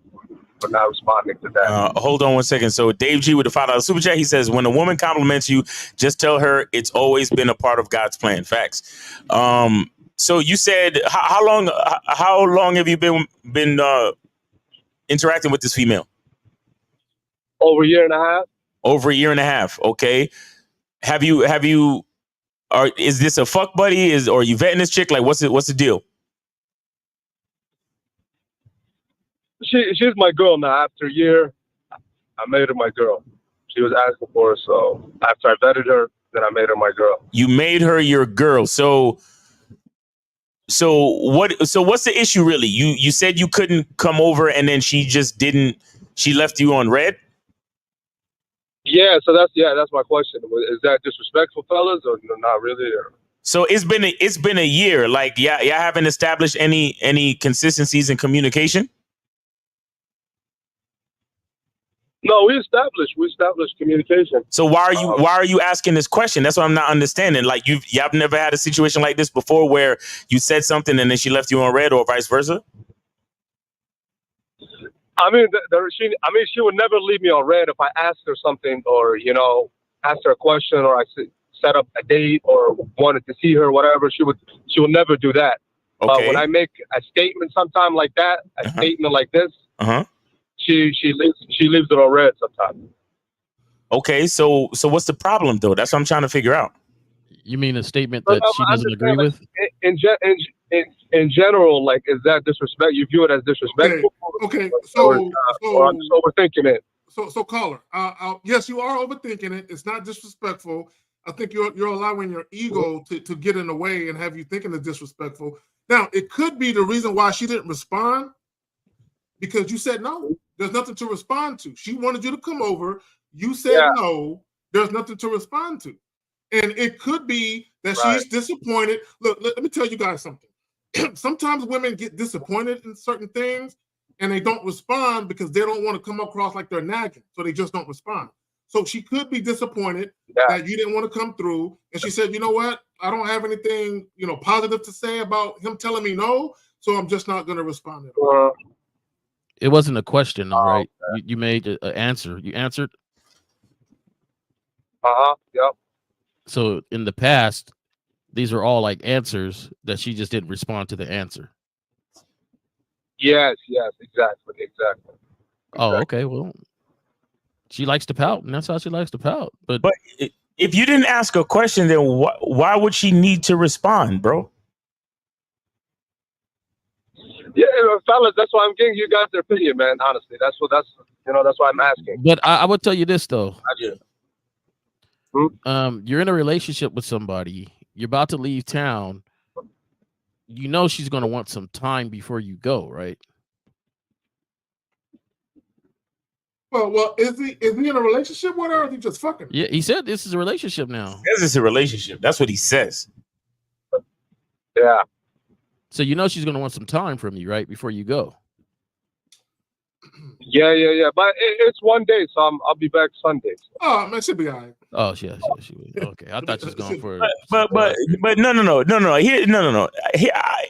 for not responding to that. Hold on one second. So Dave G with the $5 super chat. He says, when a woman compliments you, just tell her it's always been a part of God's plan. Facts. So you said how long have you been interacting with this female? Over 1.5 years. Over 1.5 years. Okay. Have you? Or is this a fuck buddy? Or are you vetting this chick? Like, what's the deal? She's my girl now. After 1 year, I made her my girl. She was asking for it, so after I vetted her, then I made her my girl. You made her your girl. So what's the issue really? You said you couldn't come over, and then she just didn't. She left you on red. Yeah, so that's my question. Is that disrespectful, fellas, or not really? Or? So it's been a year. Like, yeah, you haven't established any consistencies in communication. No, we established communication. So why are you asking this question? That's what I'm not understanding. Like, y'all never had a situation like this before where you said something and then she left you on red, or vice versa. I mean, she would never leave me on red if I asked her something, or asked her a question, or I set up a date, or wanted to see her, whatever. She would never do that. Okay. But when I make a statement, sometime like that, a statement like this, she leaves it on red sometimes. Okay, so what's the problem though? That's what I'm trying to figure out. You mean a statement that she doesn't agree with? In general, like, is that disrespect? You view it as disrespectful? Okay. So I'm just overthinking it. So caller, yes, you are overthinking it. It's not disrespectful. I think you're allowing your ego to get in the way and have you thinking it's disrespectful. Now, it could be the reason why she didn't respond, because you said no. There's nothing to respond to. She wanted you to come over. You said no. There's nothing to respond to. And it could be that she's disappointed. Look, let me tell you guys something. Sometimes women get disappointed in certain things and they don't respond because they don't want to come across like they're nagging. So they just don't respond. So she could be disappointed that you didn't want to come through. And she said, you know what? I don't have anything, positive to say about him telling me no. So I'm just not going to respond at all. It wasn't a question, though, right? You made an answer. You answered. Yep. So in the past, these are all like answers that she just didn't respond to the answer. Yes, exactly. Oh, okay. Well, she likes to pout, and that's how she likes to pout. But if you didn't ask a question, then why would she need to respond, bro? Yeah, fellas, that's why I'm getting you guys' opinion, man. Honestly, that's why I'm asking. But I would tell you this though. You're in a relationship with somebody. You're about to leave town. You know she's going to want some time before you go, right? Well, is he in a relationship with her, or is he just fucking? Yeah, he said this is a relationship now. This is a relationship. That's what he says. Yeah. So you know she's going to want some time from you, right, before you go. Yeah. But it's one day, so I'll be back Sunday. So. Oh man, she'll be all right. Oh, she will. Okay, I thought she was going for. But no.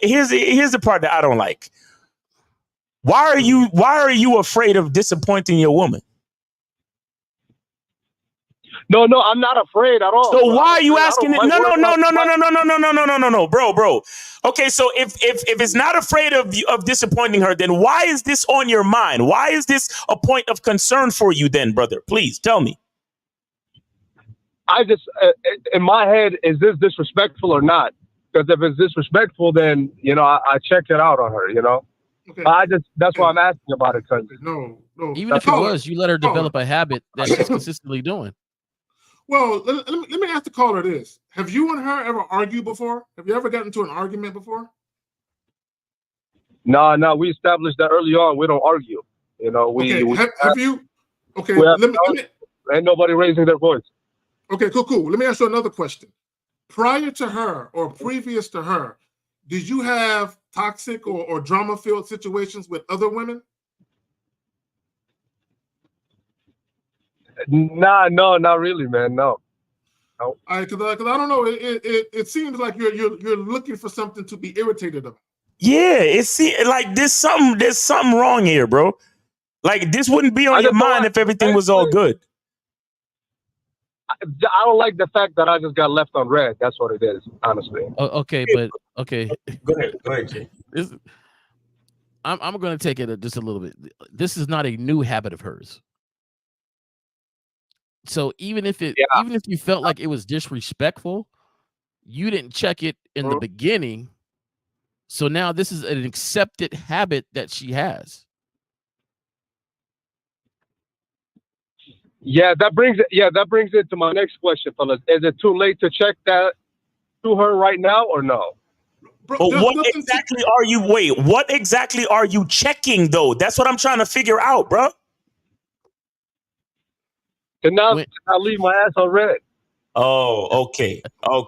Here's the part that I don't like. Why are you afraid of disappointing your woman? No, I'm not afraid at all. So why are you asking it? No, bro. Okay, so if it's not afraid of disappointing her, then why is this on your mind? Why is this a point of concern for you then, brother? Please tell me. I just, in my head, is this disrespectful or not? Because if it's disrespectful, then, I check it out on her, Okay. That's why I'm asking about it. No. Even if it was, you let her develop a habit that she's consistently doing. Well, let me ask the caller this. Have you and her ever argued before? Have you ever gotten into an argument before? No, we established that early on. We don't argue. Have you? Okay, ain't nobody raising their voice. Okay, cool. Let me ask you another question. prior to her or previous to her, did you have toxic or drama-filled situations with other women? Nah, no, not really, man. No. Because I don't know. It seems like you're looking for something to be irritated about. Yeah, like there's something wrong here, bro. Like this wouldn't be on your mind if everything was all good. I don't like the fact that I just got left on red. That's what it is, honestly. Okay. Go ahead, Jay. I'm going to take it just a little bit. This is not a new habit of hers. So even if you felt like it was disrespectful, you didn't check it in the beginning. So now this is an accepted habit that she has. Yeah, that brings it to my next question, fellas. Is it too late to check that to her right now or no? But what exactly are you checking though? That's what I'm trying to figure out, bro. To not leave my ass on red. Oh, okay. So,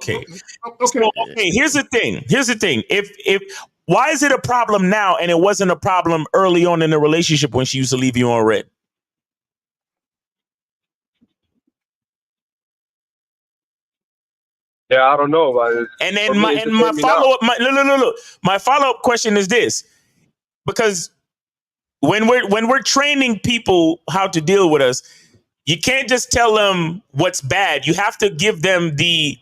here's the thing. If why is it a problem now and it wasn't a problem early on in the relationship when she used to leave you on red? Yeah, I don't know about it. And then my follow-up question is this, because when we're training people how to deal with us, you can't just tell them what's bad. You have to give them the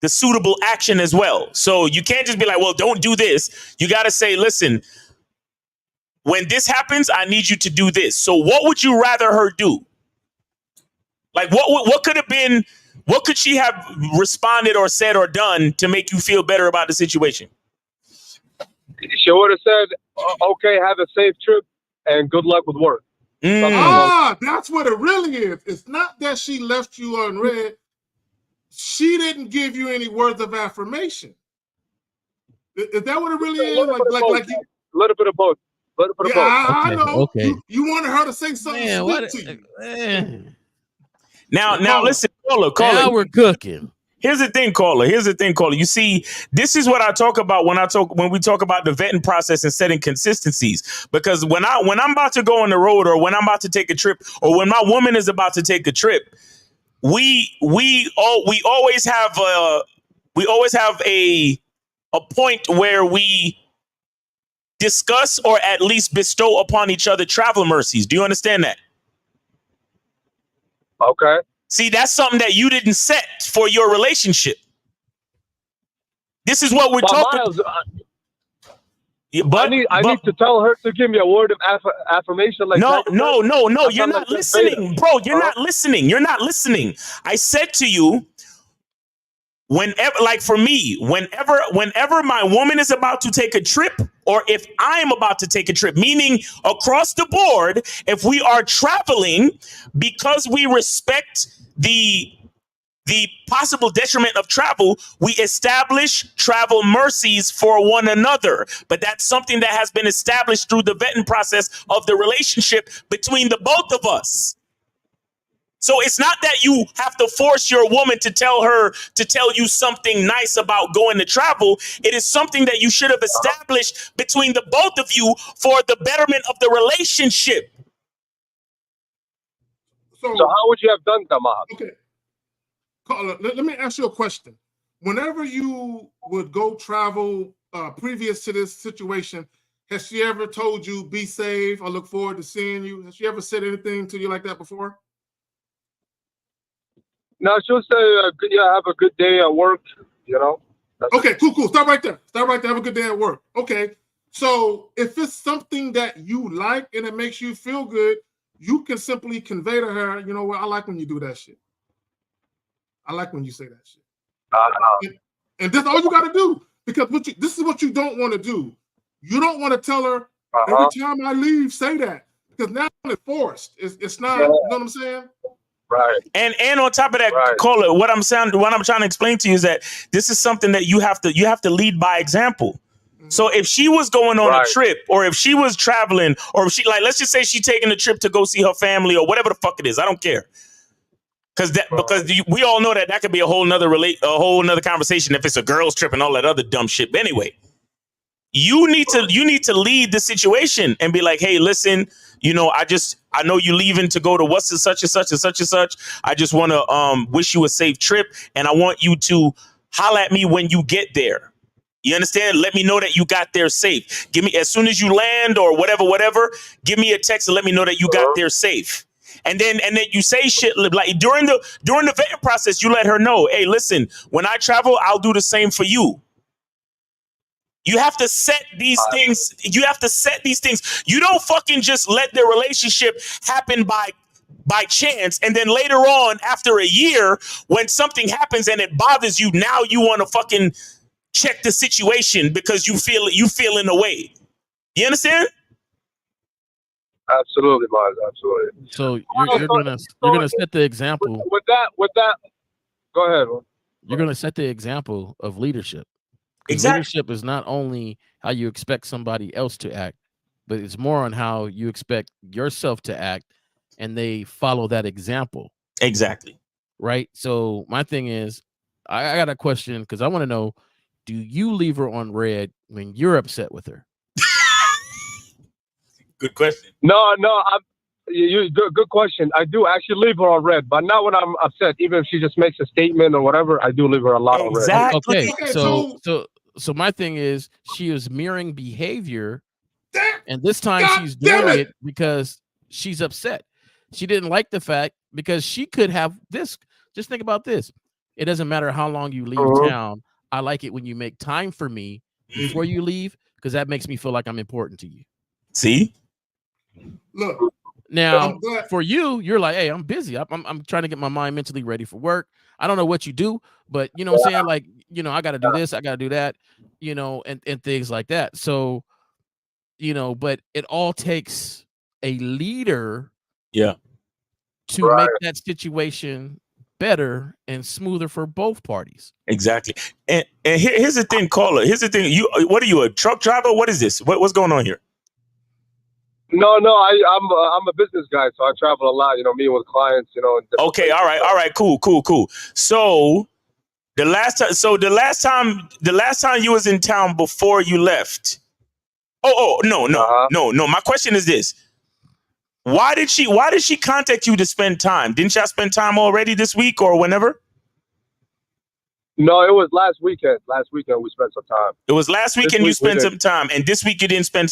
suitable action as well. So you can't just be like, well, don't do this. You got to say, listen, when this happens, I need you to do this. So what would you rather her do? Like what could have been, what could she have responded or said or done to make you feel better about the situation? She would have said, okay, have a safe trip and good luck with work. That's what it really is. It's not that she left you on red. She didn't give you any words of affirmation. Is that what it really is? A little bit of both. I know. Okay. You wanted her to say something sweet to you. Now listen, caller. Now we're cooking. Here's the thing, caller. You see, this is what I talk about when we talk about the vetting process and setting consistencies. Because when I'm about to go on the road, or when I'm about to take a trip, or when my woman is about to take a trip, we always have a point where we discuss or at least bestow upon each other travel mercies. Do you understand that? Okay. See, that's something that you didn't set for your relationship. This is what we're talking about. I need to tell her to give me a word of affirmation. Like no, you're not listening, bro. You're not listening. I said to you, whenever my woman is about to take a trip, or if I'm about to take a trip, meaning across the board, if we are traveling, because we respect the possible detriment of travel, we establish travel mercies for one another. But that's something that has been established through the vetting process of the relationship between the both of us. So it's not that you have to force your woman to tell you something nice about going to travel. It is something that you should have established between the both of you for the betterment of the relationship. So how would you have done that, Mahab? Okay. Caller, let me ask you a question. Whenever you would go travel previous to this situation, has she ever told you, be safe, I look forward to seeing you? Has she ever said anything to you like that before? No, she'll say, have a good day at work, Okay, cool. Stop right there. Have a good day at work. Okay. So if it's something that you like and it makes you feel good, you can simply convey to her, you know what, I like when you do that shit. I like when you say that shit. And that's all you got to do. Because this is what you don't want to do. You don't want to tell her, every time I leave, say that. Because now it's forced. It's not, you know what I'm saying? Right. And on top of that, caller, what I'm trying to explain to you is that this is something that you have to lead by example. Mm-hmm. So if she was going on a trip, or if she was traveling, or if she, like, let's just say she's taking a trip to go see her family or whatever the fuck it is, I don't care. Because we all know that could be a whole nother conversation if it's a girls trip and all that other dumb shit. But anyway, you need to lead the situation and be like, hey, listen, I know you leaving to go to what's the such and such and such and such. I just want to wish you a safe trip, and I want you to holler at me when you get there. You understand? Let me know that you got there safe. Give me, as soon as you land or whatever, give me a text and let me know that you got there safe. And then you say shit like during the vetting process, you let her know, hey, listen, when I travel, I'll do the same for you. You have to set these things. You have to set these things. You don't fucking just let the relationship happen by chance. And then later on, after a year, when something happens and it bothers you, now you want to fucking check the situation because you feel in a way. You understand? Absolutely, Miles. Absolutely. So you're gonna set the example. With that, go ahead. Man. You're gonna set the example of leadership. Exactly. Leadership is not only how you expect somebody else to act, but it's more on how you expect yourself to act, and they follow that example. Exactly. Right. So my thing is, I got a question because I want to know: do you leave her on red when you're upset with her? Good question. No, good question. I do actually leave her on red, but not when I'm upset. Even if she just makes a statement or whatever, I do leave her a lot on red. Okay. So my thing is, she is mirroring behavior, and this time she's doing it because she's upset. She didn't like the fact because she could have this. Just think about this. It doesn't matter how long you leave town. I like it when you make time for me before you leave because that makes me feel like I'm important to you. See? Look. Now, for you, you're like, hey, I'm busy. I'm trying to get my mind mentally ready for work. I don't know what you do, but you know what I'm saying? Like, I got to do this, I got to do that, and things like that. So, but it all takes a leader to make that situation better and smoother for both parties. Exactly. And here's the thing, caller. Here's the thing. What are you, a truck driver? What is this? What's going on here? No, I'm a business guy, so I travel a lot. Meeting with clients. Okay, all right, cool. So the last time you was in town before you left. No. My question is this: why did she contact you to spend time? Didn't y'all spend time already this week or whenever? No, it was last weekend. Last weekend we spent some time. It was last weekend you spent some time, and this week you didn't spend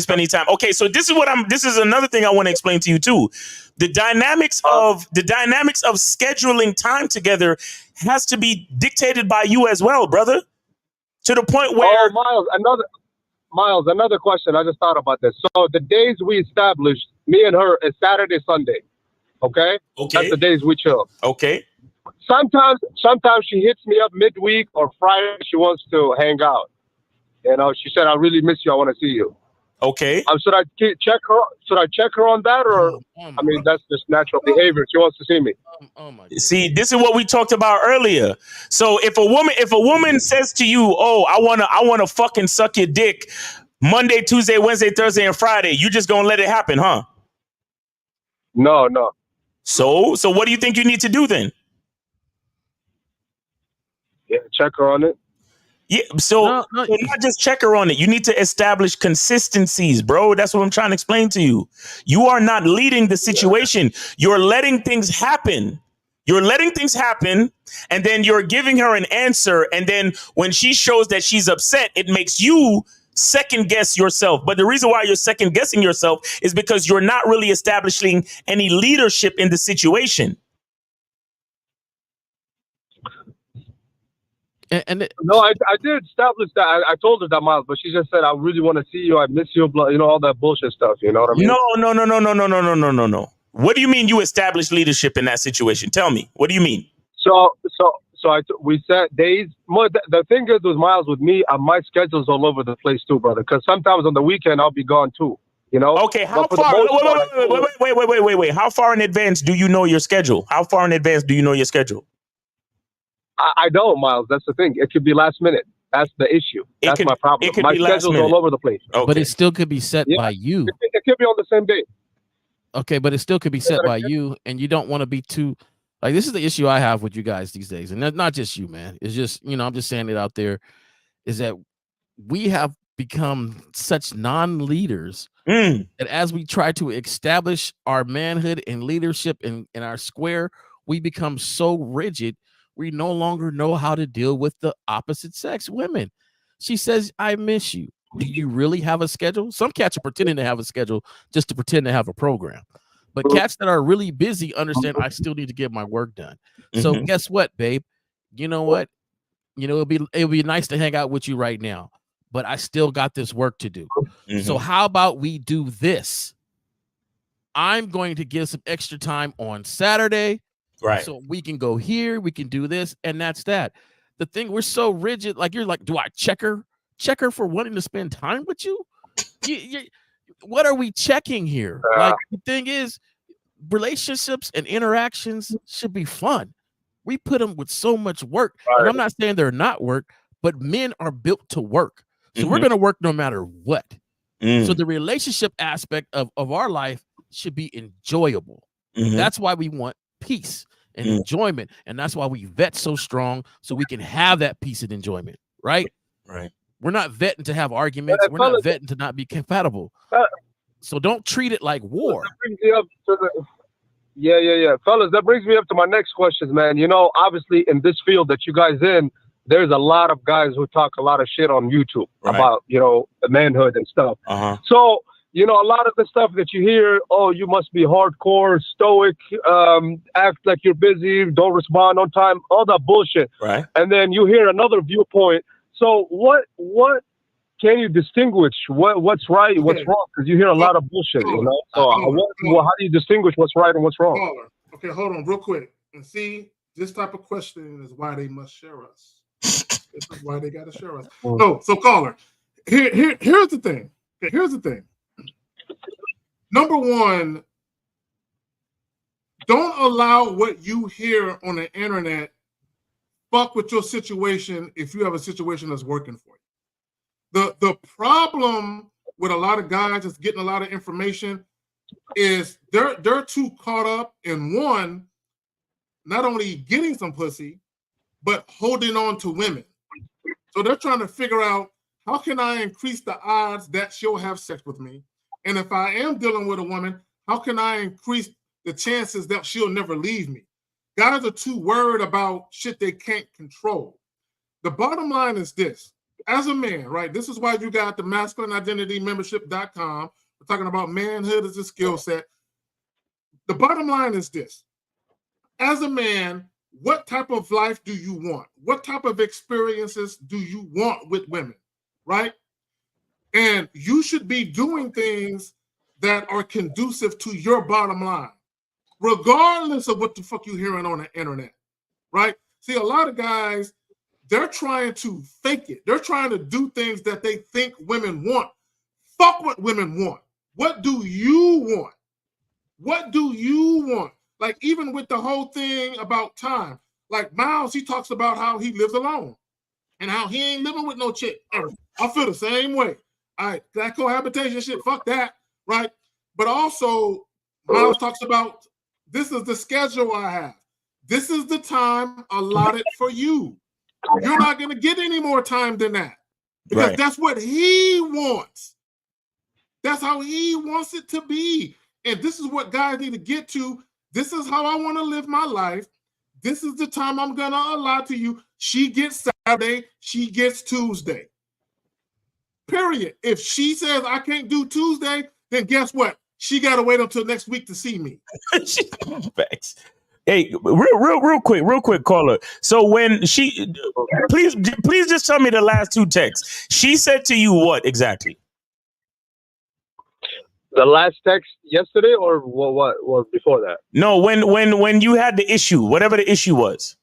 any time. Okay, so this is another thing I want to explain to you too. The dynamics of scheduling time together has to be dictated by you as well, brother. To the point where Miles, another question. I just thought about this. So the days we established, me and her, is Saturday, Sunday. Okay? That's the days we chill. Okay. Sometimes she hits me up midweek or Friday. She wants to hang out. She said, "I really miss you. I want to see you." Okay. Should I check her? Should I check her on that, or I mean, that's just natural behavior. She wants to see me. See, this is what we talked about earlier. So if a woman says to you, "Oh, I wanna fucking suck your dick Monday, Tuesday, Wednesday, Thursday, and Friday," you just gonna let it happen, huh? No. So what do you think you need to do then? Yeah, check her on it. Yeah, so not just check her on it. You need to establish consistencies, bro. That's what I'm trying to explain to you. You are not leading the situation. You're letting things happen. And then you're giving her an answer. And then when she shows that she's upset, it makes you second guess yourself. But the reason why you're second guessing yourself is because you're not really establishing any leadership in the situation. No, I did establish that. I told her that, Miles, but she just said, "I really want to see you. I miss you." All that bullshit stuff. You know what I mean? No. What do you mean you established leadership in that situation? Tell me. What do you mean? So we set days. The thing is with Miles, with me, my schedule's all over the place too, brother. Because sometimes on the weekend I'll be gone too. Okay, how far? Wait. How far in advance do you know your schedule? I don't, Miles. That's the thing. It could be last minute. That's the issue. That's my problem. My schedule's all over the place. Okay. But it still could be set by you. It could be on the same day. Okay, but it still could be set by you, and you don't want to be too. Like, this is the issue I have with you guys these days, and not just you, man. It's just, I'm just saying it out there, is that we have become such non-leaders that as we try to establish our manhood and leadership in our square, we become so rigid, we no longer know how to deal with the opposite sex women. She says, I miss you. Do you really have a schedule? Some cats are pretending to have a schedule just to pretend to have a program. But cats that are really busy understand I still need to get my work done. So guess what, babe? You know what? It'll be nice to hang out with you right now, but I still got this work to do. So how about we do this? I'm going to give some extra time on Saturday. Right. So we can go here, we can do this, and that's that. The thing, we're so rigid. Like, you're like, do I check her for wanting to spend time with you? What are we checking here? Like, the thing is, relationships and interactions should be fun. We put them with so much work. And I'm not saying they're not work, but men are built to work. So we're going to work no matter what. So the relationship aspect of our life should be enjoyable. That's why we want peace and enjoyment. And that's why we vet so strong, so we can have that peace and enjoyment. Right. We're not vetting to have arguments. We're not vetting to not be compatible. So don't treat it like war. That brings me up to yeah. Fellas, that brings me up to my next questions, man. Obviously in this field that you guys in, there's a lot of guys who talk a lot of shit on YouTube about, manhood and stuff. So, a lot of the stuff that you hear, oh, you must be hardcore, stoic, act like you're busy, don't respond on time, all that bullshit. Right. And then you hear another viewpoint. So what can you distinguish what's right, what's wrong? Because you hear a lot of bullshit, So how do you distinguish what's right and what's wrong? Okay, hold on real quick. And see, this type of questioning is why they must share us. This is why they got to share us. No, so caller, here's the thing. Okay, here's the thing. Number one, don't allow what you hear on the internet fuck with your situation if you have a situation that's working for you. The problem with a lot of guys that's getting a lot of information is they're too caught up in one, not only getting some pussy, but holding on to women. So they're trying to figure out, how can I increase the odds that she'll have sex with me? And if I am dealing with a woman, how can I increase the chances that she'll never leave me? Guys are too worried about shit they can't control. The bottom line is this. As a man, right? This is why you got the masculineidenitymembership.com. We're talking about manhood as a skill set. The bottom line is this. As a man, what type of life do you want? What type of experiences do you want with women, right? And you should be doing things that are conducive to your bottom line, regardless of what the fuck you're hearing on the internet, right? See, a lot of guys, they're trying to fake it. They're trying to do things that they think women want. Fuck what women want. What do you want? What do you want? Like, even with the whole thing about time, like Miles, he talks about how he lives alone and how he ain't living with no chick ever. I feel the same way. All right, that cohabitation shit, fuck that, right? But also, Miles talks about, this is the schedule I have. This is the time allotted for you. You're not going to get any more time than that, because that's what he wants. That's how he wants it to be. And this is what guys need to get to. This is how I want to live my life. This is the time I'm going to allot to you. She gets Saturday. She gets Tuesday. Period. If she says I can't do Tuesday, then guess what? She got to wait until next week to see me. Hey, real quick, caller. So when she, please just tell me the last two texts. She said to you what exactly? The last text yesterday, or what before that? No, when you had the issue, whatever the issue was.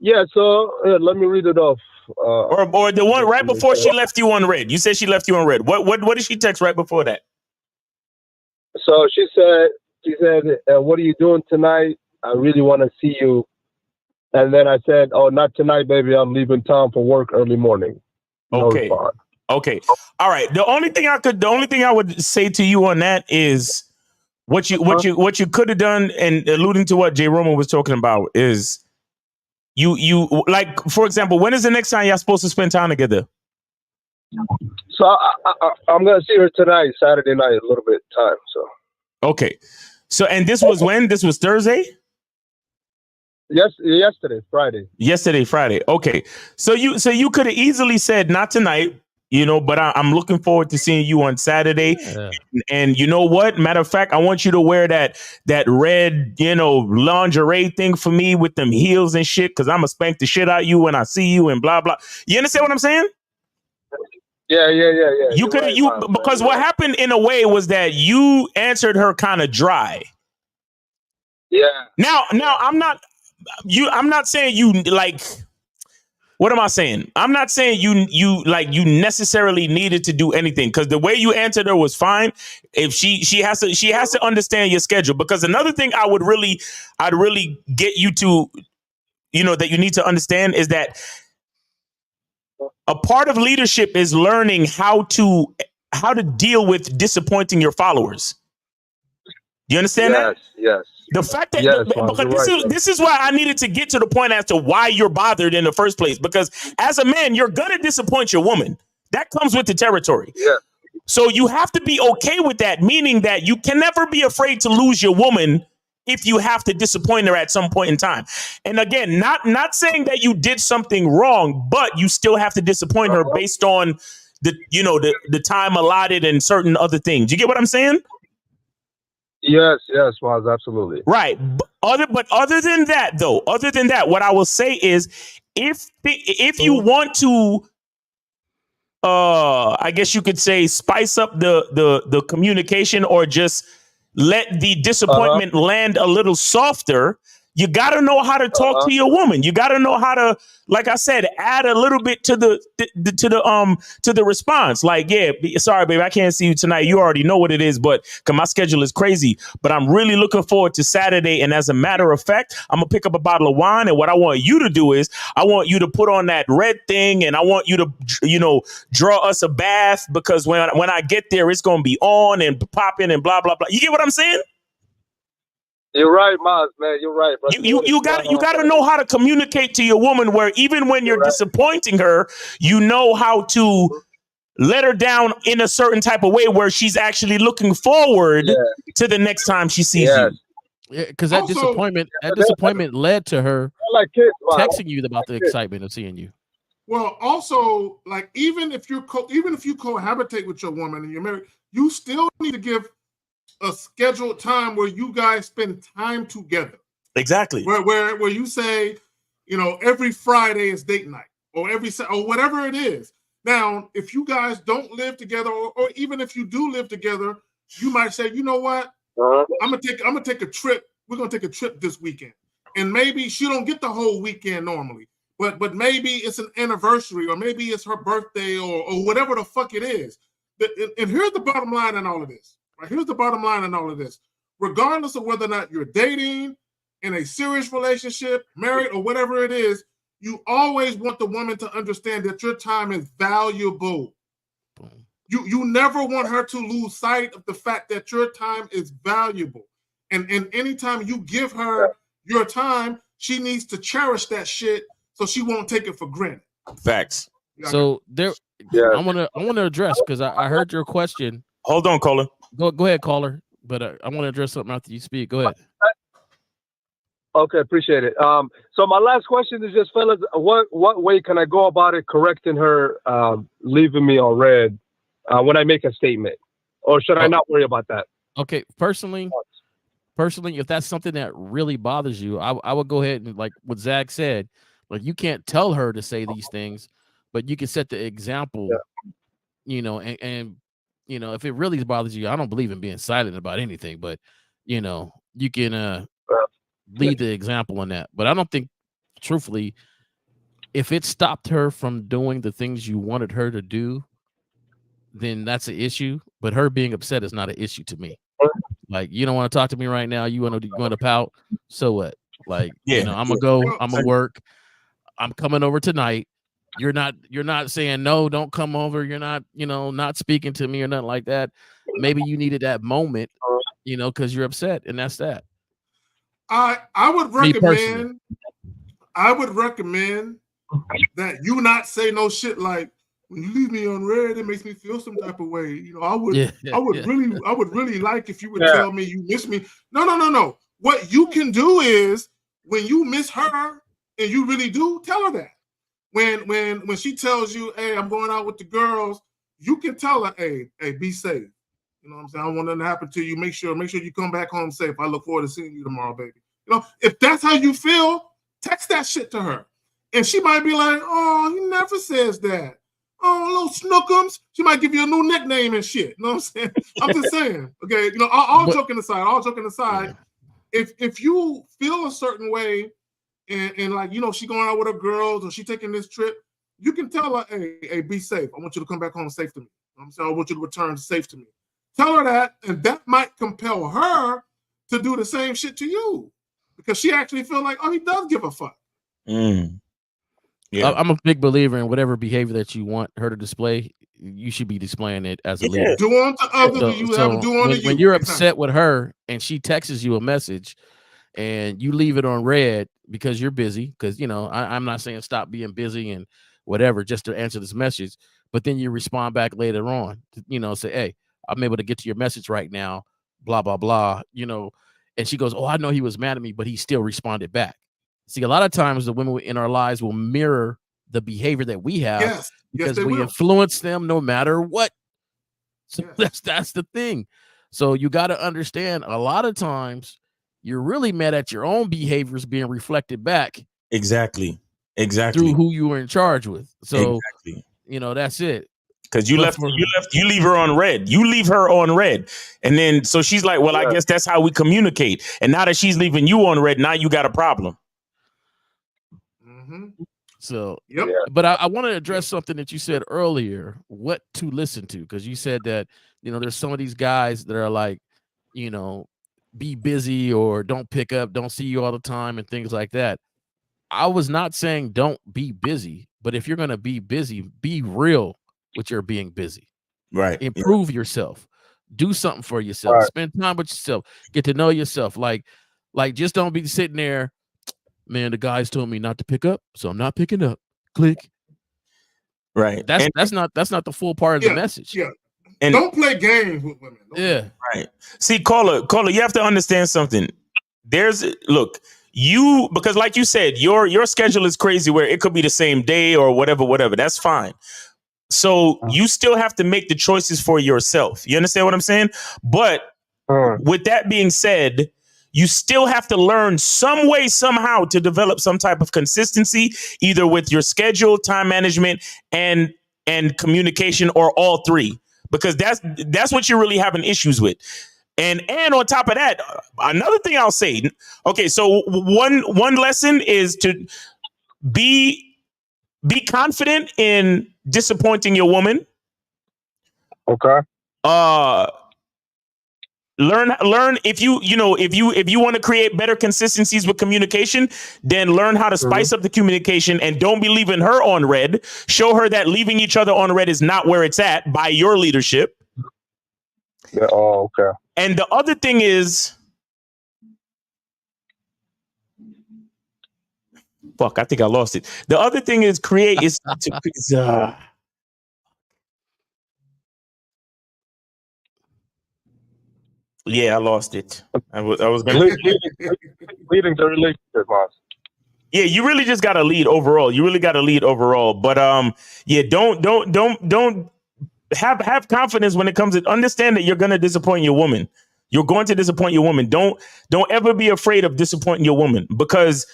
Yeah. So let me read it off. Or the one right before she left you on red. You said she left you on red. What did she text right before that? So she said, what are you doing tonight? I really want to see you. And then I said, oh, not tonight, baby. I'm leaving town for work early morning. No Okay. response. Okay. All right. The only thing I would say to you on that is, What you could have done, and alluding to what Jay Roman was talking about, is you like, for example, when is the next time y'all supposed to spend time together? So I'm gonna see her tonight, Saturday night, a little bit time. So okay, so and this was when? This was Thursday. Yesterday, Friday. Yesterday, Friday. Okay, so you could have easily said not tonight, but I'm looking forward to seeing you on Saturday. Yeah. And you know what? Matter of fact, I want you to wear that red, lingerie thing for me with them heels and shit, because I'm gonna spank the shit out of you when I see you and blah blah. You understand what I'm saying? Yeah. You could have because what happened in a way was that you answered her kind of dry. Yeah. Now I'm not saying you like. What am I saying? I'm not saying you necessarily needed to do anything, because the way you answered her was fine. If she has to understand your schedule, because another thing I'd really get you to, that you need to understand is that a part of leadership is learning how to deal with disappointing your followers. You understand that? Yes. The fact that Yes, this is why I needed to get to the point as to why you're bothered in the first place. Because as a man, you're gonna disappoint your woman. That comes with the territory. Yeah. So you have to be okay with that, meaning that you can never be afraid to lose your woman if you have to disappoint her at some point in time. And again, not saying that you did something wrong, but you still have to disappoint her based on the time allotted and certain other things. You get what I'm saying? Yes, Maz, absolutely. Right. But other than that, what I will say is, if you want to, I guess you could say, spice up the communication, or just let the disappointment land a little softer, you got to know how to talk to your woman. You got to know how to, like I said, add a little bit to the response. Like, yeah, sorry, baby, I can't see you tonight. You already know what it is, but cause my schedule is crazy. But I'm really looking forward to Saturday. And as a matter of fact, I'm gonna pick up a bottle of wine. And what I want you to do is, I want you to put on that red thing, and I want you to, draw us a bath, because when I get there, it's gonna be on and popping and blah blah blah. You get what I'm saying? You're right, Maz, man. You're right, bro. You got to know how to communicate to your woman, where even when you're disappointing her, you know how to let her down in a certain type of way where she's actually looking forward to the next time she sees you. Yeah, because that disappointment led to her texting you about the excitement of seeing you. Well, also, like, even if you cohabitate with your woman and you're married, you still need to give a scheduled time where you guys spend time together. Exactly. Where you say, every Friday is date night, or or whatever it is. Now, if you guys don't live together, or even if you do live together, you might say, you know what? I'm gonna take a trip. We're gonna take a trip this weekend, and maybe she don't get the whole weekend normally, but maybe it's an anniversary, or maybe it's her birthday, or whatever the fuck it is. And here's the bottom line in all of this. Right? Here's the bottom line in all of this. Regardless of whether or not you're dating, in a serious relationship, married, or whatever it is, you always want the woman to understand that your time is valuable. You never want her to lose sight of the fact that your time is valuable. And anytime you give her your time, she needs to cherish that shit so she won't take it for granted. Facts. So I want to address, because I heard your question. Hold on, caller. Go ahead, caller. But I want to address something after you speak. Go ahead. Okay, appreciate it. So my last question is just, fellas, what way can I go about it correcting her leaving me on red when I make a statement, or should I not worry about that? Okay, personally, if that's something that really bothers you, I would go ahead and, like what Zach said, like, you can't tell her to say these things, but you can set the example. And if it really bothers you, I don't believe in being silent about anything, but you can lead the example in that. But I don't think, truthfully, if it stopped her from doing the things you wanted her to do, then that's an issue. But her being upset is not an issue to me. Like, you don't want to talk to me right now. You want to pout. So what? Like, I'm gonna go. I'm gonna work. I'm coming over tonight. You're not saying no, don't come over. You're not, not speaking to me or nothing like that. Maybe you needed that moment You know, because you're upset, and that's that. I would Me personally. recommend. I would recommend that you not say no shit like, when you leave me on red, it makes me feel some type of way. You know, I would really like if you would tell me you miss me. No. What you can do is when you miss her and you really do, tell her that. When she tells you, hey, I'm going out with the girls, you can tell her, hey, be safe. You know what I'm saying? I don't want nothing to happen to you. Make sure you come back home safe. I look forward to seeing you tomorrow, baby. You know, if that's how you feel, text that shit to her. And she might be like, oh, he never says that. Oh, little Snookums. She might give you a new nickname and shit. You know what I'm saying? I'm just saying. Okay, you know, all joking aside, if you feel a certain way and like, you know, she going out with her girls or she taking this trip, you can tell her, hey, be safe. I want you to come back home safe to me. You know what I'm saying? I want you to return safe to me. Tell her that, and that might compel her to do the same shit to you because she actually feel like, oh, he does give a fuck. Yeah, I'm a big believer in whatever behavior that you want her to display, you should be displaying it as a leader. Do unto others as you have do unto you. When you're upset with her and she texts you a message and you leave it on red because you're busy, because, you know, I'm not saying stop being busy and whatever just to answer this message, but then you respond back later on, you know, say, hey, I'm able to get to your message right now, blah, blah, blah, you know, and she goes, oh, I know he was mad at me, but he still responded back. See, a lot of times the women in our lives will mirror the behavior that we have because we influence them no matter what. So that's the thing. So you got to understand, a lot of times you're really mad at your own behaviors being reflected back. Exactly. Through who you were in charge with. So, you know, that's it. Because you leave her on red. You leave her on red. And then so she's like, well, I guess that's how we communicate. And now that she's leaving you on red, now you got a problem. So, but I want to address something that you said earlier, what to listen to, because you said that, you know, there's some of these guys that are like, you know, be busy or don't pick up, don't see you all the time and things like that. I was not saying don't be busy, but if you're going to be busy, be real with your being busy. Right. Improve yourself. Do something for yourself. Spend time with yourself. Get to know yourself. Like just don't be sitting there. Man, the guys told me not to pick up, so I'm not picking up. Click. Right. That's not the full part of the message. Yeah. And don't play games with women. Right. See, caller, you have to understand something. Because like you said, your schedule is crazy where it could be the same day or whatever. That's fine. So you still have to make the choices for yourself. You understand what I'm saying? But with that being said, you still have to learn some way, somehow to develop some type of consistency, either with your schedule, time management, and communication, or all three, because that's what you're really having issues with. And on top of that, another thing I'll say, okay, so one lesson is to be confident in disappointing your woman. Okay. Learn if you want to create better consistencies with communication, then learn how to spice up the communication and don't be leaving her on red. Show her that leaving each other on red is not where it's at by your leadership. Yeah, okay. And the other thing is, fuck, I think I lost it. The other thing is yeah, I lost it. I was gonna leading the relationship, boss. Yeah, you really just got to lead overall. But yeah, don't have confidence when it comes to understand that you're going to disappoint your woman. You're going to disappoint your woman. Don't ever be afraid of disappointing your woman, because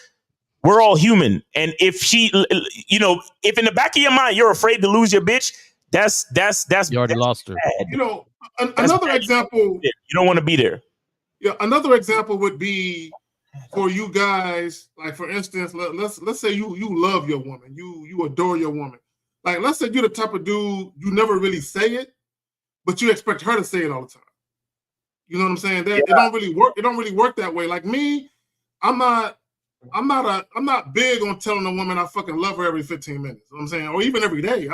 we're all human. And if she, if in the back of your mind you're afraid to lose your bitch, that's you already lost her. Bad. Another example. You don't want to be there. Yeah, another example would be for you guys. Like, for instance, let's say you love your woman, you adore your woman. Like, let's say you're the type of dude, you never really say it, but you expect her to say it all the time. You know what I'm saying? It don't really work. It don't really work that way. Like me, I'm not big on telling a woman I fucking love her every 15 minutes. You know what I'm saying? Or even every day.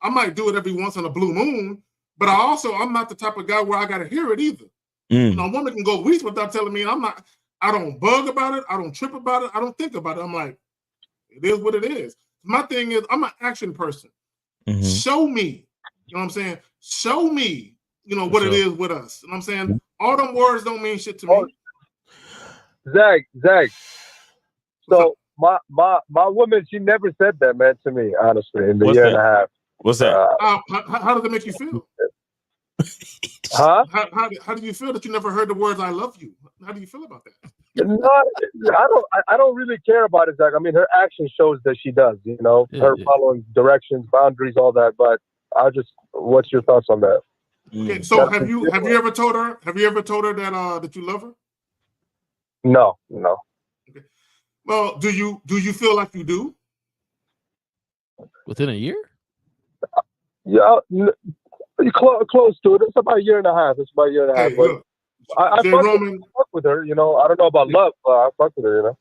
I might do it every once in a blue moon, But I'm not the type of guy where I gotta hear it either. You know, a woman can go weeks without telling me. I don't bug about it. I don't trip about it. I don't think about it. I'm like, it is what it is. My thing is, I'm an action person. Show me. You know what I'm saying? Show me, you know, what it is with us. You know what I'm saying? All them words don't mean shit to me. Zach. So my woman, she never said that, man, to me, honestly, in the year and a half. What's that? How does it make you feel? Huh? How do you feel that you never heard the words "I love you"? How do you feel about that? No, I don't really care about it, Zach. I mean, her action shows that she does. You know, her following directions, boundaries, all that. But what's your thoughts on that? Okay, so have you ever told her? Have you ever told her that you love her? No. Okay. Well, do you feel like you do? Within a year? Yeah, close to it. It's about a year and a half. Hey, but look, I fuck with her. You know, I don't know about love, but I fuck with her. You know,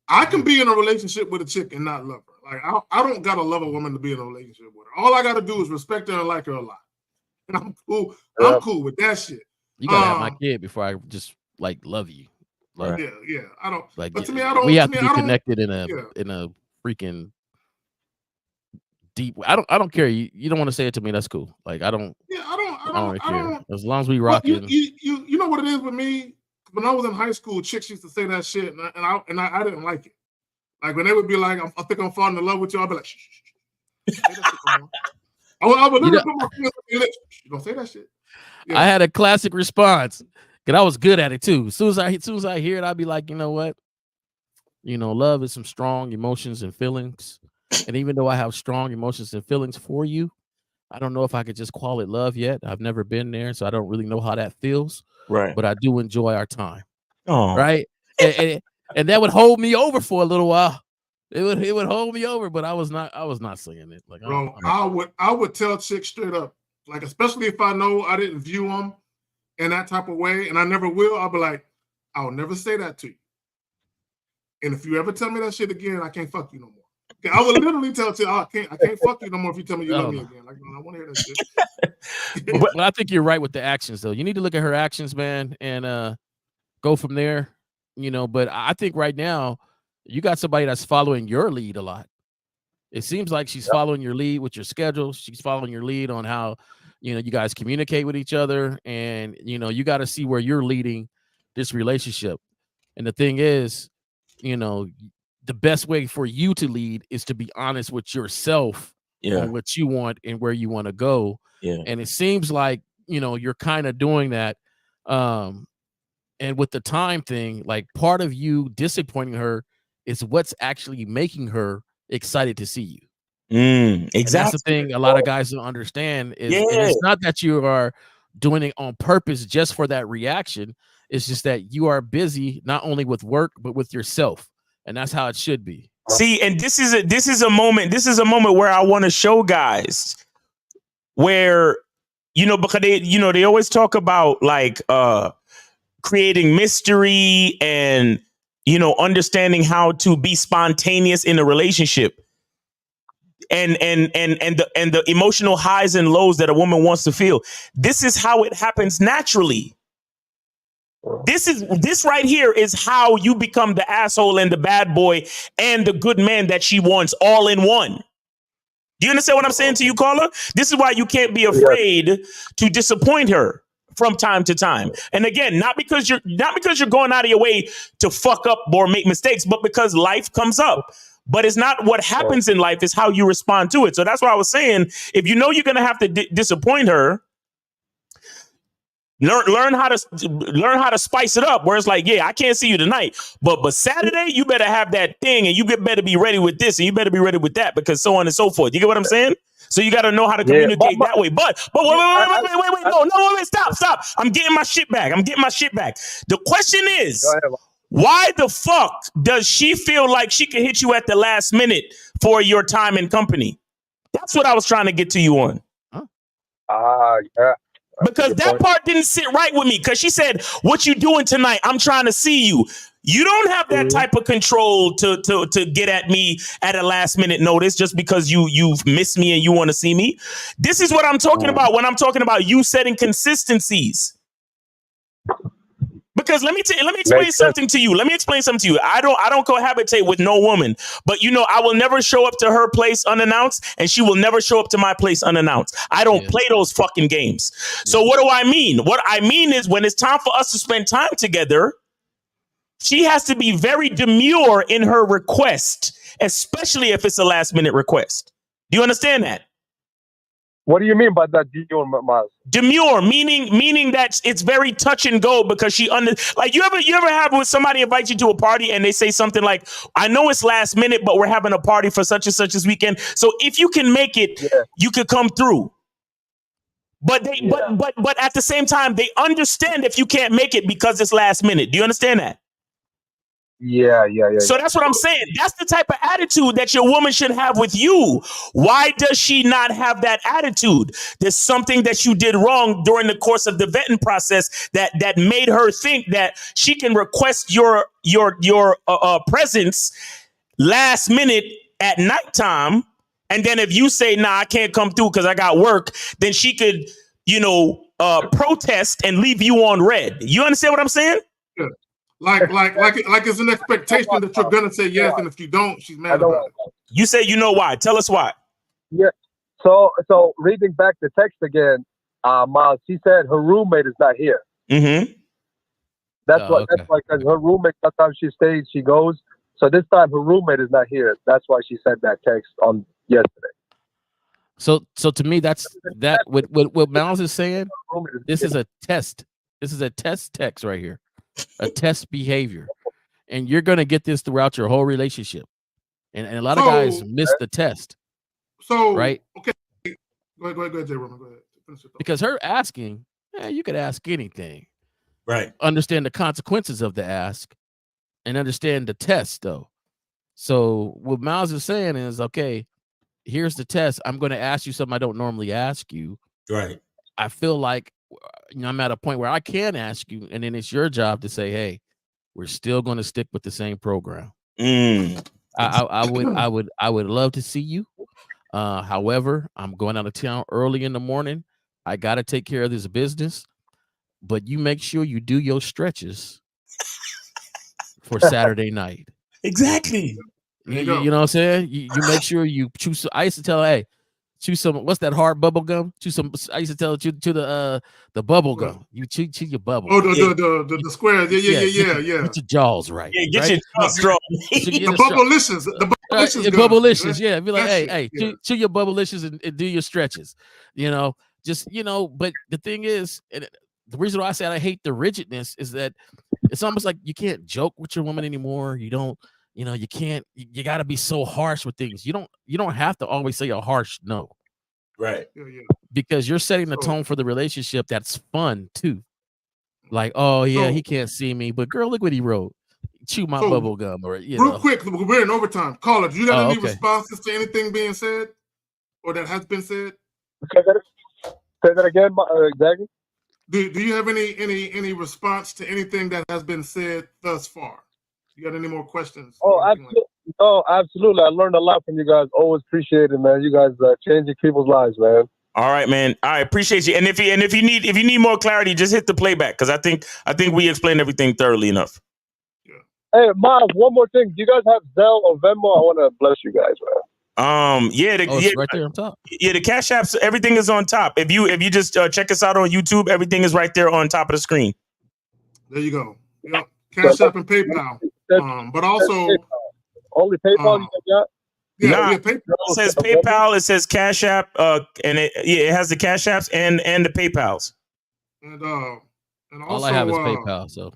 I can be in a relationship with a chick and not love her. Like I don't gotta love a woman to be in a relationship with her. All I gotta do is respect her and like her a lot. And I'm cool. Yeah. I'm cool with that shit. You gotta have my kid before I just like love you. Like, yeah. I don't like. But to me, I don't. We have to be connected in a freaking deep. I don't care. You don't want to say it to me. That's cool. Like I don't. Yeah, I don't care. As long as we rocking. You know what it is with me. When I was in high school, chicks used to say that shit, and I didn't like it. Like when they would be like, "I think I'm falling in love with you," I'd be like, "Shh." I would literally put my fingers on your lips. Don't say that shit. Yeah. I had a classic response because I was good at it too. As soon as I hear it, I'd be like, you know what? You know, love is some strong emotions and feelings. And even though I have strong emotions and feelings for you, I don't know if I could just call it love yet. I've never been there, so I don't really know how that feels. Right. But I do enjoy our time. Oh. Right. and that would hold me over for a little while. It would hold me over, but I was not saying it. Like, bro, I would tell chicks straight up, like, especially if I know I didn't view them in that type of way, and I never will. I'll be like, I'll never say that to you. And if you ever tell me that shit again, I can't fuck you no more. Okay, I would literally tell you, I can't fuck you no more if you tell me you love me again. Like, no, I want to hear that shit. But I think you're right with the actions, though. You need to look at her actions, man, and go from there. You know, but I think right now you got somebody that's following your lead a lot. It seems like she's following your lead with your schedule. She's following your lead on how, you know, you guys communicate with each other, and you know, you got to see where you're leading this relationship. And the thing is, you know, the best way for you to lead is to be honest with yourself on what you want and where you want to go. Yeah. And it seems like, you know, you're kind of doing that. And with the time thing, like part of you disappointing her is what's actually making her excited to see you. Exactly. And that's the thing a lot of guys don't understand is and it's not that you are doing it on purpose just for that reaction. It's just that you are busy not only with work but with yourself, and that's how it should be. See, and this is a moment where I want to show guys where, you know, because they always talk about like creating mystery and, you know, understanding how to be spontaneous in a relationship and the emotional highs and lows that a woman wants to feel. This is how it happens naturally. This right here is how you become the asshole and the bad boy and the good man that she wants all in one. Do you understand what I'm saying to you, caller? This is why you can't be afraid to disappoint her from time to time. And again, not because you're going out of your way to fuck up or make mistakes, but because life comes up. But it's not what happens in life, it's how you respond to it. So that's why I was saying, if you know you're going to have to disappoint her, learn how to spice it up. Where it's like, yeah, I can't see you tonight, but Saturday you better have that thing, and you better be ready with this, and you better be ready with that, because so on and so forth. You get what I'm saying? So you got to know how to communicate that way. But wait, no, stop. I'm getting my shit back. The question is, why the fuck does she feel like she can hit you at the last minute for your time and company? That's what I was trying to get to you on. Because that part didn't sit right with me. Because she said, "What you doing tonight? I'm trying to see you." You don't have that type of control to get at me at a last minute notice just because you've missed me and you want to see me. This is what I'm talking about when I'm talking about you setting consistencies. Because let me explain something to you. Let me explain something to you. I don't cohabitate with no woman, but I will never show up to her place unannounced, and she will never show up to my place unannounced. I don't play those fucking games. So what do I mean? What I mean is when it's time for us to spend time together, she has to be very demure in her request, especially if it's a last minute request. Do you understand that? What do you mean by that, demure, Miles? Demure, meaning that it's very touch and go because she like you ever have with somebody invite you to a party and they say something like, "I know it's last minute, but we're having a party for such and such this weekend. So if you can make it, you could come through." But but at the same time, they understand if you can't make it because it's last minute. Do you understand that? Yeah. So that's what I'm saying. That's the type of attitude that your woman should have with you. Why does she not have that attitude? There's something that you did wrong during the course of the vetting process that made her think that she can request your presence last minute at nighttime. And then if you say, "Nah, I can't come through because I got work," then she could, protest and leave you on red. You understand what I'm saying? Yeah. Like it's an expectation that you're gonna say yes, and if you don't, she's mad about it. You say why? Tell us why. Yeah. So reading back the text again, Miles, she said her roommate is not here. Mm-hmm. That's why because her roommate, sometimes she stays, she goes. So this time her roommate is not here. That's why she sent that text on yesterday. So to me, that's what Miles is saying. This is a test. This is a test text right here. A test behavior, and you're gonna get this throughout your whole relationship, and a lot of guys miss the test. So right? Okay, go ahead, J. Roman. Go ahead. Because her asking, you could ask anything, right? Understand the consequences of the ask, and understand the test, though. So what Miles is saying is, okay, here's the test. I'm going to ask you something I don't normally ask you. Right. I feel like I'm at a point where I can ask you, and then it's your job to say, "Hey, we're still going to stick with the same program." I would love to see you. However, I'm going out of town early in the morning. I got to take care of this business, but you make sure you do your stretches for Saturday night. Exactly. You know what I'm saying? You make sure you choose. I used to tell her, "Hey, chew some, what's that hard bubble gum? Chew some." I used to tell her, chew the bubble gum. You chew your bubble. Oh, the squares. Yeah. Get your jaws right. Yeah, get your jaws strong. The bubblicious. The bubblicious. The bubblicious. Yeah, be like, hey, chew your bubblicious and do your stretches. But the thing is, and the reason why I said I hate the rigidness is that it's almost like you can't joke with your woman anymore. You don't. You can't. You got to be so harsh with things. You don't have to always say a harsh no. Right. Because you're setting the tone for the relationship. That's fun too. Like, oh yeah, he can't see me, but girl, look what he wrote. Chew my bubble gum, or real quick. We're in overtime. Caller, do you have any responses to anything being said, or that has been said? Say that again, Jackie. Do you have any response to anything that has been said thus far? You got any more questions? Absolutely. I learned a lot from you guys. Always appreciate it, man. You guys changing people's lives, man. All right, man. I appreciate you. And if you need more clarity, just hit the playback because I think we explained everything thoroughly enough. Yeah. Hey, Miles, one more thing. Do you guys have Zelle or Venmo? I want to bless you guys, man. It's right there on top. Yeah, the Cash Apps, everything is on top. If you just check us out on YouTube, everything is right there on top of the screen. There you go. Yep. Cash App and PayPal. But also only PayPal you got? Yeah, PayPal. It says PayPal, it says Cash App, and it has the Cash Apps and the PayPals. And also, all I have is PayPal. So,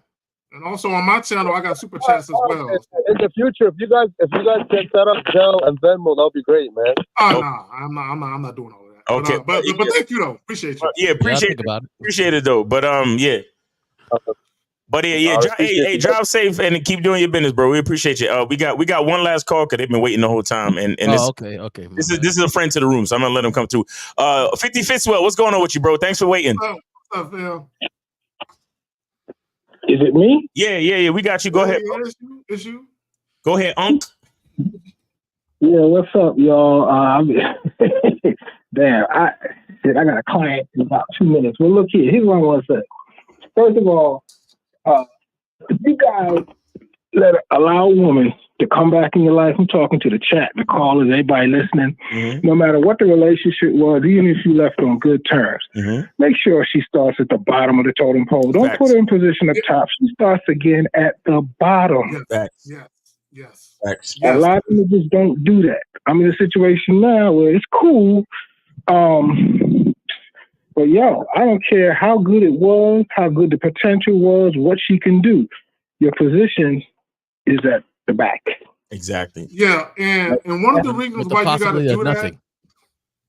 and also on my channel, I got super chats as well. In the future, if you guys can set up Zelle and Venmo, that'll be great, man. Nah, I'm not doing all of that. Okay, but thank you though. Appreciate you. Yeah, appreciate it though. But yeah. But hey, drive safe and keep doing your business, bro. We appreciate you. We got one last call because they've been waiting the whole time. And this is a friend to the room, so I'm gonna let him come through. 50 Fitzwell, what's going on with you, bro? Thanks for waiting. What's up, Phil? Is it me? Yeah. We got you. Go ahead. Yeah, it's you. Go ahead, Unc. Yeah, what's up, y'all? Damn, I got a client in about 2 minutes. Well, look here. Here's what I want to say. First of all, if you guys allow a woman to come back in your life, I'm talking to the chat, the callers, everybody listening, no matter what the relationship was, even if you left on good terms, make sure she starts at the bottom of the totem pole. Don't put her in position up top. She starts again at the bottom. Yes. A lot of people just don't do that. I'm in a situation now where it's cool. But yo, I don't care how good it was, how good the potential was, what she can do. Your position is at the back. Exactly. Yeah, and one of the reasons why you got to do nothing.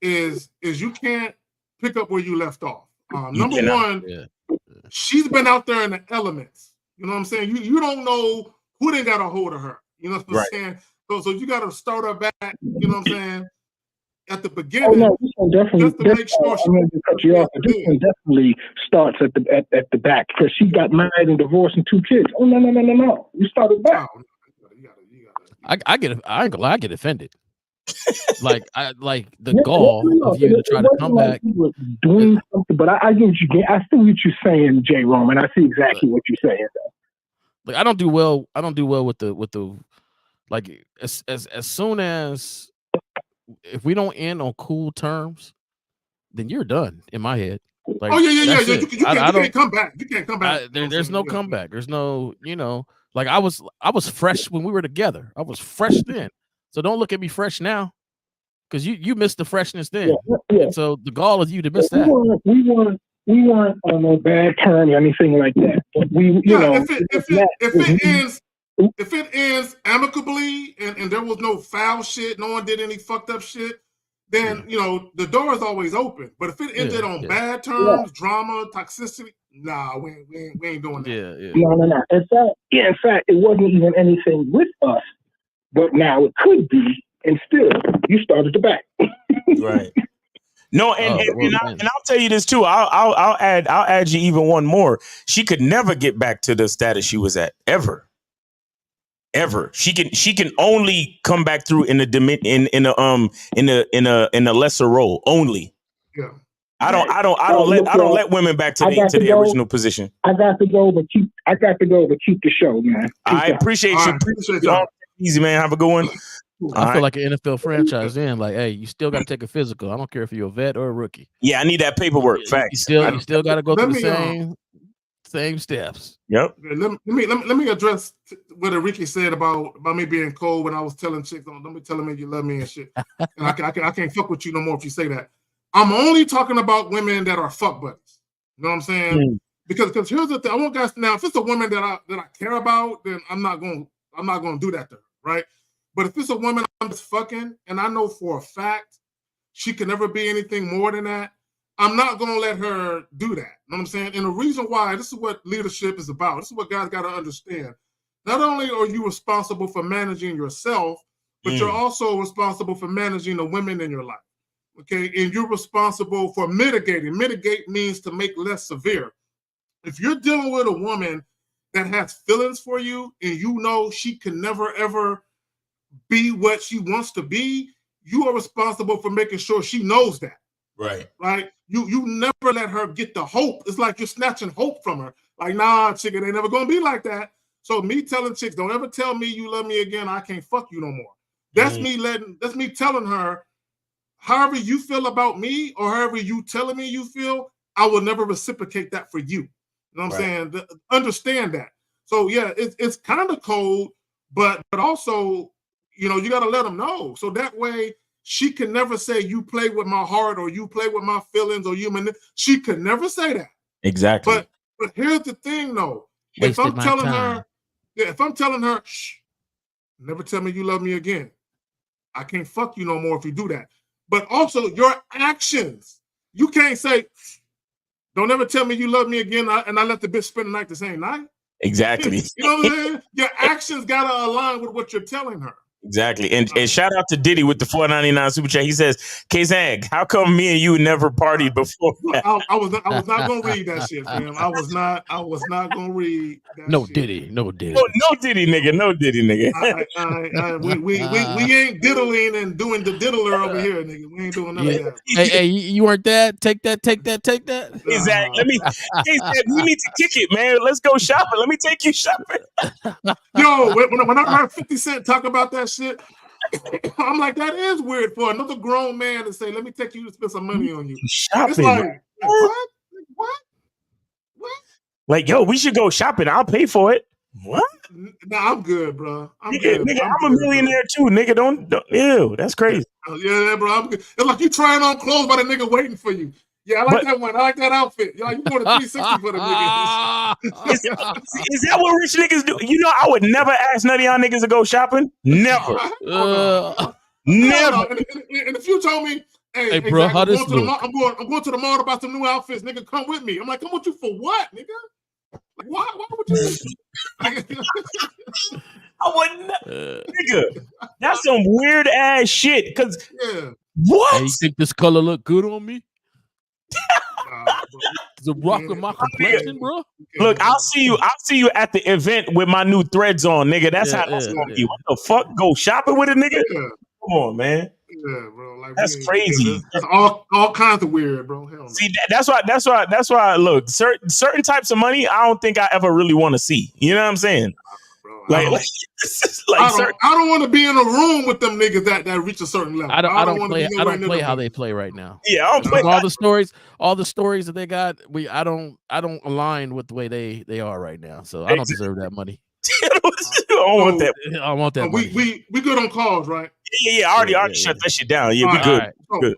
that is you can't pick up where you left off. Number one, she's been out there in the elements. You know what I'm saying? You don't know who done got a hold of her. You know what I'm saying? So you got to start her back. You know what I'm saying? At the beginning, this one definitely. just to make sure I'm going to cut you off. But this one definitely starts at the back because she got married and divorced and 2 kids. Oh no! You started back. I get offended. like the gall of you to try to come back. Doing something, but I get what you get. I see what you're saying, J. Roman. I see exactly what you're saying. Like I don't do well with the like as soon as if we don't end on cool terms, then you're done in my head. Like, yeah. You can't come back. You can't come back. There's no comeback. There's no, like I was fresh when we were together. I was fresh then. So don't look at me fresh now, because you missed the freshness then. Yeah. And so the gall of you to miss that. We weren't on no bad terms or anything like that. If it ends amicably and there was no foul shit, no one did any fucked up shit, then the door is always open. But if it ended on bad terms, drama, toxicity, nah, we ain't doing that. No. In fact, it wasn't even anything with us, but now it could be, and still you started the back. Right. No, and I'll tell you this too. I'll add you even one more. She could never get back to the status she was at ever. She can only come back through in a lesser role only. Yeah. I don't let women back to the original position. I got to go, but keep the show, man. I appreciate you. Easy, man. Have a good one. I feel like an NFL franchise then. Like, hey, you still got to take a physical. I don't care if you're a vet or a rookie. Yeah, I need that paperwork. Facts. You still got to go through the same steps. Yep. Let me address what Enrique said about me being cold when I was telling chicks, don't be telling me you love me and shit. And I can't fuck with you no more if you say that. I'm only talking about women that are fuck buddies. You know what I'm saying? Because here's the thing. I want guys to now, if it's a woman that I care about, then I'm not gonna do that to her, right? But if it's a woman I'm just fucking, and I know for a fact she can never be anything more than that, I'm not going to let her do that. You know what I'm saying? And the reason why, this is what leadership is about. This is what guys got to understand. Not only are you responsible for managing yourself, but you're also responsible for managing the women in your life. Okay? And you're responsible for mitigating. Mitigate means to make less severe. If you're dealing with a woman that has feelings for you and you know she can never, ever be what she wants to be, you are responsible for making sure she knows that. Right. You never let her get the hope. It's like you're snatching hope from her. Like, nah, chick, it ain't never gonna be like that. So me telling chicks, don't ever tell me you love me again. I can't fuck you no more. That's me telling her, however you feel about me or however you telling me you feel, I will never reciprocate that for you. You know what I'm saying? Understand that. So yeah, it's kind of cold, but also, you got to let them know. So that way she can never say you play with my heart or you play with my feelings or she could never say that. Exactly. But here's the thing though. If I'm telling her, shh, never tell me you love me again. I can't fuck you no more if you do that. But also your actions. You can't say, don't ever tell me you love me again and I let the bitch spend the night the same night. Exactly. You know what I'm saying? Your actions got to align with what you're telling her. Exactly. And shout out to Diddy with the $4.99 super chat. He says, K-Zag, how come me and you never partied before? I was not gonna read that shit, fam. I was not gonna read that No shit. Diddy, no Diddy. No Diddy, nigga. No Diddy, nigga. We ain't diddling and doing the diddler over here, nigga. We ain't doing none of that. Hey, you weren't that? Take that. Exactly. K-Zag, we need to kick it, man. Let's go shopping. Let me take you shopping. Yo, when I heard 50 Cent talk about that shit, I'm like, that is weird for another grown man to say, let me take you to spend some money on you. Shopping. It's like, what? Like, yo, we should go shopping. I'll pay for it. What? Nah, I'm good, bro. I'm Nigga, good. nigga, I'm a millionaire too, nigga. Don't ew, that's crazy. Yeah, bro. I'm good. It's like you trying on clothes by the nigga waiting for you. Yeah, I like that one. I like that outfit. You're like, you going to 360 for the nigga. Is that what rich niggas do? You know, I would never ask none of y'all niggas to go shopping. Never. Never. And if you told me, hey bro, Zach, how this I'm going to the mall to buy some new outfits, nigga, come with me. I'm like, come with you for what, nigga? Like, why would you? I wouldn't, nigga. That's some weird ass shit. Cause what? Hey, you think this color look good on me? Is it rock with my complexion, bro? Look, I'll see you at the event with my new threads on, nigga. That's how that's gonna be. What the fuck? Go shopping with a nigga? Come on, man. Yeah, bro. Like, that's crazy. That's all kinds of weird, bro. Hell no. See, that's why. Look, certain types of money, I don't think I ever really want to see. You know what I'm saying? I don't want to be in a room with them niggas that reach a certain level. I don't play how they play right now. Yeah, I don't play all the stories that they got. I don't align with the way they are right now. So I don't deserve that money. I don't want that. I want that money. We good on calls, right? Yeah. I already shut that shit down. Yeah, we good. Right. Good.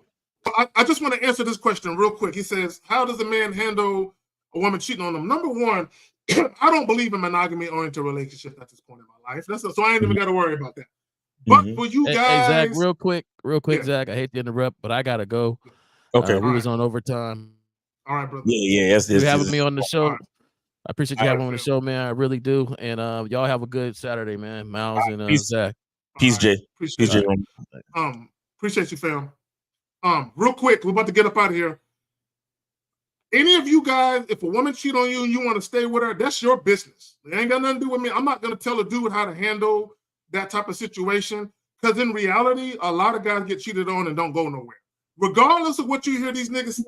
I just want to answer this question real quick. He says, how does a man handle a woman cheating on him? Number one, I don't believe in monogamy-oriented relationships at this point in my life. So I ain't even got to worry about that. But for you guys, hey, Zach, real quick, Zach. I hate to interrupt, but I gotta go. Okay, we was on overtime. All right, brother. Yeah. Yes, for having me on the show. Right. I appreciate you having me on the show, man. I really do. And y'all have a good Saturday, man. Miles and Zach. Peace, Jay. Peace, Jay. Appreciate you, fam. Real quick, we're about to get up out of here. Any of you guys, if a woman cheat on you and you want to stay with her, that's your business. It ain't got nothing to do with me. I'm not going to tell a dude how to handle that type of situation, because in reality, a lot of guys get cheated on and don't go nowhere. Regardless of what you hear these niggas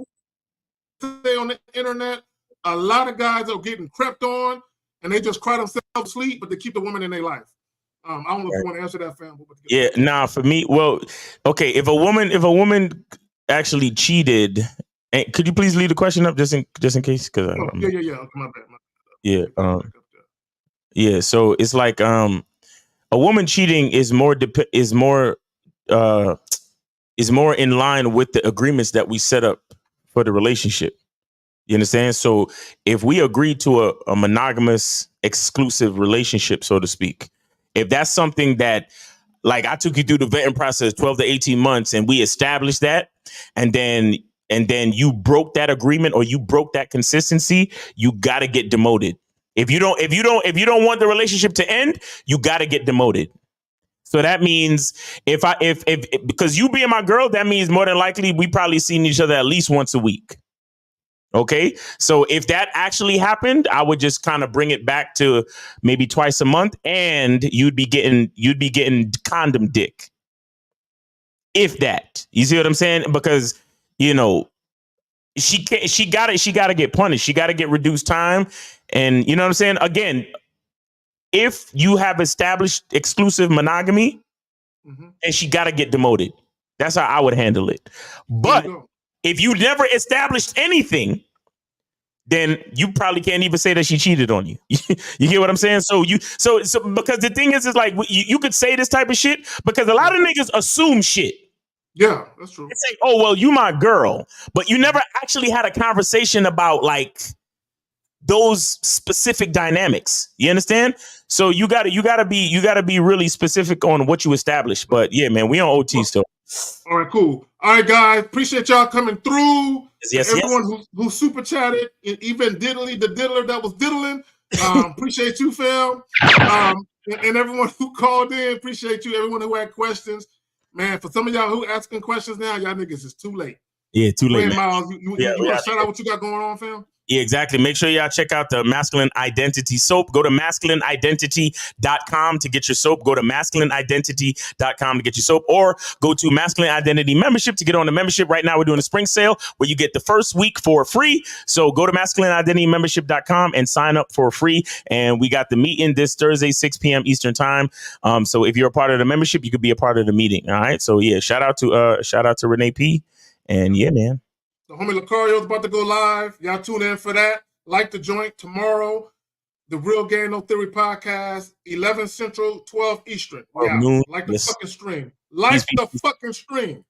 say on the internet, a lot of guys are getting crept on and they just cry themselves to sleep, but they keep the woman in their life. I don't know if you want to answer that, fam. Yeah, nah, for me, well, okay, if a woman actually cheated, and could you please leave the question up just in case? Because yeah. My bad. Yeah. So it's like a woman cheating is more in line with the agreements that we set up for the relationship. You understand? So if we agree to a monogamous, exclusive relationship, so to speak, if that's something that, like, I took you through the vetting process, 12 to 18 months, and we established that, and then you broke that agreement or you broke that consistency, you got to get demoted. If you don't want the relationship to end, you got to get demoted. So that means if because you being my girl, that means more than likely we probably seen each other at least once a week. Okay, so if that actually happened, I would just kind of bring it back to maybe twice a month, and you'd be getting condom dick. If that, you see what I'm saying? Because you know she got to get punished. She got to get reduced time, and you know what I'm saying. Again, if you have established exclusive monogamy, and she got to get demoted. That's how I would handle it. But if you never established anything, then you probably can't even say that she cheated on you. You get what I'm saying? So because the thing is like you could say this type of shit because a lot of niggas assume shit. Yeah, that's true. It's like, oh well, you my girl, but you never actually had a conversation about like those specific dynamics. You understand? So you gotta be really specific on what you establish. But yeah, man, we on OT still. All right, cool. All right, guys, appreciate y'all coming through. Yes, everyone who super chatted, even the diddler that was diddling. Appreciate you, fam. And everyone who called in, appreciate you. Everyone who had questions. Man, for some of y'all who asking questions now, y'all niggas is too late. Yeah, too late, man. Miles, you want to shout out what you got going on, fam? Yeah, exactly. Make sure y'all check out the Masculine Identity soap. Go to masculineidentity.com to get your soap. Go to masculineidentity.com to get your soap, or go to Masculine Identity Membership to get on the membership. Right now, we're doing a spring sale where you get the first week for free. So go to masculineidentitymembership.com and sign up for free. And we got the meeting this Thursday, 6 p.m. Eastern time. So if you're a part of the membership, you could be a part of the meeting. All right. So yeah, shout out to Renee P. And yeah, man. The homie Lucario's about to go live. Y'all tune in for that. Like the joint tomorrow. The Real Game No Theory podcast, 11 Central, 12 Eastern. Yeah, like the fucking stream. Like the fucking stream.